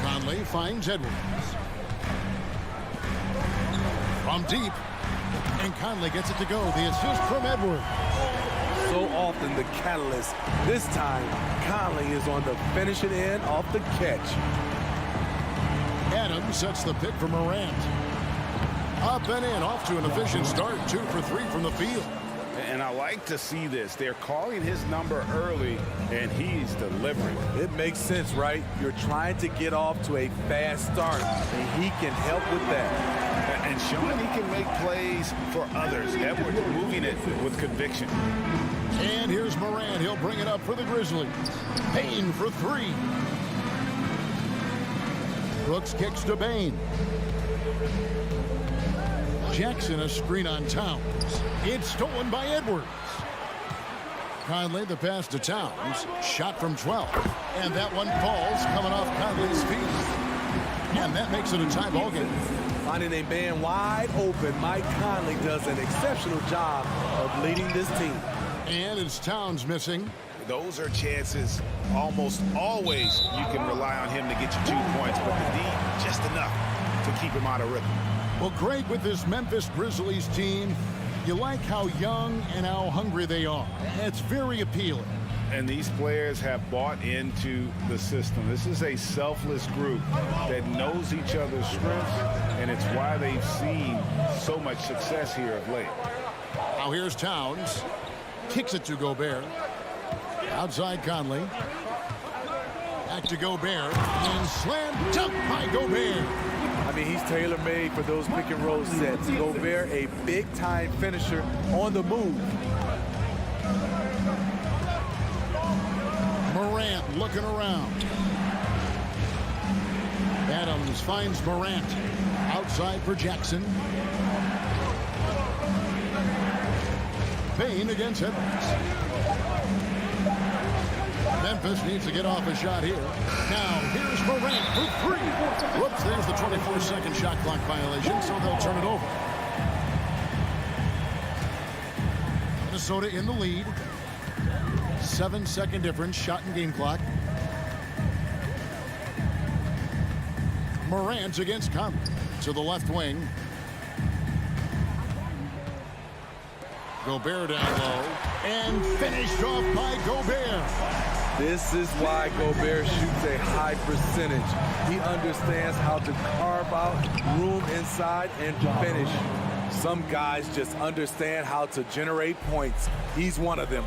Conley finds Edwards. From deep. And Conley gets it to go. The assist from Edwards. So often the catalyst. This time, Conley is on the finishing end off the catch. Adams sets the pick for Morant. Up and in, off to an efficient start. 2 for 3 from the field. And I like to see this. They're calling his number early, and he's delivering. It makes sense, right? You're trying to get off to a fast start, and he can help with that. And showing he can make plays for others. Edwards moving it with conviction. And here's Morant. He'll bring it up for the Grizzlies. Payne for 3. Brooks kicks to Bane. Jackson a screen on Towns. It's stolen by Edwards. Conley the pass to Towns. Shot from 12. And that one falls coming off Conley's feet. And that makes it a tie ball game. Finding a man wide open, Mike Conley does an exceptional job of leading this team. And it's Towns missing. Those are chances almost always you can rely on him to get you 2 points, but the D just enough to keep him out of rhythm. Well, great with this Memphis Grizzlies team. You like how young and how hungry they are. It's very appealing. And these players have bought into the system. This is a selfless group that knows each other's strengths, and it's why they've seen so much success here of late. Now here's Towns. Kicks it to Gobert. Outside Conley. Back to Gobert. And slam dunk by Gobert. I mean, he's tailor-made for those pick-and-roll sets. Gobert, a big-time finisher on the move. Morant looking around. Adams finds Morant. Outside for Jackson. Payne against Edwards. Memphis needs to get off a shot here. Now, here's Morant for 3. Whoops, there's the 24-second shot clock violation, so they'll turn it over. Minnesota in the lead. 7-second difference, shot and game clock. Morant against Conley to the left wing. Gobert down low and finished off by Gobert. This is why Gobert shoots a high percentage. He understands how to carve out room inside and finish. Some guys just understand how to generate points. He's one of them.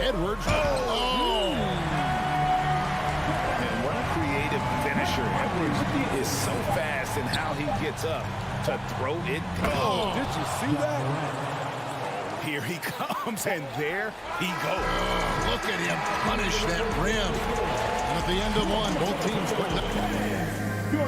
Edwards. And what a creative finisher. Edwards is so fast in how he gets up to throw it down. Did you see that? Here he comes, and there he goes. Look at him punish that rim. And at the end of one, both teams putting up. Your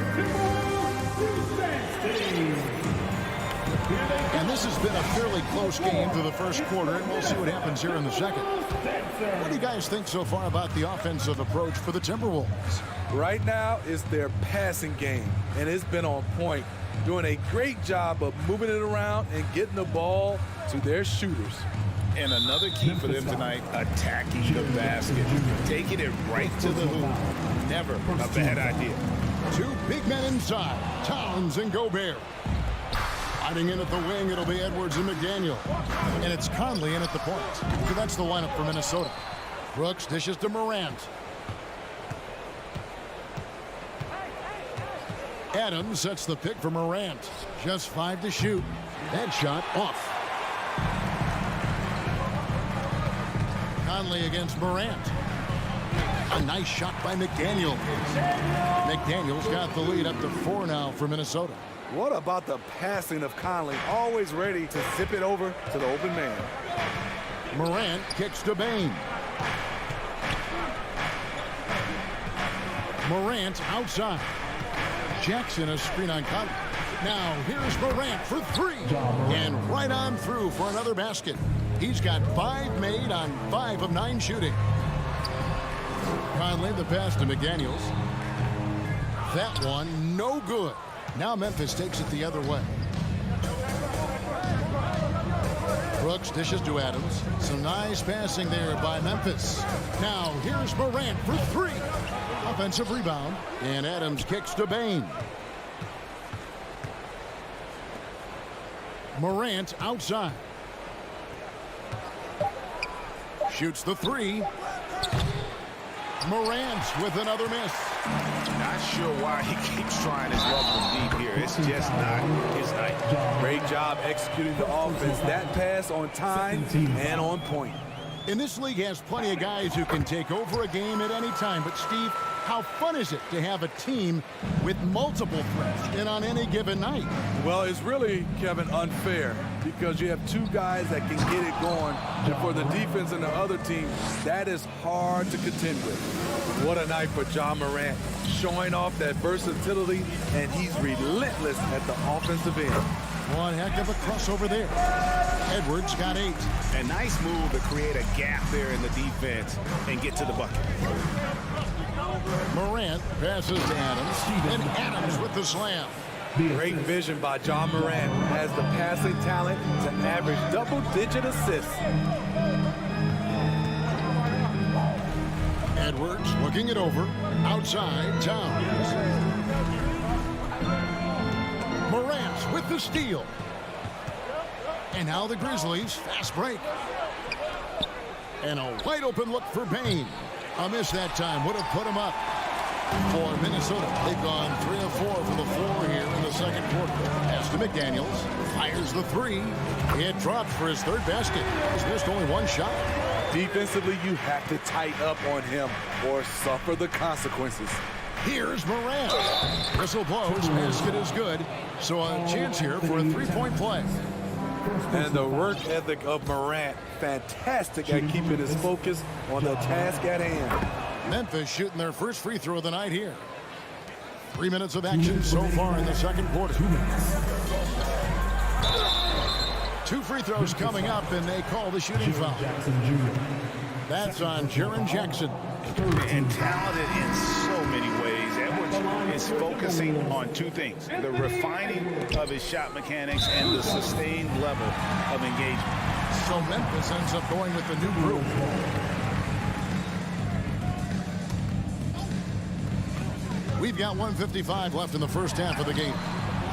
And this has been a fairly close game through the first quarter, and we'll see what happens here in the second. What do you guys think so far about the offensive approach for the Timberwolves? Right now is their passing game, and it's been on point. Doing a great job of moving it around and getting the ball to their shooters. And another key for them tonight, attacking the basket. Taking it right to the hoop. Never a bad idea. Two big men inside, Towns and Gobert. Hiding in at the wing, it'll be Edwards and McDaniel. And it's Conley in at the point. So that's the lineup for Minnesota. Brooks dishes to Morant. Adams sets the pick for Morant. Just 5 to shoot. That shot off. Conley against Morant. A nice shot by McDaniel. McDaniel's got the lead up to 4 now for Minnesota. What about the passing of Conley? Always ready to zip it over to the open man. Morant kicks to Bane. Morant outside. Jackson a screen on Conley. Now here's Morant for 3. And right on through for another basket. He's got 5 made on 5 of 9 shooting. Conley the pass to McDaniels. That one no good. Now Memphis takes it the other way. Brooks dishes to Adams. Some nice passing there by Memphis. Now here's Morant for 3. Offensive rebound. And Adams kicks to Bane. Morant outside. Shoots the 3. Morant with another miss. Not sure why he keeps trying his luck from deep here. It's just not his night. Great job executing the offense. That pass on time and on point. And this league has plenty of guys who can take over a game at any time. But, Steve, how fun is it to have a team with multiple threats and on any given night? Well, it's really, Kevin, unfair because you have 2 guys that can get it going. And for the defense and the other team, that is hard to contend with. What a night for Ja Morant, showing off that versatility, and he's relentless at the offensive end. One heck of a crossover there. Edwards got 8. A nice move to create a gap there in the defense and get to the bucket. Morant passes to Adams, and Adams with the slam. Great vision by Ja Morant. Has the passing talent to average double-digit assists. Edwards looking it over. Outside, Towns. Morant with the steal. And now the Grizzlies, fast break. And a wide open look for Bane. A miss that time would have put him up. For Minnesota, they've gone 3 of 4 from the floor here in the second quarter. Pass to McDaniels, fires the 3. It drops for his 3rd basket. He's missed only 1 shot. Defensively, you have to tighten up on him or suffer the consequences. Here's Morant. Whistle blows, basket is good. So a chance here for a 3-point play. And the work ethic of Morant, fantastic at keeping his focus on the task at hand. Memphis shooting their first free throw of the night here. 3 minutes of action so far in the second quarter. 2 free throws coming up, and they call the shooting foul. That's on Jaren Jackson. And talented in so many ways. Edwards is focusing on 2 things. The refining of his shot mechanics and the sustained level of engagement. So Memphis ends up going with the new group. We've got 1:55 left in the first half of the game.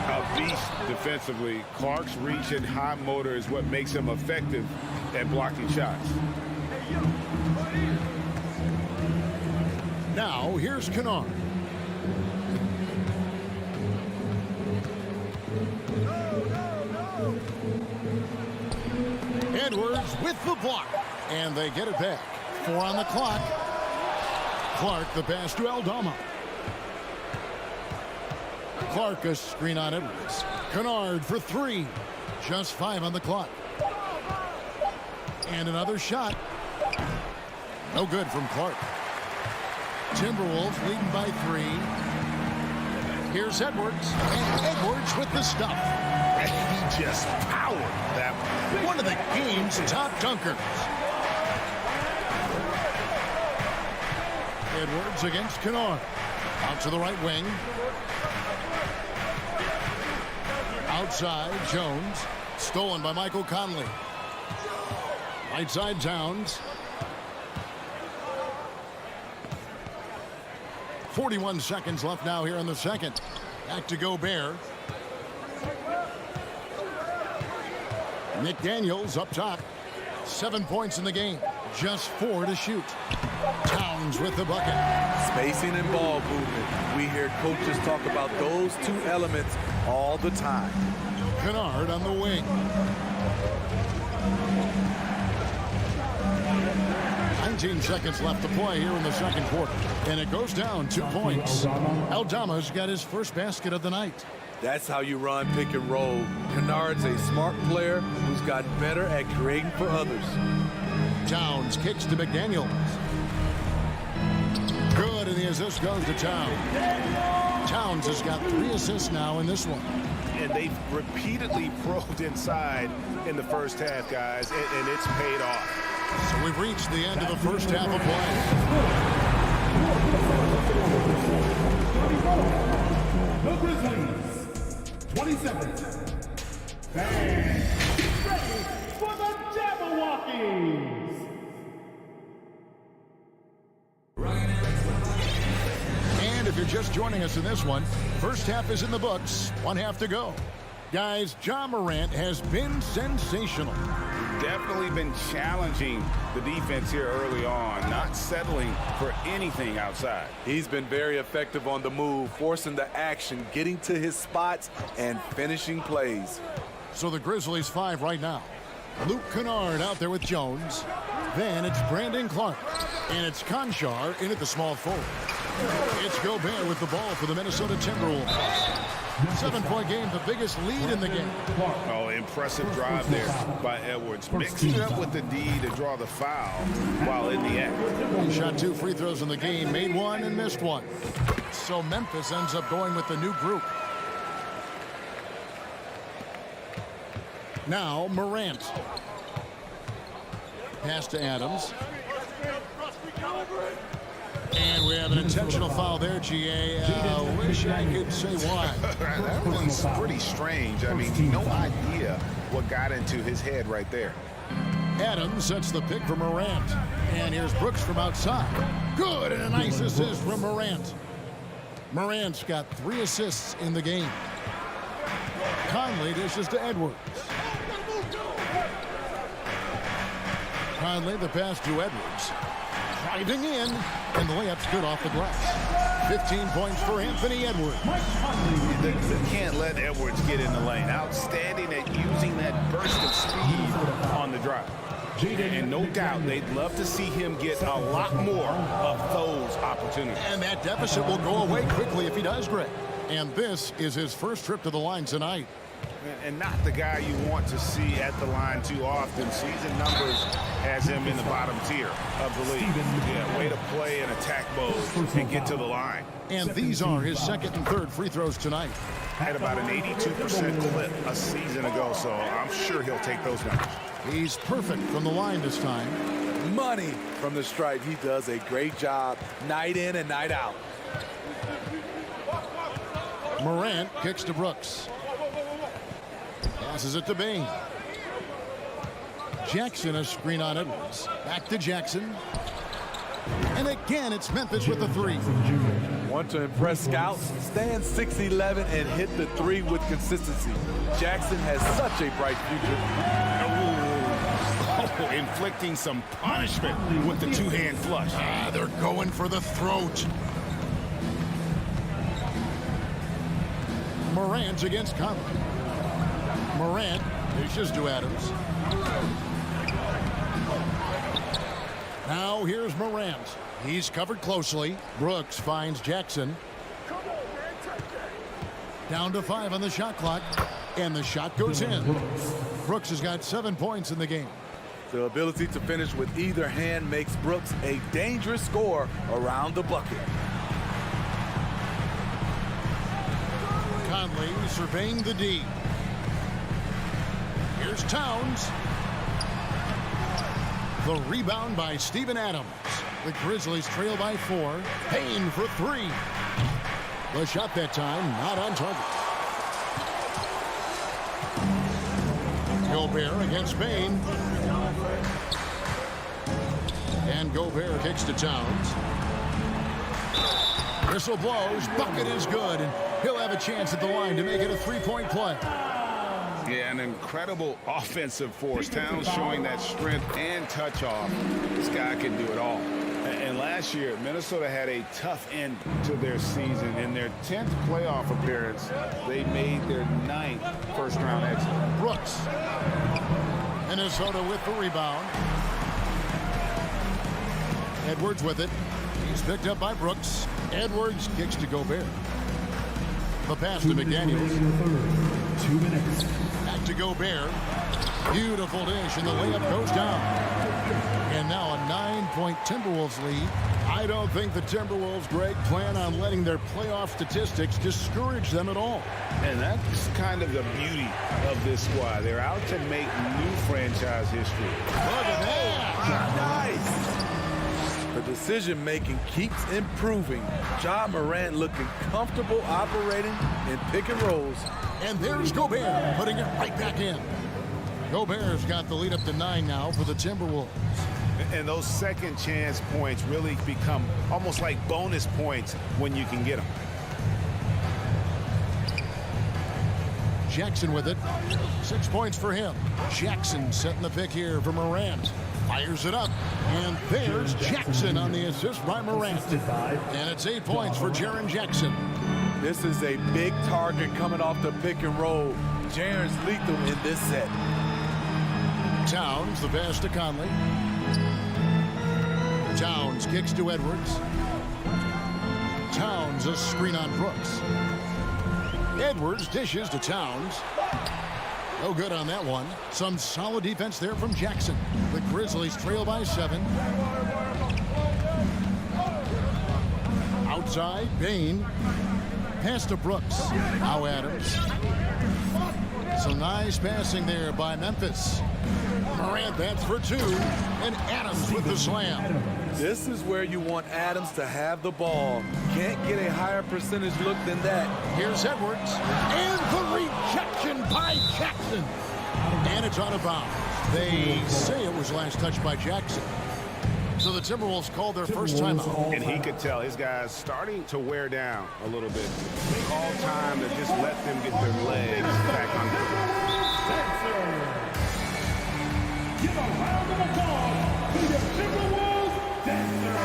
A beast defensively. Clark's reach and high motor is what makes him effective at blocking shots. Now, here's Kennard. Edwards with the block. And they get it back. 4 on the clock. Clark the pass to Aldama. Clark a screen on Edwards. Kennard for 3. Just 5 on the clock. And another shot. No good from Clark. Timberwolves leading by 3. Here's Edwards. And Edwards with the stuff. And he just powered that one of the game's top dunkers. Edwards against Kennard. Out to the right wing. Outside, Jones. Stolen by Michael Conley. Right side, Towns. 41 seconds left now here in the second. Back to Gobert. McDaniels up top. 7 points in the game. Just 4 to shoot. Towns with the bucket. Spacing and ball movement. We hear coaches talk about those 2 elements all the time. Kennard on the wing. 19 seconds left to play here in the second quarter. And it goes down 2 points. Aldama's got his first basket of the night. That's how you run pick and roll. Kennard's a smart player who's gotten better at creating for others. Towns kicks to McDaniels. Good, and the assist goes to Towns. Towns has got 3 assists now in this one. And they've repeatedly probed inside in the first half, guys, and it's paid off. So we've reached the end of the first half of play. The Grizzlies, 27. Fans, ready for the Jabberwockies. And if you're just joining us in this one, first half is in the books. 1 half to go. Guys, Ja Morant has been sensational. Definitely been challenging the defense here early on, not settling for anything outside. He's been very effective on the move, forcing the action, getting to his spots, and finishing plays. So the Grizzlies 5 right now. Luke Kennard out there with Jones. Then it's Brandon Clark. And it's Conchar in at the small forward. It's Gobert with the ball for the Minnesota Timberwolves. 7-point game, the biggest lead in the game. Oh, impressive drive there by Edwards. Mixed it up with the D to draw the foul while in the act. He shot 2 free throws in the game, made 1 and missed 1. So Memphis ends up going with the new group. Now Morant. Pass to Adams. And we have an intentional foul there, GA. Wish I could say why. That one's pretty strange. I mean, no idea what got into his head right there. Adams sets the pick for Morant. And here's Brooks from outside. Good, and a nice assist from Morant. Morant's got 3 assists in the game. Conley dishes to Edwards. Conley, the pass to Edwards. Driving in, and the layup's good off the glass. 15 points for Anthony Edwards. You can't let Edwards get in the lane. Outstanding at using that burst of speed on the drive. And no doubt they'd love to see him get a lot more of those opportunities. And that deficit will go away quickly if he does, Greg. And this is his first trip to the line tonight. And not the guy you want to see at the line too often. Season numbers has him in the bottom tier of the league. Yeah, way to play in attack mode and get to the line. And these are his second and third free throws tonight. Had about an 82% clip a season ago, so I'm sure he'll take those numbers. He's perfect from the line this time. Money from the stripe. He does a great job night in and night out. Morant kicks to Brooks. Passes it to Bain. Jackson, a screen on Edwards. Back to Jackson. And again, it's Memphis with the three. Want to impress scouts? Stand 6'11" and hit the three with consistency. Jackson has such a bright future. Oh, inflicting some punishment with the two-hand flush. They're going for the throat. Morant against Conley. Morant dishes to Adams. Now here's Morant. He's covered closely. Brooks finds Jackson. Down to 5 on the shot clock. And the shot goes in. Brooks has got 7 points in the game. The ability to finish with either hand makes Brooks a dangerous scorer around the bucket. Conley surveying the D. Here's Towns. The rebound by Steven Adams. The Grizzlies trail by 4. Payne for 3. The shot that time not on target. Gobert against Payne. And Gobert kicks to Towns. Whistle blows. Bucket is good. And he'll have a chance at the line to make it a three-point play. Yeah, an incredible offensive force. Towns showing that strength and touch off. This guy can do it all. And last year, Minnesota had a tough end to their season. In their 10th playoff appearance, they made their 9th first-round exit. Brooks. Minnesota with the rebound. Edwards with it. He's picked up by Brooks. Edwards kicks to Gobert. The pass to McDaniels. 2 minutes. Back to Gobert. Beautiful dish, and the layup goes down. And now a 9-point Timberwolves lead. I don't think the Timberwolves, Greg, plan on letting their playoff statistics discourage them at all. And that's kind of the beauty of this squad. They're out to make new franchise history. Look at that. Nice. The decision-making keeps improving. Ja Morant looking comfortable operating in pick and rolls. And there's Gobert putting it right back in. Gobert's got the lead up to 9 now for the Timberwolves. And those second chance points really become almost like bonus points when you can get them. Jackson with it. 6 points for him. Jackson setting the pick here for Morant. Fires it up. And there's Jackson on the assist by Morant. And it's 8 points for Jaren Jackson. This is a big target coming off the pick and roll. Jaren's lethal in this set. Towns, the pass to Conley. Towns kicks to Edwards. Towns, a screen on Brooks. Edwards dishes to Towns. No good on that one. Some solid defense there from Jackson. The Grizzlies trail by 7. Outside, Payne. Pass to Brooks. Now Adams. Some nice passing there by Memphis. Morant, that's for 2. And Adams with the slam. This is where you want Adams to have the ball. Can't get a higher percentage look than that. Here's Edwards. And the rejection by Jackson. And it's out of bounds. They say it was last touched by Jackson. So the Timberwolves called their first timeout. And he could tell his guys starting to wear down a little bit. All time to just let them get their legs back under them. Give a round of applause to the Timberwolves dancers.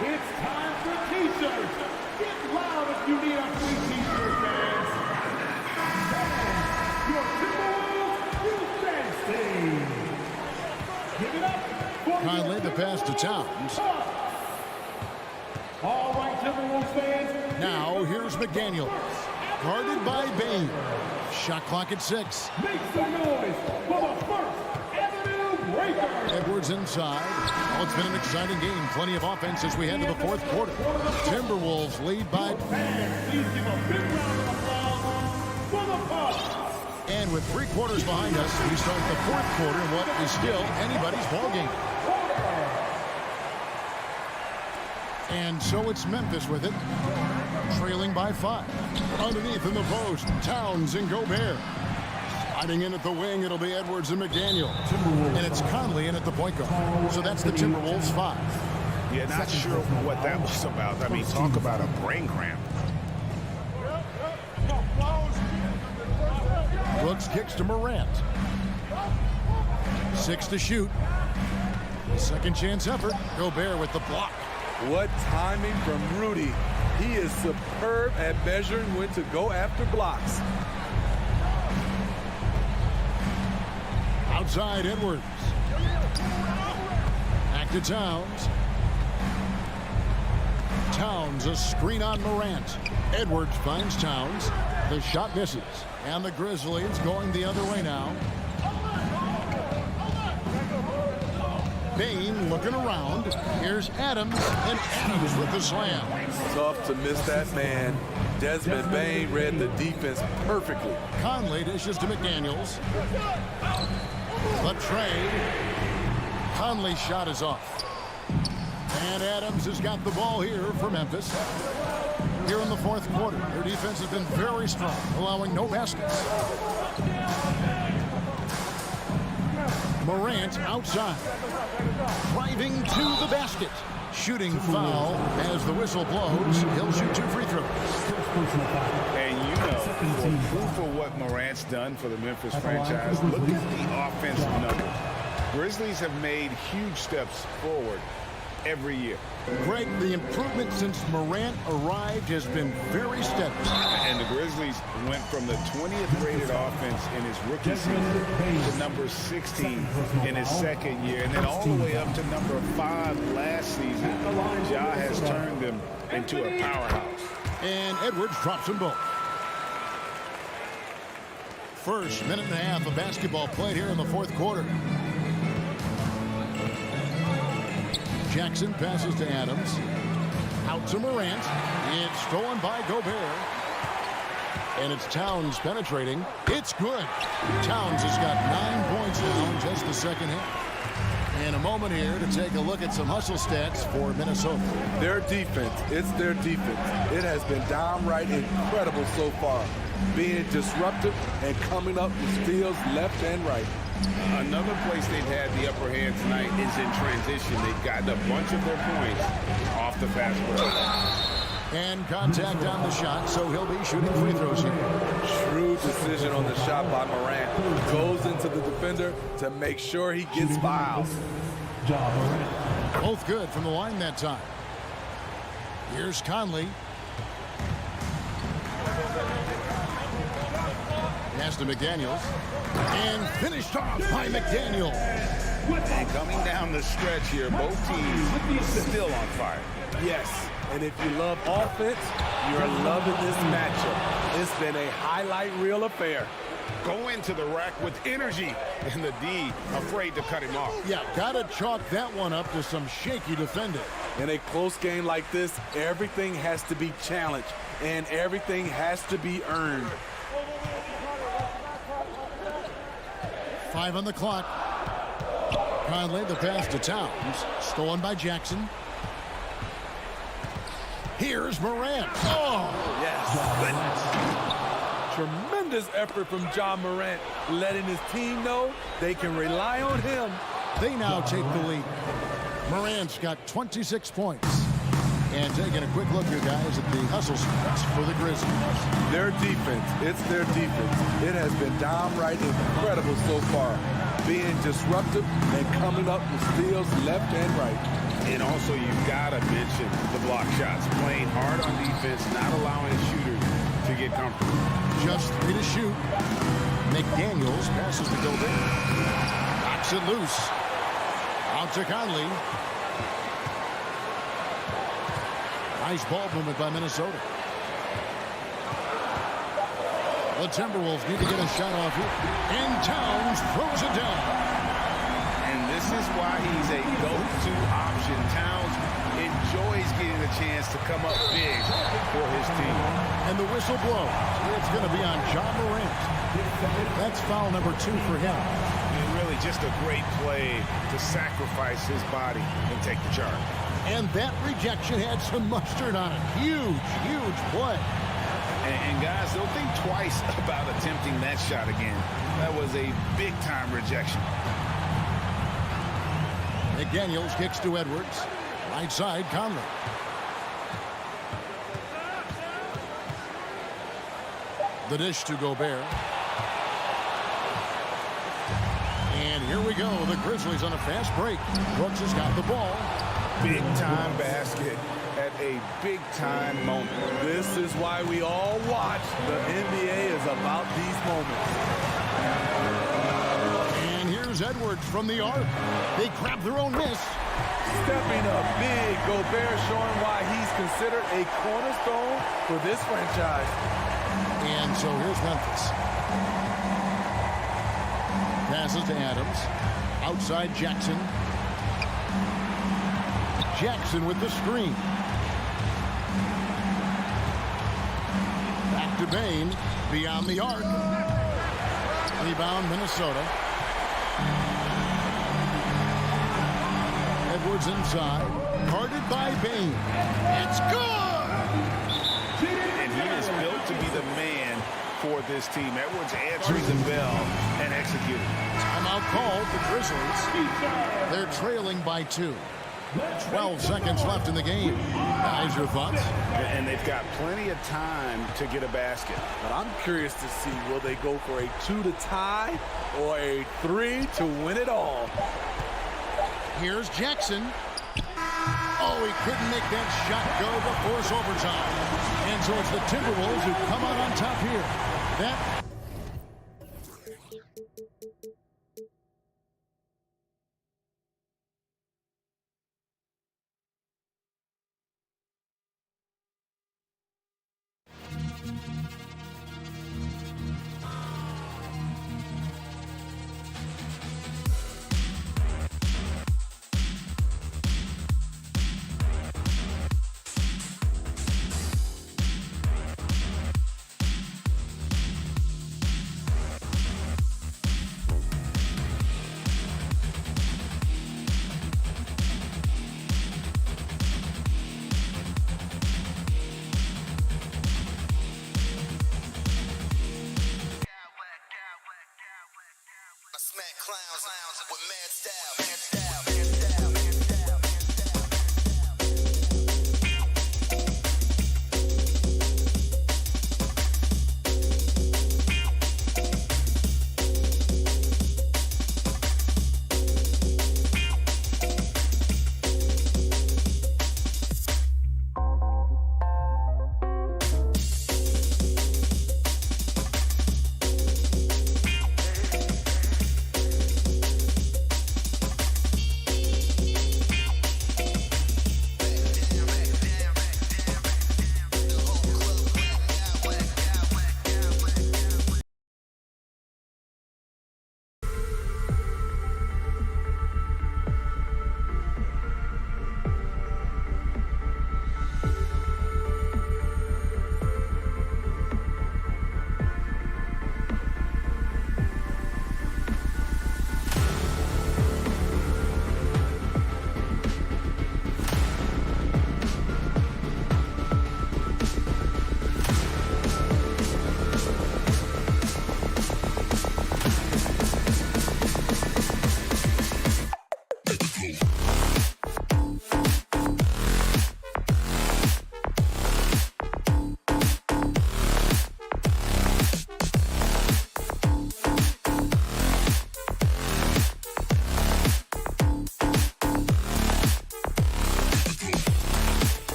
It's time for T-shirts. Get loud if you need a free T-shirt, fans. Your Timberwolves will dance. Give it up for Conley, the pass to Towns. All right, Timberwolves fans. Now here's McDaniels. Guarded by Payne. Shot clock at 6. Make some noise for the First Avenue Breakers. Edwards inside. Well, it's been an exciting game. Plenty of offense as we head to the fourth quarter. Timberwolves lead by. Please give a big round of applause for the Bucks. And with 3 quarters behind us, we start the fourth quarter in what is still anybody's ball game. And so it's Memphis with it, trailing by 5. Underneath in the post, Towns and Gobert. Sliding in at the wing, it'll be Edwards and McDaniel. And it's Conley in at the point guard. So that's the Timberwolves 5. Yeah, not sure what that was about. I mean, talk about a brain cramp. Brooks kicks to Morant. 6 to shoot. Second chance effort. Gobert with the block. What timing from Rudy. He is superb at measuring when to go after blocks. Outside Edwards. Back to Towns. Towns, a screen on Morant. Edwards finds Towns. The shot misses. And the Grizzlies going the other way now. Bane looking around. Here's Adams, and Adams with the slam. Tough to miss that man. Desmond Bane read the defense perfectly. Conley dishes to McDaniels. The trade. Conley's shot is off. And Adams has got the ball here for Memphis. Here in the fourth quarter, their defense has been very strong, allowing no baskets. Morant outside. Driving to the basket. Shooting foul as the whistle blows. He'll shoot 2 free throws. And you know, for proof of what Morant's done for the Memphis franchise, look at the offensive numbers. Grizzlies have made huge steps forward every year. Greg, the improvement since Morant arrived has been very steady. And the Grizzlies went from the 20th rated offense in his rookie season to number 16 in his second year, and then all the way up to number 5 last season. Ja has turned them into a powerhouse. And Edwards drops them both. First minute and a half of basketball played here in the fourth quarter. Jackson passes to Adams. Out to Morant. It's stolen by Gobert. And it's Towns penetrating. It's good. Towns has got 9 points now in just the second half. In a moment here to take a look at some hustle stats for Minnesota. Their defense, it's their defense. It has been downright incredible so far. Being disruptive and coming up with steals left and right. Another place they've had the upper hand tonight is in transition. They've gotten a bunch of their points off the fast break. And contact on the shot, so he'll be shooting free throws here. Shrewd decision on the shot by Morant. Goes into the defender to make sure he gets fouls. Both good from the line that time. Here's Conley. Pass to McDaniels. And finished off by McDaniel. And coming down the stretch here, both teams still on fire. Yes, and if you love offense, you're loving this matchup. It's been a highlight reel affair. Go into the rack with energy, and the D afraid to cut him off. Yeah, gotta chalk that one up to some shaky defending. In a close game like this, everything has to be challenged, and everything has to be earned. 5 on the clock. Conley, the pass to Towns. Stolen by Jackson. Here's Morant. Oh! Yes. Tremendous effort from Ja Morant, letting his team know they can rely on him. They now take the lead. Morant's got 26 points. And taking a quick look here, guys, at the hustle stats for the Grizzlies. Their defense, it's their defense. It has been downright incredible so far. Being disruptive and coming up with steals left and right. And also, you've got to mention the block shots. Playing hard on defense, not allowing shooters to get comfortable. Just 3 to shoot. McDaniels passes to Gobert. Knocks it loose. Out to Conley. Nice ball movement by Minnesota. The Timberwolves need to get a shot off here. And Towns throws it down. And this is why he's a go-to option. Towns enjoys getting the chance to come up big for his team. And the whistle blows. It's going to be on Ja Morant. That's foul number 2 for him. And really just a great play to sacrifice his body and take the charge. And that rejection had some mustard on it. Huge, huge play. And guys, they'll think twice about attempting that shot again. That was a big-time rejection. McDaniels kicks to Edwards. Right side, Conley. The dish to Gobert. And here we go. The Grizzlies on a fast break. Brooks has got the ball. Big-time basket at a big-time moment. This is why we all watch. The NBA is about these moments. And here's Edwards from the arc. They grab their own miss. Stepping up big. Gobert showing why he's considered a cornerstone for this franchise. And so here's Memphis. Passes to Adams. Outside Jackson. Jackson with the screen. Back to Bain. Beyond the arc. Rebound Minnesota. Edwards inside. Guarded by Bain. It's good! And he is built to be the man for this team. Edwards answering the bell and executing. Timeout called the Grizzlies. They're trailing by 2. 12 seconds left in the game. Guys, your thoughts? And they've got plenty of time to get a basket. But I'm curious to see, will they go for a 2 to tie or a 3 to win it all? Here's Jackson. Oh, he couldn't make that shot go to force overtime. And so it's the Timberwolves who come out on top here. That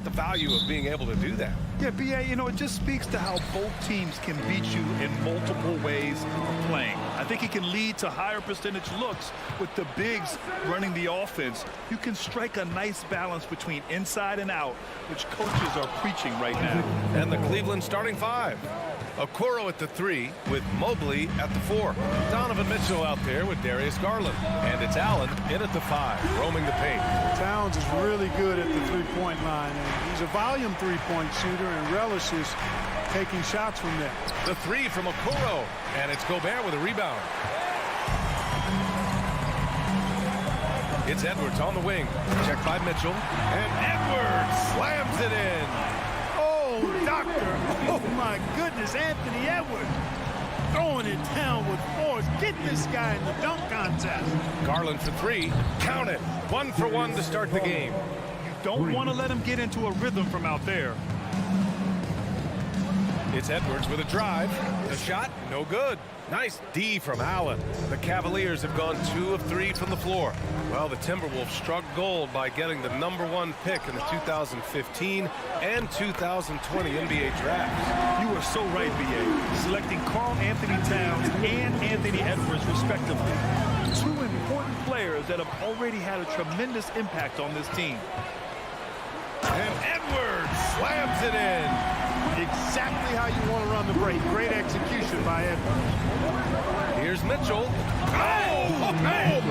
about the value of being able to do that? Yeah, B.A., you know, it just speaks to how both teams can beat you in multiple ways of playing. I think it can lead to higher percentage looks with the bigs running the offense. You can strike a nice balance between inside and out, which coaches are preaching right now. And the Cleveland starting five. Okoro at the 3 with Mobley at the 4. Donovan Mitchell out there with Darius Garland. And it's Allen in at the 5, roaming the paint. Towns is really good at the three-point line. And he's a volume three-point shooter and relishes taking shots from there. The 3 from Okoro. And it's Gobert with a rebound. It's Edwards on the wing. Checked by Mitchell. And Edwards slams it in. Oh, doctor. Oh, my goodness. Anthony Edwards throwing it down with force. Get this guy in the dunk contest. Garland for 3. Count it. 1 for 1 to start the game. You don't want to let him get into a rhythm from out there. It's Edwards with a drive. The shot, no good. Nice D from Allen. The Cavaliers have gone 2 of 3 from the floor. Well, the Timberwolves struck gold by getting the #1 pick in the 2015 and 2020 NBA drafts. You are so right, B.A. Selecting Karl Anthony Towns and Anthony Edwards, respectively. 2 important players that have already had a tremendous impact on this team. And Edwards slams it in. Exactly how you want to run the break. Great execution by Edwards. Here's Mitchell. Oh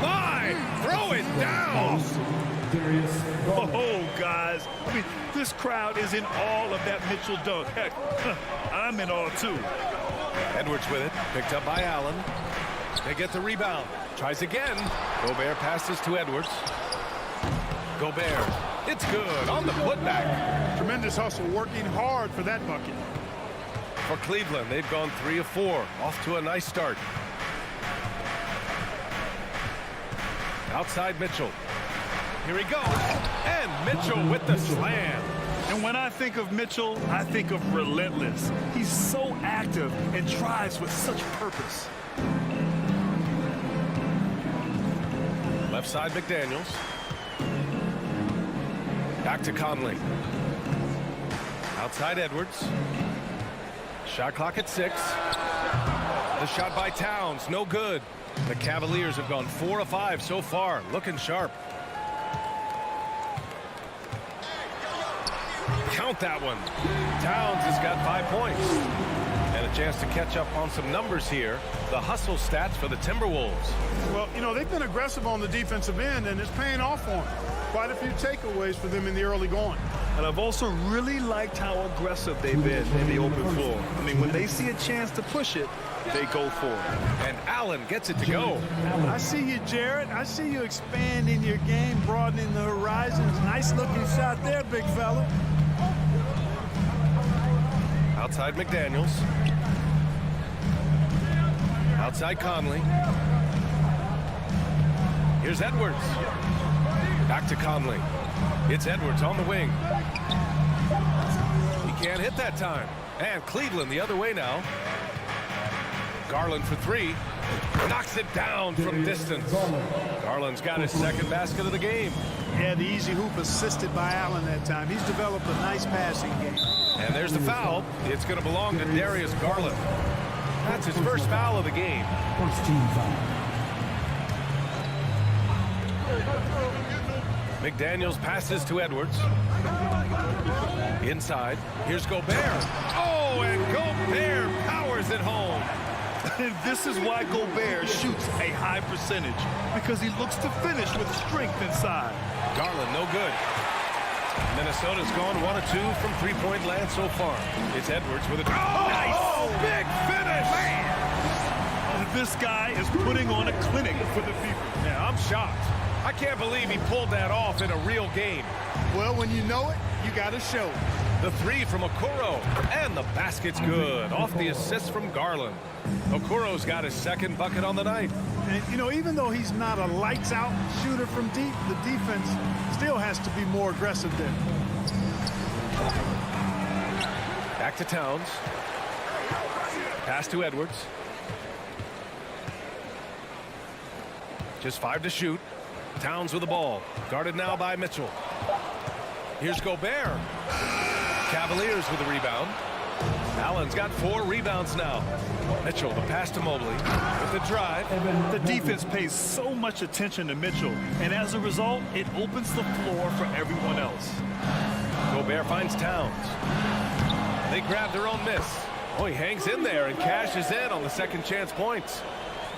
my! Throw it down. Oh, guys. I mean, this crowd is in awe of that Mitchell dunk. Heck, I'm in awe, too. Edwards with it. Picked up by Allen. They get the rebound. Tries again. Gobert passes to Edwards. Gobert. It's good on the putback. Tremendous hustle, working hard for that bucket. For Cleveland, they've gone 3 of 4. Off to a nice start. Outside Mitchell. Here he goes. And Mitchell with the slam. And when I think of Mitchell, I think of relentless. He's so active and drives with such purpose. Left side McDaniels. Back to Conley. Outside Edwards. Shot clock at 6. The shot by Towns, no good. The Cavaliers have gone 4 of 5 so far, looking sharp. Count that one. Towns has got 5 points. And a chance to catch up on some numbers here. The hustle stats for the Timberwolves. Well, you know, they've been aggressive on the defensive end, and it's paying off for them. Quite a few takeaways for them in the early going. And I've also really liked how aggressive they've been in the open floor. I mean, when they see a chance to push it, they go for it. And Allen gets it to go. I see you, Jarrett. I see you expanding your game, broadening the horizons. Nice looking shot there, big fella. Outside McDaniels. Outside Conley. Here's Edwards. Back to Conley. It's Edwards on the wing. He can't hit that time. And Cleveland the other way now. Garland for 3. Knocks it down from distance. Garland's got his second basket of the game. Yeah, the easy hoop assisted by Allen that time. He's developed a nice passing game. And there's the foul. It's going to belong to Darius Garland. That's his first foul of the game. First team foul. McDaniels passes to Edwards. Inside. Here's Gobert. Oh, and Gobert powers it home. And this is why Gobert shoots a high percentage, because he looks to finish with strength inside. Garland, no good. Minnesota's gone 1 of 2 from three-point land so far. It's Edwards with a nice big finish. Man. This guy is putting on a clinic for the people. Yeah, I'm shocked. I can't believe he pulled that off in a real game. Well, when you know it, you got to show it. The 3 from Okoro, and the basket's good. Off the assist from Garland. Okoro's got his second bucket on the night. And, you know, even though he's not a lights-out shooter from deep, the defense still has to be more aggressive there. Back to Towns. Pass to Edwards. Just 5 to shoot. Towns with the ball. Guarded now by Mitchell. Here's Gobert. Cavaliers with a rebound. Allen's got 4 rebounds now. Mitchell, the pass to Mobley with the drive. The defense pays so much attention to Mitchell, and as a result, it opens the floor for everyone else. Gobert finds Towns. They grab their own miss. Oh, he hangs in there and cashes in on the second chance points.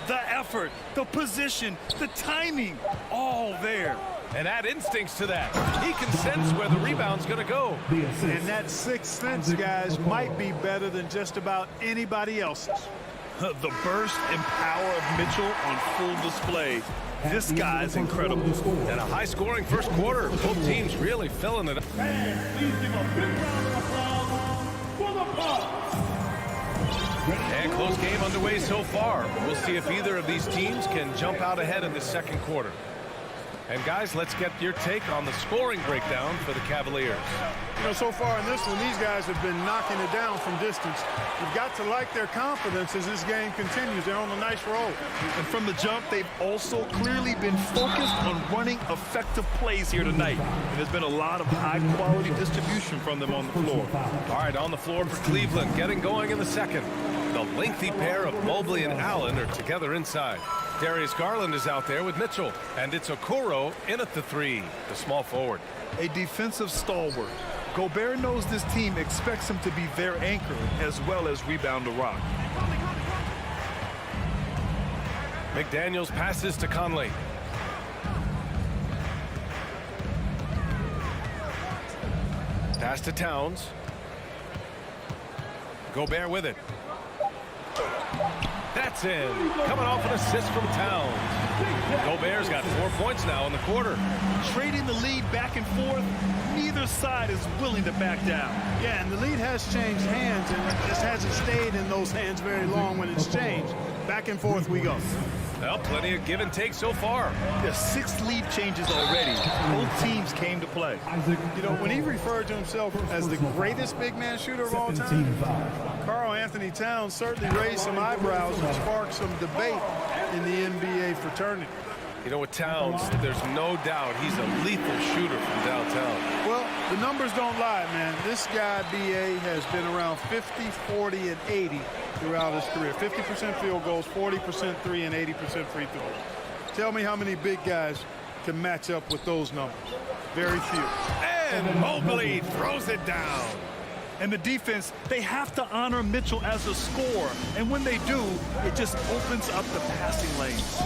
The effort, the position, the timing, all there. And add instincts to that. He can sense where the rebound's going to go. And that sixth sense, guys, might be better than just about anybody else's. The burst and power of Mitchell on full display. This guy's incredible. And a high-scoring first quarter. Both teams really filling it up. Please give a big round of applause for the Bucks. And close game underway so far. We'll see if either of these teams can jump out ahead in the second quarter. And guys, let's get your take on the scoring breakdown for the Cavaliers. You know, so far in this one, these guys have been knocking it down from distance. You've got to like their confidence as this game continues. They're on a nice roll. And from the jump, they've also clearly been focused on running effective plays here tonight. And there's been a lot of high-quality distribution from them on the floor. All right, on the floor for Cleveland, getting going in the second. The lengthy pair of Mobley and Allen are together inside. Darius Garland is out there with Mitchell, and it's Okoro in at the 3, the small forward. A defensive stalwart. Gobert knows this team expects him to be their anchor as well as rebound the rock. McDaniels passes to Conley. Pass to Towns. Gobert with it. That's in. Coming off an assist from Towns. Gobert's got 4 points now in the quarter. Trading the lead back and forth, neither side is willing to back down. Yeah, and the lead has changed hands, and it just hasn't stayed in those hands very long when it's changed. Back and forth we go. Well, plenty of give and take so far. There's 6 lead changes already. Both teams came to play. You know, when he referred to himself as the greatest big man shooter of all time, Karl Anthony Towns certainly raised some eyebrows and sparked some debate in the NBA fraternity. You know, with Towns, there's no doubt he's a lethal shooter from downtown. Well, the numbers don't lie, man. This guy, B.A., has been around 50, 40, and 80 throughout his career. 50% field goals, 40% three, and 80% free throws. Tell me how many big guys can match up with those numbers. Very few. And Mobley throws it down. And the defense, they have to honor Mitchell as a scorer. And when they do, it just opens up the passing lanes.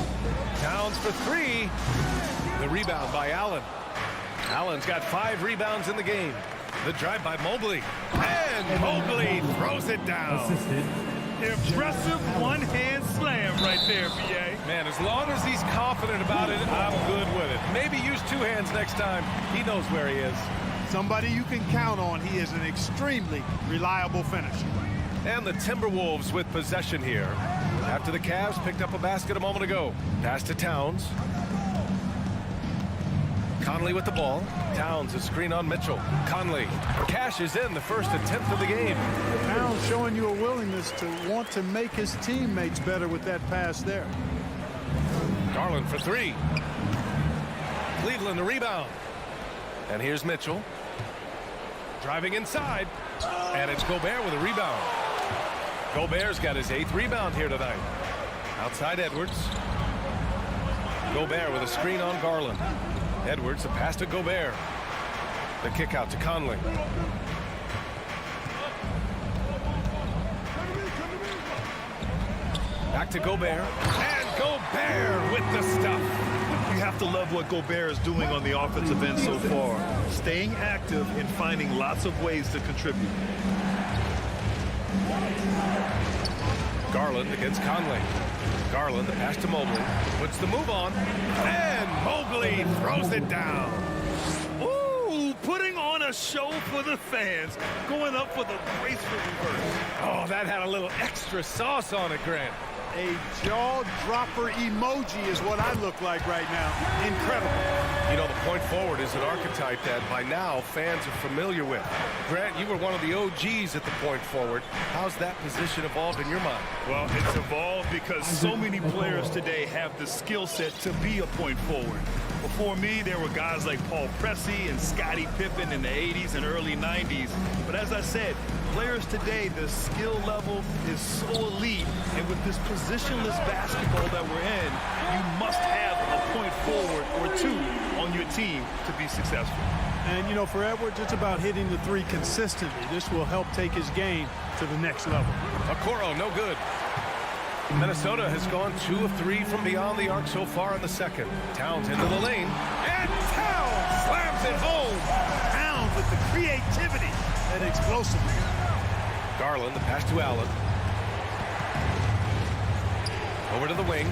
Towns for 3. The rebound by Allen. Allen's got 5 rebounds in the game. The drive by Mobley. And Mobley throws it down. Impressive one-hand slam right there, B.A. Man, as long as he's confident about it, I'm good with it. Maybe use 2 hands next time. He knows where he is. Somebody you can count on. He is an extremely reliable finisher. And the Timberwolves with possession here. After the Cavs picked up a basket a moment ago. Pass to Towns. Conley with the ball. Towns a screen on Mitchell. Conley cashes in the first attempt of the game. Towns showing you a willingness to want to make his teammates better with that pass there. Garland for 3. Cleveland the rebound. And here's Mitchell. Driving inside. And it's Gobert with a rebound. Gobert's got his 8th rebound here tonight. Outside Edwards. Gobert with a screen on Garland. Edwards, a pass to Gobert. The kick out to Conley. Back to Gobert. And Gobert with the stuff. You have to love what Gobert is doing on the offensive end so far. Staying active and finding lots of ways to contribute. Garland against Conley. Garland, the pass to Mobley. Puts the move on. And Mobley throws it down. Ooh, putting on a show for the fans. Going up with a graceful reverse. Oh, that had a little extra sauce on it, Grant. A jaw-dropper emoji is what I look like right now. Incredible. You know, the point forward is an archetype that by now fans are familiar with. Grant, you were one of the OGs at the point forward. How's that position evolved in your mind? Well, it's evolved because so many players today have the skill set to be a point forward. Before me, there were guys like Paul Pressey and Scottie Pippen in the 80s and early 90s. But as I said, players today, the skill level is so elite. And with this positionless basketball that we're in, you must have a point forward or two on your team to be successful. And, you know, for Edwards, it's about hitting the three consistently. This will help take his game to the next level. Okoro, no good. Minnesota has gone 2 of 3 from beyond the arc so far in the second. Towns into the lane, and Towns slams it home. Towns with the creativity and explosiveness. Garland, the pass to Allen. Over to the wing.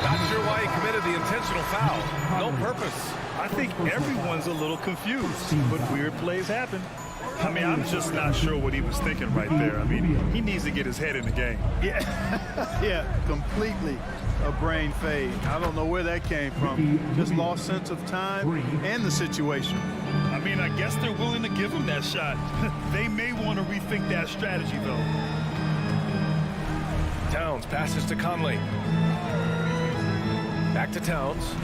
Not sure why he committed the intentional foul. No purpose. I think everyone's a little confused, but weird plays happen. I mean, I'm just not sure what he was thinking right there. I mean, he needs to get his head in the game. Yeah, completely a brain fade. I don't know where that came from. Just lost sense of time and the situation. I mean, I guess they're willing to give him that shot. They may want to rethink that strategy, though. Towns passes to Conley. Back to Towns.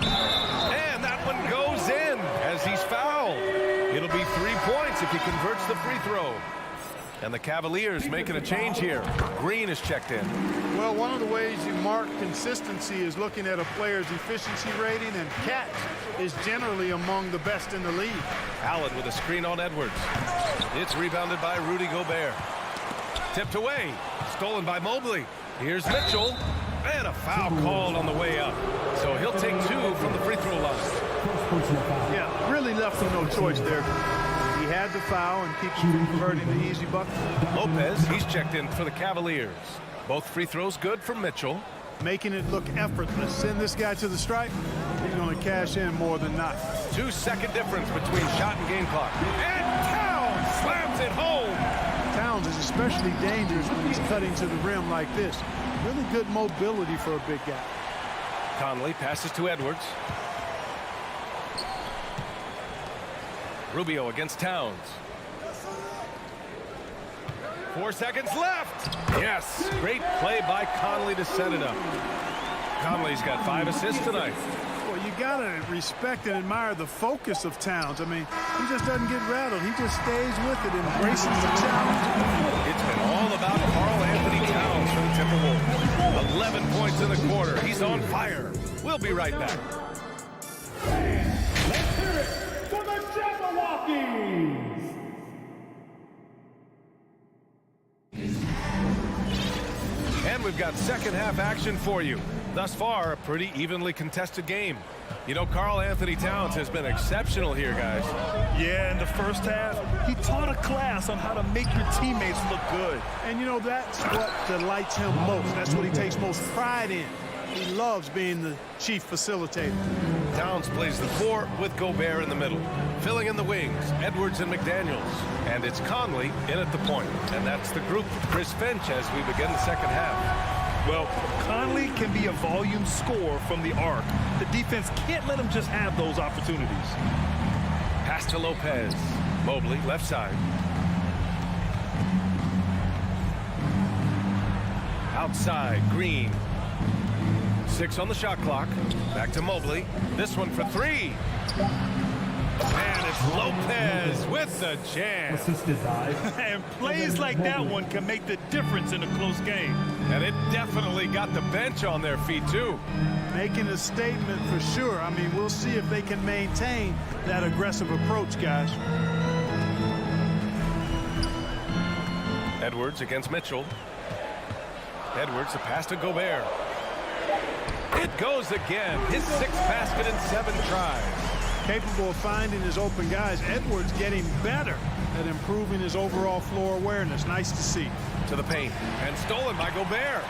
And that one goes in as he's fouled. It'll be 3 points if he converts the free throw. And the Cavaliers making a change here. Green is checked in. Well, one of the ways you mark consistency is looking at a player's efficiency rating, and catch is generally among the best in the league. Allen with a screen on Edwards. It's rebounded by Rudy Gobert. Tipped away. Stolen by Mobley. Here's Mitchell. And a foul called on the way up. So he'll take 2 from the free throw line. Yeah, really left him no choice there. He had the foul and keeps him from converting the easy bucket. Lopez, he's checked in for the Cavaliers. Both free throws good from Mitchell. Making it look effortless. Send this guy to the stripe. He's going to cash in more than not. 2-second difference between shot and game clock. And Towns slams it home. Towns is especially dangerous when he's cutting to the rim like this. Really good mobility for a big guy. Conley passes to Edwards. Rubio against Towns. 4 seconds left. Yes, great play by Conley to set it up. Conley's got 5 assists tonight. Well, you got to respect and admire the focus of Towns. I mean, he just doesn't get rattled. He just stays with it, embraces the challenge. It's been all about Karl Anthony Towns for the Timberwolves. 11 points in the quarter. He's on fire. We'll be right back. Let's hear it for the Jabberwockies! And we've got second half action for you. Thus far, a pretty evenly contested game. You know, Karl Anthony Towns has been exceptional here, guys. Yeah, in the first half, he taught a class on how to make your teammates look good. And, you know, that's what delights him most. That's what he takes most pride in. He loves being the chief facilitator. Towns plays the 4 with Gobert in the middle. Filling in the wings, Edwards and McDaniels. And it's Conley in at the point. And that's the group of Chris Finch as we begin the second half. Well, Conley can be a volume scorer from the arc. The defense can't let him just have those opportunities. Pass to Lopez. Mobley, left side. Outside, Green. 6 on the shot clock. Back to Mobley. This one for 3. And it's Lopez with the jam. And plays like that one can make the difference in a close game. And it definitely got the bench on their feet, too. Making a statement for sure. I mean, we'll see if they can maintain that aggressive approach, guys. Edwards against Mitchell. Edwards, the pass to Gobert. It goes again. His 6th basket in 7 tries. Capable of finding his open guys. Edwards getting better at improving his overall floor awareness. Nice to see. To the paint. And stolen by Gobert.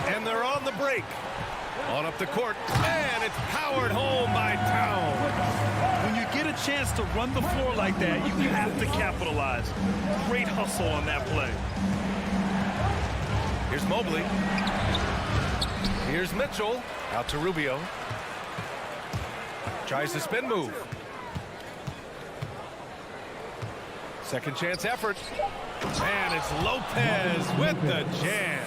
And they're on the break. On up the court. And it's powered home by Towns. When you get a chance to run the floor like that, you have to capitalize. Great hustle on that play. Here's Mobley. Here's Mitchell. Out to Rubio. Tries the spin move. Second chance effort. And it's Lopez with the jam.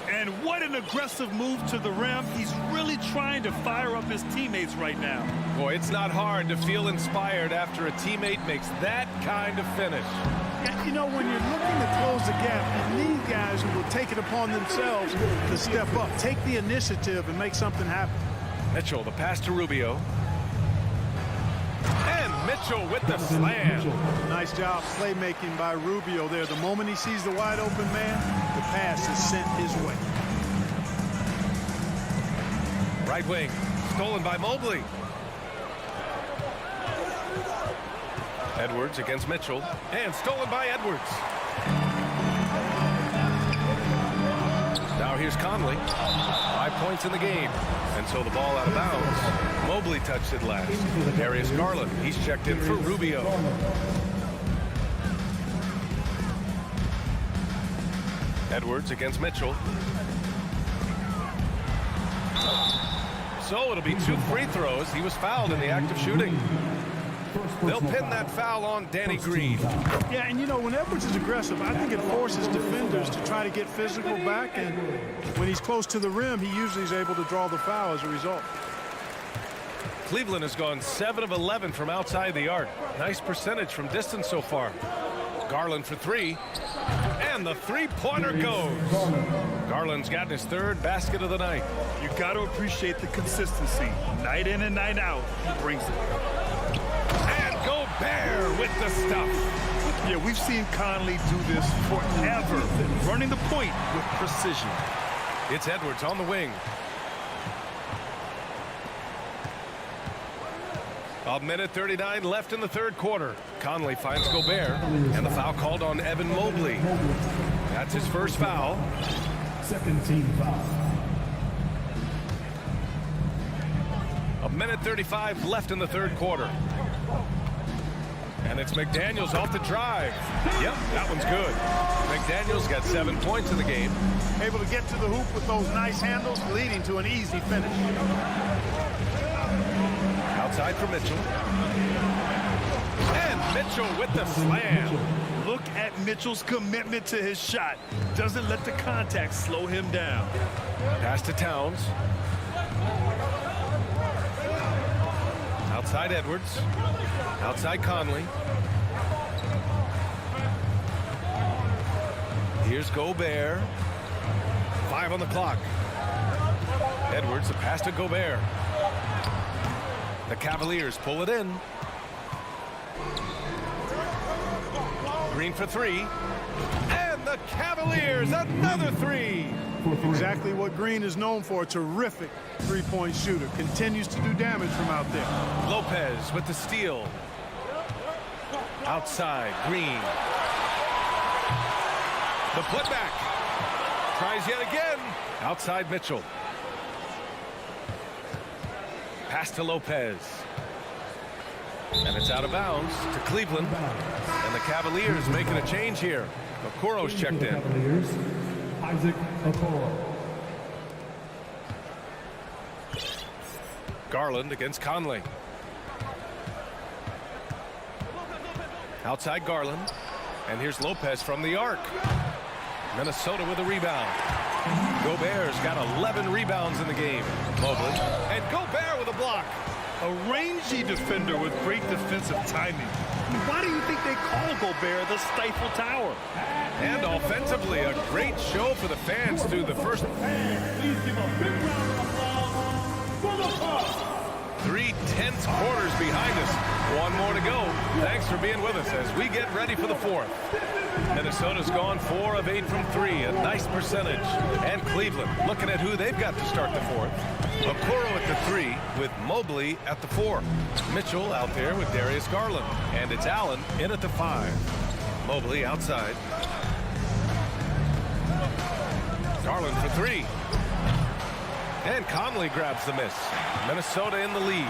And And what an aggressive move to the rim. He's really trying to fire up his teammates right now. Boy, it's not hard to feel inspired after a teammate makes that kind of finish. Yeah, you know, when you're looking to close the gap, you need guys who will take it upon themselves to step up, take the initiative, and make something happen. Mitchell, the pass to Rubio. And Mitchell with the slam. Nice job playmaking by Rubio there. The moment he sees the wide open man, the pass is sent his way. Right wing, stolen by Mobley. Edwards against Mitchell, and stolen by Edwards. Now here's Conley. 5 points in the game. And so the ball out of bounds. Mobley touched it last. Darius Garland, he's checked in for Rubio. Edwards against Mitchell. So it'll be 2 free throws. He was fouled in the act of shooting. They'll pin that foul on Danny Green. Yeah, and you know, when Edwards is aggressive, I think it forces defenders to try to get physical back, and when he's close to the rim, he usually is able to draw the foul as a result. Cleveland has gone 7 of 11 from outside the arc. Nice percentage from distance so far. Garland for 3, and the three-pointer goes. Garland's gotten his 3rd basket of the night. You got to appreciate the consistency. Night in and night out, he brings it. Gobert with the stuff. Yeah, we've seen Conley do this forever, running the point with precision. It's Edwards on the wing. A minute 39 left in the 3rd quarter. Conley finds Gobert, and the foul called on Evan Mobley. That's his 1st foul. 2nd team foul. A minute 35 left in the 3rd quarter. And it's McDaniels off the drive. Yep, that one's good. McDaniels got 7 points in the game. Able to get to the hoop with those nice handles, leading to an easy finish. Outside for Mitchell. And Mitchell with the slam. Look at Mitchell's commitment to his shot. Doesn't let the contact slow him down. Pass to Towns. Outside Edwards. Outside Conley. Here's Gobert. 5 on the clock. Edwards, the pass to Gobert. The Cavaliers pull it in. Green for 3. And the Cavaliers, another 3. Exactly what Green is known for, a terrific three-point shooter. Continues to do damage from out there. Lopez with the steal. Outside, Green. The putback. Tries yet again. Outside Mitchell. Pass to Lopez. And it's out of bounds to Cleveland. And the Cavaliers making a change here. Okoro's checked in. Cavaliers, Isaac Okoro. Garland against Conley. Outside Garland. And here's Lopez from the arc. Minnesota with a rebound. Gobert's got 11 rebounds in the game. Mobley. And Gobert with a block. A rangy defender with great defensive timing. Why do you think they call Gobert the Stifle Tower? And offensively, a great show for the fans through the first. Please give a big round of applause for the Bucks. 3 tense quarters behind us. 1 more to go. Thanks for being with us as we get ready for the 4th. Minnesota's gone 4 of 8 from 3, a nice percentage. And Cleveland looking at who they've got to start the 4th. Okoro at the 3 with Mobley at the 4. Mitchell out there with Darius Garland. And it's Allen in at the 5. Mobley outside. Garland for 3. And Conley grabs the miss. Minnesota in the lead.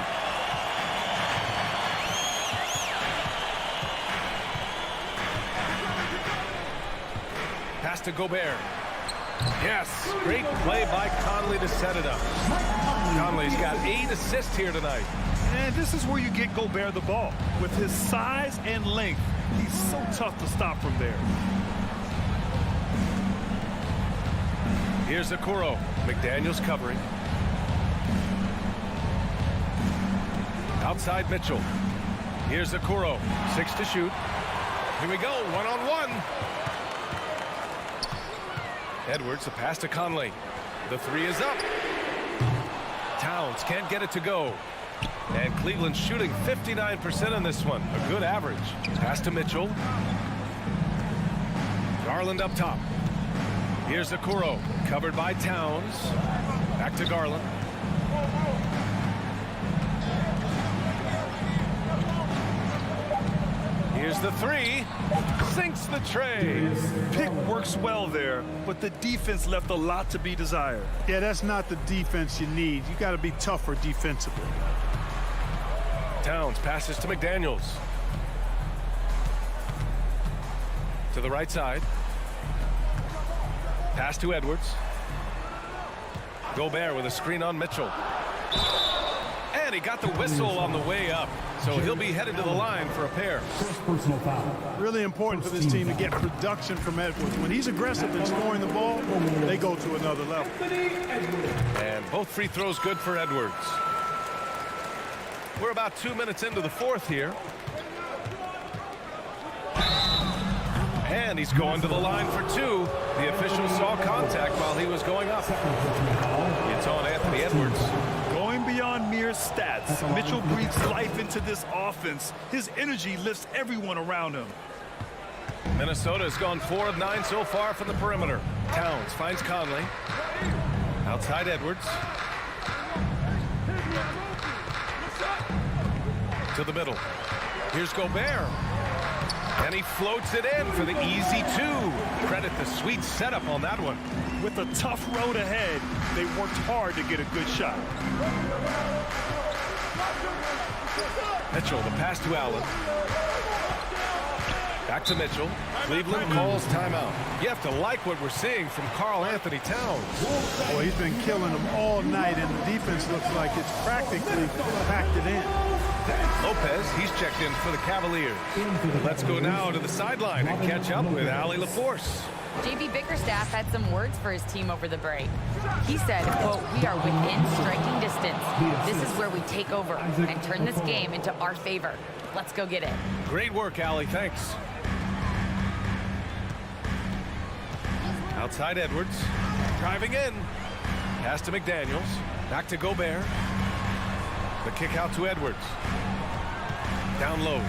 Pass to Gobert. Yes, great play by Conley to set it up. Conley's got 8 assists here tonight. And this is where you get Gobert the ball. With his size and length, he's so tough to stop from there. Here's Okoro. McDaniels covering. Outside Mitchell. Here's Okoro. 6 to shoot. Here we go. One-on-one. Edwards, the pass to Conley. The 3 is up. Towns can't get it to go. And Cleveland shooting 59% in this one. A good average. Pass to Mitchell. Garland up top. Here's Okoro. Covered by Towns. Back to Garland. Here's the 3. Sinks the tray. Pick works well there, but the defense left a lot to be desired. Yeah, that's not the defense you need. You got to be tougher defensively. Towns passes to McDaniels. To the right side. Pass to Edwards. Gobert with a screen on Mitchell. And he got the whistle on the way up. So he'll be headed to the line for a pair. Personal foul. Really important for this team to get production from Edwards. When he's aggressive in scoring the ball, they go to another level. And both free throws good for Edwards. We're about 2 minutes into the fourth here. And he's going to the line for 2. The official saw contact while he was going up. It's on Anthony Edwards. Going beyond mere stats, Mitchell breathes life into this offense. His energy lifts everyone around him. Minnesota has gone 4 of 9 so far from the perimeter. Towns finds Conley. Outside Edwards. To the middle. Here's Gobert. And he floats it in for the easy 2. Credit the sweet setup on that one. With a tough road ahead, they worked hard to get a good shot. Mitchell, the pass to Allen. Back to Mitchell. Cleveland calls timeout. You have to like what we're seeing from Karl Anthony Towns. Boy, he's been killing them all night, and the defense looks like it's practically packed it in. Lopez, he's checked in for the Cavaliers. Let's go now to the sideline and catch up with Allie LaForce. JB Bickerstaff had some words for his team over the break. He said, quote, "We are within striking distance. This is where we take over and turn this game into our favor. Let's go get it." Great work, Allie. Thanks. Outside Edwards. Driving in. Pass to McDaniels. Back to Gobert. The kick out to Edwards. Down low.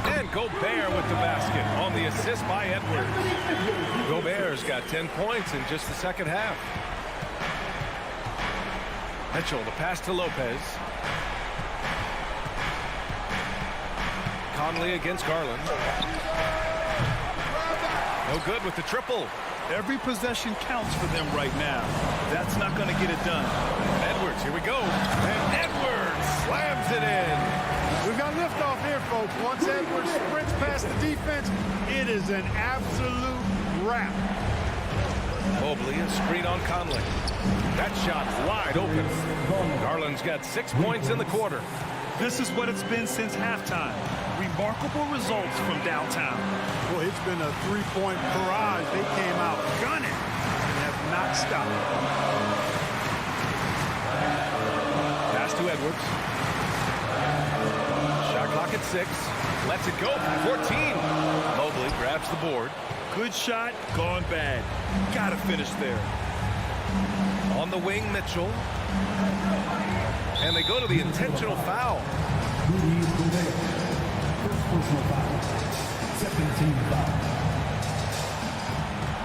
And Gobert with the basket on the assist by Edwards. Gobert's got 10 points in just the second half. Mitchell, the pass to Lopez. Conley against Garland. No good with the triple. Every possession counts for them right now. That's not going to get it done. Edwards, here we go. And Edwards slams it in. We've got liftoff here, folks. Once Edwards sprints past the defense, it is an absolute wrap. Mobley, a screen on Conley. That shot wide open. Garland's got 6 points in the quarter. This is what it's been since halftime. Remarkable results from downtown. Well, it's been a three-point barrage. They came out gunning and have not stopped. Pass to Edwards. Shot clock at 6. Lets it go for 14. Mobley grabs the board. Good shot, gone bad. Gotta finish there. On the wing, Mitchell. And they go to the intentional foul.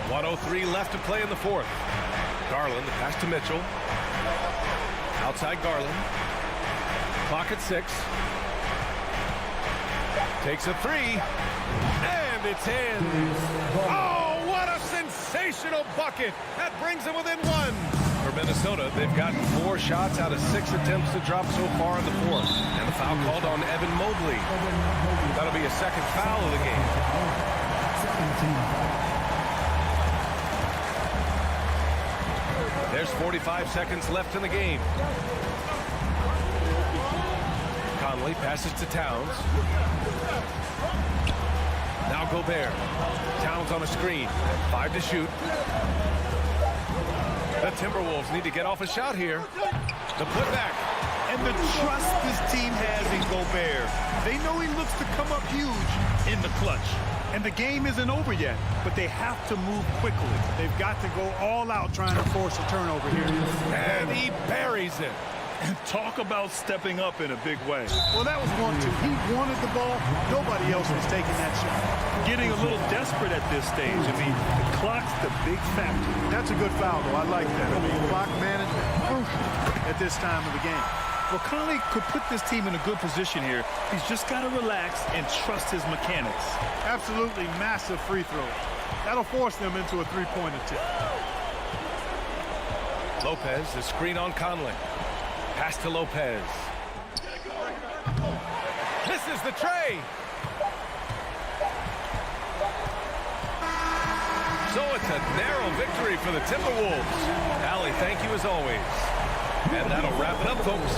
1:03 left to play in the fourth. Garland, the pass to Mitchell. Outside Garland. Clock at 6. Takes a 3. And it's in. Oh, what a sensational bucket. That brings them within 1. For Minnesota, they've gotten 4 shots out of 6 attempts to drop so far in the fourth. And the foul called on Evan Mobley. That'll be a second foul of the game. There's 45 seconds left in the game. Conley passes to Towns. Now Gobert. Towns on a screen. 5 to shoot. The Timberwolves need to get off a shot here. The putback. And the trust this team has in Gobert. They know he looks to come up huge in the clutch. And the game isn't over yet, but they have to move quickly. They've got to go all out trying to force a turnover here. And he buries it. And talk about stepping up in a big way. Well, that was 1-2. He wanted the ball. Nobody else was taking that shot. Getting a little desperate at this stage. I mean, the clock's the big factor. That's a good foul, though. I like that. I mean, clock management crucial at this time of the game. Well, Conley could put this team in a good position here. He's just got to relax and trust his mechanics. Absolutely massive free throw. That'll force them into a three-point attempt. Lopez, the screen on Conley. Pass to Lopez. This is the tray. So it's a narrow victory for the Timberwolves. Allie, thank you as always. And that'll wrap it up, folks.